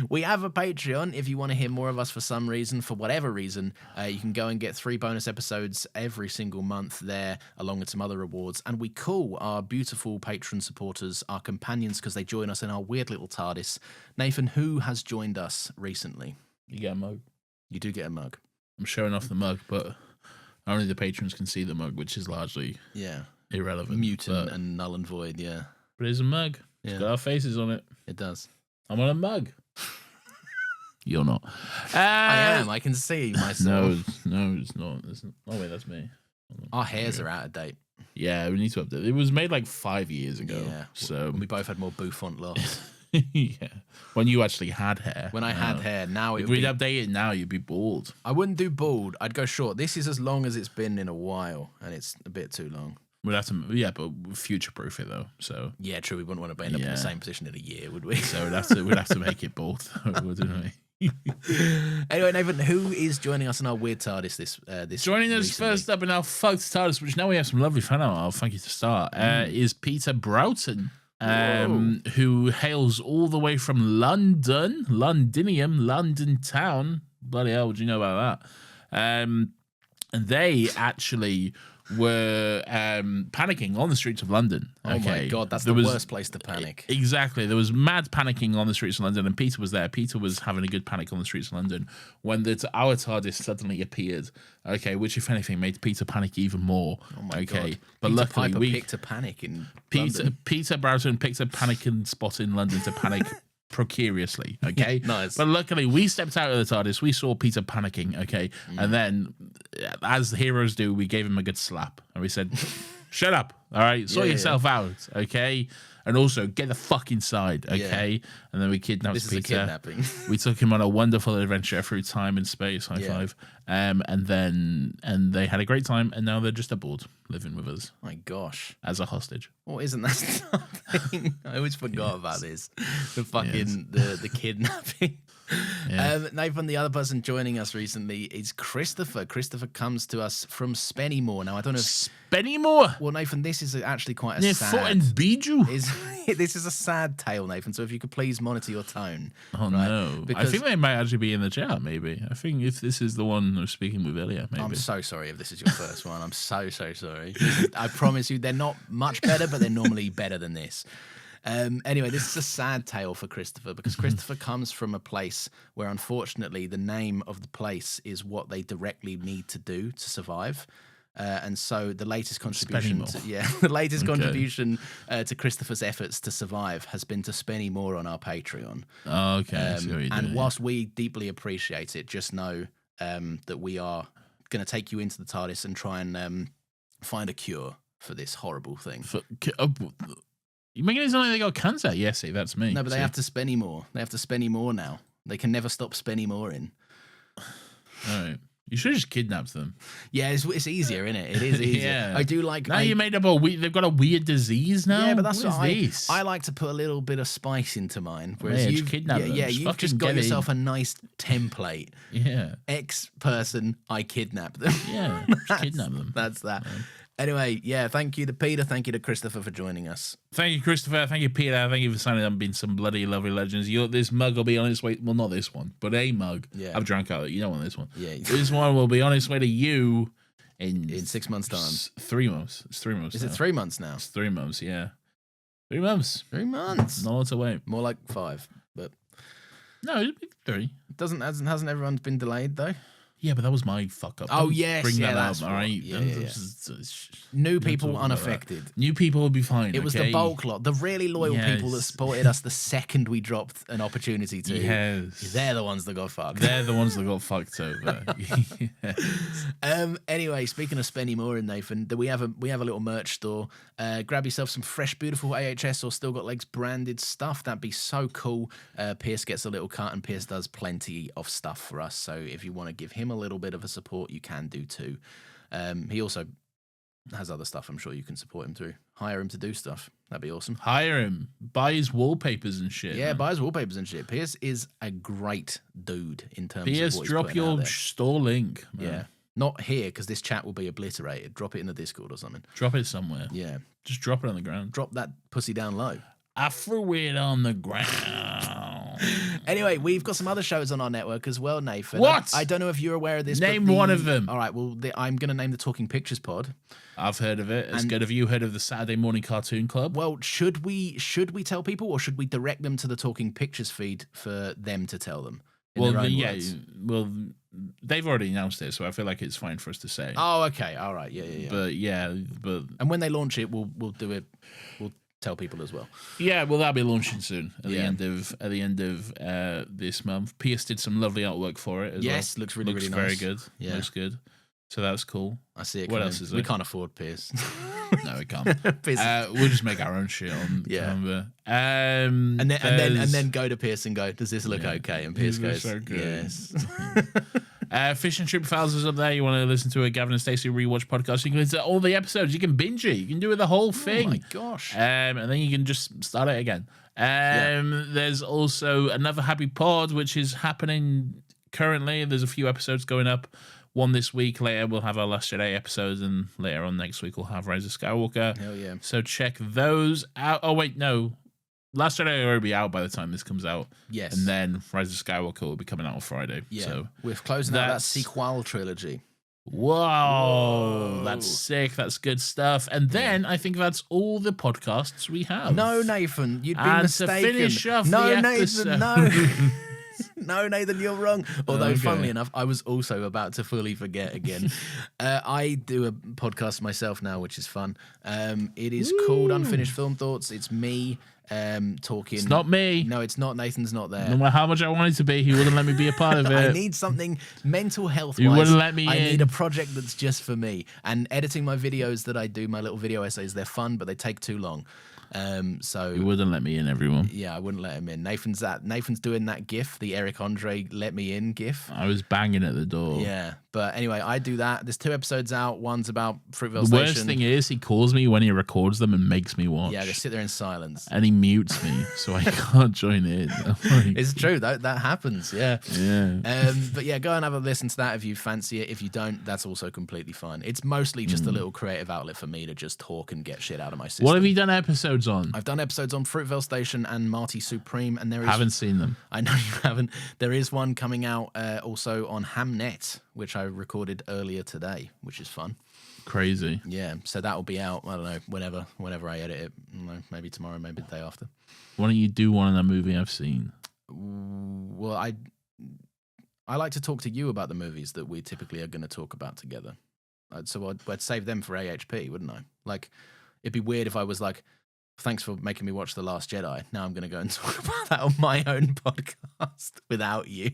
S1: We have a Patreon. If you want to hear more of us for some reason, for whatever reason, you can go and get 3 bonus episodes every single month there, along with some other rewards. And we call our beautiful patron supporters our companions because they join us in our weird little TARDIS. Nathan, who has joined us recently?
S2: You get a mug.
S1: You do get a mug.
S2: I'm showing off the mug, but only the patrons can see the mug, which is largely
S1: Yeah.
S2: irrelevant.
S1: Mutant
S2: but,
S1: and null and void, yeah.
S2: but it's a mug.
S1: Yeah.
S2: It's got our faces on it.
S1: It does.
S2: I'm on a mug. You're not.
S1: I am. I can see myself.
S2: No, it's not. Oh, wait, that's me.
S1: Our hairs are out of date.
S2: Yeah, we need to update. It was made like 5 years ago.
S1: Yeah.
S2: So
S1: We both had more bouffant locks.
S2: yeah, when you actually had hair.
S1: When I had hair, now it
S2: If
S1: would
S2: we'd
S1: be,
S2: update it now, you'd be bald.
S1: I wouldn't do bald. I'd go short. This is as long as it's been in a while, and it's a bit too long.
S2: We'd have to, yeah, but future proof it though. So
S1: Yeah, true. We wouldn't want to end up in
S2: Yeah.
S1: the same position in a year, would we?
S2: we'd have to make it bald, wouldn't we?
S1: Anyway, Nathan, who is joining us in our weird TARDIS this
S2: Joining us
S1: recently?
S2: first up in our fucked TARDIS, which now we have some lovely fan art. I'll thank you to start. Is Peter Broughton, who hails all the way from London, London town. Bloody hell, what do you know about that? And they actually were panicking on the streets of London.
S1: Oh my God, that's the worst place to panic.
S2: Exactly. There was mad panicking on the streets of London, and Peter was there. Peter was having a good panic on the streets of London when our TARDIS suddenly appeared. Okay, which if anything made Peter panic even more.
S1: Oh my
S2: okay,
S1: God.
S2: but
S1: Peter
S2: luckily
S1: Piper
S2: we
S1: picked a panic in
S2: Peter
S1: London.
S2: Broughton picked a panicking spot in London to panic precariously, okay?
S1: Nice.
S2: But luckily, we stepped out of the TARDIS, we saw Peter panicking, okay? And then, as the heroes do, we gave him a good slap. And we said, shut up, all right? Sort
S1: Yeah,
S2: yourself out, okay? And also, get the fuck inside, okay? And then we kidnapped
S1: This is
S2: Peter.
S1: a kidnapping.
S2: We took him on a wonderful adventure through time and space. High five. And they had a great time, and now they're just aboard, living with us.
S1: My gosh.
S2: As a hostage.
S1: Well, isn't that something? I always forgot about this. The fucking the kidnapping.
S2: Yeah.
S1: Nathan, the other person joining us recently is Christopher. Christopher comes to us from Spennymoor. Now, I don't know if...
S2: Spennymoor?
S1: Well, Nathan, this is actually quite a
S2: Near
S1: sad...
S2: Foot and Bijou?
S1: This is a sad tale, Nathan, so if you could please monitor your tone.
S2: Oh,
S1: right?
S2: no.
S1: Because
S2: I think they might actually be in the chat, maybe. I think if this is the one I was speaking with earlier, maybe.
S1: I'm so sorry if this is your first one. I'm so sorry. I promise you, they're not much better, but they're normally better than this. Anyway, this is a sad tale for Christopher because Christopher comes from a place where, unfortunately, the name of the place is what they directly need to do to survive. And so the latest contribution, contribution to Christopher's efforts to survive has been to Spennymoor on our Patreon.
S2: Oh, okay.
S1: And whilst we deeply appreciate it, just know that we are going to take you into the TARDIS and try and find a cure for this horrible thing.
S2: You're making it sound like they got cancer. Yes, see, that's me.
S1: No, but they have to Spennymoor. They have to Spennymoor now. They can never stop Spennymooring.
S2: All right. You should have just kidnapped them.
S1: Yeah, it's easier, isn't it? It is easier.
S2: Yeah.
S1: I do like...
S2: Now you made up they've got a weird disease now?
S1: Yeah, but that's
S2: what is this?
S1: I like to put a little bit of spice into mine. Whereas
S2: Yeah,
S1: you've,
S2: just kidnap them. Just
S1: you've just
S2: fucking
S1: got
S2: get
S1: yourself a nice template.
S2: Yeah.
S1: X person, I kidnap them.
S2: Yeah, just kidnap them.
S1: That's that. Anyway, yeah, thank you to Peter. Thank you to Christopher for joining us.
S2: Thank you, Christopher. Thank you, Peter. Thank you for signing up and being some bloody lovely legends. This mug will be on its way. Well, not this one, but a mug.
S1: Yeah.
S2: I've drank out of it. You don't want this one.
S1: Yeah.
S2: This one will be on its way to you in
S1: 6 months' time.
S2: 3 months. It's 3 months.
S1: Is
S2: now.
S1: it 3 months now?
S2: It's 3 months, yeah. 3 months.
S1: 3 months.
S2: Not a lot to wait.
S1: More like 5, but
S2: No, it'll be 3.
S1: hasn't everyone been delayed though?
S2: Yeah, but that was my fuck up.
S1: Oh,
S2: Don't
S1: yes,
S2: bring
S1: yeah,
S2: that
S1: that's
S2: up, all right?
S1: right. Yeah.
S2: New
S1: New people unaffected.
S2: New people will be fine.
S1: It was the bulk lot, the really loyal people that
S2: Yes.
S1: supported us the second we dropped an opportunity to.
S2: Yes.
S1: They're the ones that got fucked.
S2: They're the ones that got fucked over.
S1: Anyway, speaking of Spennymoor and Nathan, we have a little merch store. Grab yourself some fresh, beautiful AHS or Still Got Legs branded stuff. That'd be so cool. Pierce gets a little cut, and Pierce does plenty of stuff for us. So if you want to give him a little bit of a support, you can do too. He also has other stuff I'm sure you can support him through. Hire him to do stuff. That'd be awesome.
S2: Hire him. Buy his wallpapers and shit.
S1: Yeah,
S2: man.
S1: buy his wallpapers and shit. Pierce is a great dude in terms
S2: Pierce,
S1: of what he's
S2: drop
S1: putting out
S2: your
S1: there.
S2: store link. Man.
S1: Yeah. Not here, because this chat will be obliterated. Drop it in the Discord or something.
S2: Drop it somewhere.
S1: Yeah.
S2: Just drop it on the ground.
S1: Drop that pussy down low.
S2: I threw it on the ground.
S1: Anyway, we've got some other shows on our network as well, Nathan.
S2: What?
S1: I don't know if you're aware of this.
S2: Name
S1: but
S2: one of them.
S1: All right, well, I'm going to name the Talking Pictures pod.
S2: I've heard of it. As
S1: And-
S2: good. Have you heard of the Saturday Morning Cartoon Club?
S1: Well, should we tell people, or should we direct them to the Talking Pictures feed for them to tell them? In their own words?
S2: They've already announced it, so I feel like it's fine for us to say.
S1: Oh, okay. All right. Yeah.
S2: But
S1: And when they launch it, we'll do it. We'll tell people as well.
S2: yeah, well, that'll be launching soon at
S1: Yeah.
S2: the end of this month. Pierce did some lovely artwork for it. As
S1: Yes,
S2: well.
S1: looks really
S2: very
S1: nice.
S2: good.
S1: Yeah.
S2: Looks good. So that's cool.
S1: I see it.
S2: What
S1: coming.
S2: else is
S1: We
S2: there?
S1: can't afford Pierce.
S2: No, we can't.
S1: Pierce.
S2: We'll just make our own shit on
S1: Yeah.
S2: Canva.
S1: and
S2: there's-
S1: then go to Pierce and go, does this look
S2: Yeah.
S1: okay? And Pierce
S2: This
S1: goes,
S2: looks so good.
S1: yes.
S2: Fish and Chip Files is up there. You want to listen to a Gavin and Stacey rewatch podcast? You can listen to all the episodes. You can binge it. You can do it the whole thing.
S1: Oh my gosh.
S2: And then you can just start it again. There's also another Happy Pod, which is happening currently. There's a few episodes going up. One this week. Later, we'll have our Last Jedi episodes, and later on next week, we'll have Rise of Skywalker.
S1: Hell yeah.
S2: So check those out. Oh, wait, no. Last Jedi will already be out by the time this comes out.
S1: Yes.
S2: And then Rise of Skywalker will be coming out on Friday.
S1: Yeah.
S2: So,
S1: We're closing out that
S2: that's-
S1: sequel trilogy.
S2: whoa, that's sick. That's good stuff. And then I think that's all the podcasts we have.
S1: No, Nathan, you'd be
S2: And to
S1: mistaken.
S2: finish off
S1: no,
S2: the
S1: Nathan, no.
S2: episode.
S1: No, Nathan, you're wrong. Although,
S2: Okay.
S1: funnily enough, I was also about to fully forget again. I do a podcast myself now, which is fun. It is called Unfinished Film Thoughts. It's me talking.
S2: It's not me.
S1: No, it's not. Nathan's not there.
S2: No matter how much I wanted to be, he wouldn't let me be a part of it.
S1: I need something mental health wise.
S2: You wouldn't let me
S1: I
S2: in.
S1: need a project that's just for me. And editing my videos that I do, my little video essays, they're fun, but they take too long. So
S2: You wouldn't let me in, everyone.
S1: yeah, I wouldn't let him in. Nathan's doing that gif, the Eric Andre "Let Me In" gif.
S2: I was banging at the door.
S1: Yeah, but anyway, I do that. There's 2 episodes out. One's about Fruitvale
S2: The
S1: Station.
S2: worst thing is he calls me when he records them and makes me watch.
S1: Yeah, just sit there in silence.
S2: And he mutes me, so I can't join in.
S1: It's true. That happens. Yeah.
S2: Yeah.
S1: But yeah, go and have a listen to that if you fancy it. If you don't, that's also completely fine. It's mostly just a little creative outlet for me to just talk and get shit out of my system.
S2: What have you done episodes on?
S1: I've done episodes on Fruitvale Station and Marty Supreme, and there is
S2: Haven't seen them.
S1: I know you haven't. There is one coming out also on Hamnet, which I recorded earlier today, which is fun.
S2: Crazy.
S1: Yeah, so that will be out. I don't know whenever I edit it. I don't know, maybe tomorrow, maybe the day after.
S2: Why don't you do one in that movie I've seen?
S1: Well, I like to talk to you about the movies that we typically are going to talk about together. So I'd save them for AHP, wouldn't I? Like, it'd be weird if I was like, thanks for making me watch The Last Jedi. Now I'm going to go and talk about that on my own podcast without you.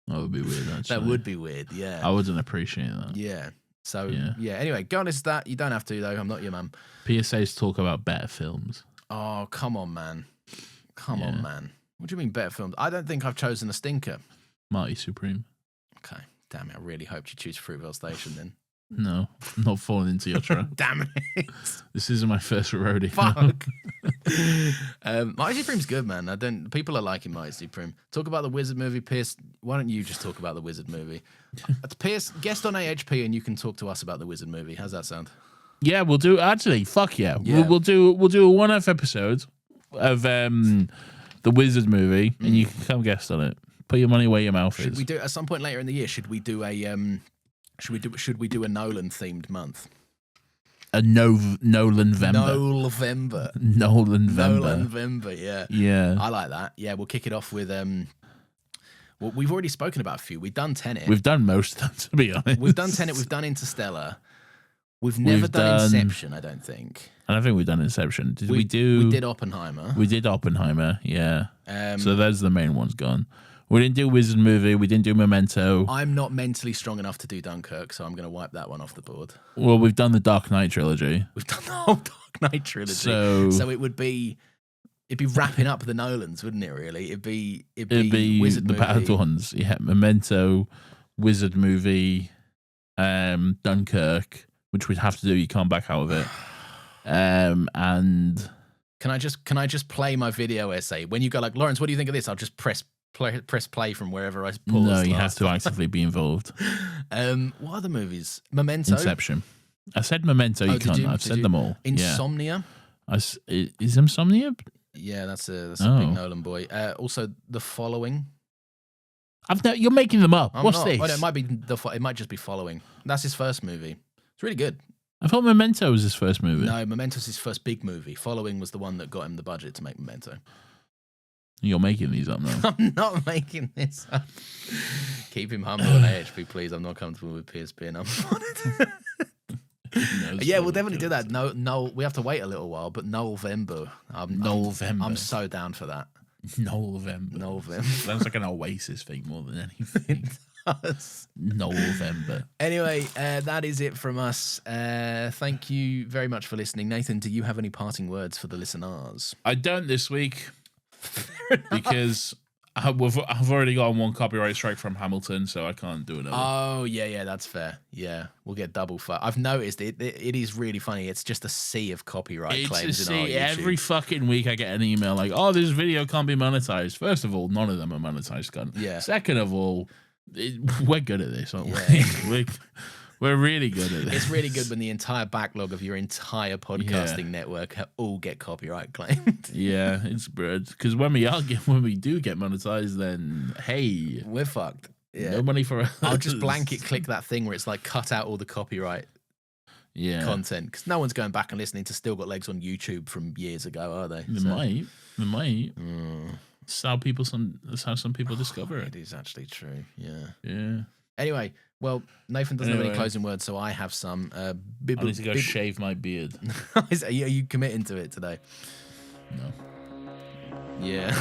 S2: That would be weird, actually.
S1: That would be weird, yeah.
S2: I wouldn't appreciate that.
S1: Yeah. So, yeah. Anyway, go and listen to that. You don't have to, though. I'm not your mum.
S2: PSAs talk about better films.
S1: Oh, come on, man. Come on, man. What do you mean better films? I don't think I've chosen a stinker.
S2: Marty Supreme.
S1: Okay. Damn it. I really hoped you choose Fruitvale Station then.
S2: No, I'm not falling into your trap.
S1: Damn it.
S2: This isn't my first rodeo.
S1: Fuck. Marty Supreme's good, man. People are liking Marty Supreme. Talk about the Wizard movie, Pierce. Why don't you just talk about the Wizard movie? Pierce, guest on AHP, and you can talk to us about the Wizard movie. How's that sound?
S2: Yeah, we'll do. Actually, fuck yeah. We'll do a one-off episode of the Wizard movie, and you can come guest on it. Put your money where your mouth is.
S1: Should we do at some point later in the year? Should we do a Should we do a Nolan themed month?
S2: A Nolan-vember.
S1: Nolan-vember, yeah.
S2: Yeah.
S1: I like that. Yeah, we'll kick it off with well, we've already spoken about a few. We've done Tenet.
S2: We've done most of them, to be honest.
S1: We've done Tenet, we've done Interstellar. We've never done Inception, I don't think.
S2: I don't think we've done Inception. We
S1: did Oppenheimer.
S2: We did Oppenheimer, yeah. So those are the main ones gone. We didn't do Wizard movie. We didn't do Memento.
S1: I'm not mentally strong enough to do Dunkirk, so I'm going to wipe that one off the board.
S2: Well, we've done the Dark Knight trilogy.
S1: We've done the whole Dark Knight trilogy. So it'd be wrapping up the Nolans, wouldn't it? Really, it'd be Wizard
S2: the
S1: movie.
S2: bad ones. Yeah, Memento, Wizard movie, Dunkirk, which we'd have to do. You can't back out of it. And
S1: can I just play my video essay when you go like, Lawrence, what do you think of this? I'll just press play from wherever I paused.
S2: No, you have to actively be involved.
S1: What other movies? Memento,
S2: Inception. I said Memento. You can't. I've said them all.
S1: Insomnia.
S2: Yeah. Is Insomnia?
S1: Yeah, that's a big Nolan boy. Also, The Following.
S2: You're making them up. What's this?
S1: Oh, no, it might just be Following. That's his first movie. It's really good.
S2: I thought Memento was his first movie.
S1: No, Memento's his first big movie. Following was the one that got him the budget to make Memento.
S2: You're making these up now.
S1: I'm not making this up. Keep him humble on AHP, please. I'm not comfortable with PSP and I'm yeah, we'll definitely do that. No, we have to wait a little while, but November.
S2: November.
S1: I'm so down for that.
S2: November. Sounds like an Oasis thing more than anything. November.
S1: Anyway, that is it from us. Thank you very much for listening. Nathan, do you have any parting words for the listeners?
S2: I don't this week because I've already gotten one copyright strike from Hamilton, so I can't do another.
S1: Oh, yeah, that's fair. Yeah, we'll get double fire. I've noticed it is really funny. It's just a sea of copyright claims in our YouTube.
S2: Every fucking week I get an email like, oh, this video can't be monetized. First of all, none of them are monetized, gun.
S1: Yeah.
S2: Second of all, we're good at this, aren't we? We're really good at this.
S1: It's really good when the entire backlog of your entire podcasting network all get copyright claimed.
S2: Yeah, it's good. Because when we do get monetized, then hey,
S1: we're fucked. Yeah.
S2: No money for us.
S1: I'll just blanket click that thing where it's like cut out all the copyright content, because no one's going back and listening to Still Got Legs on YouTube from years ago, are they?
S2: They might. That's how some people discover it.
S1: It is actually true.
S2: Yeah.
S1: Anyway, well, Nathan doesn't have any closing words, so I have some.
S2: I need to go shave my beard.
S1: Are you committing to it today?
S2: No.
S1: Yeah.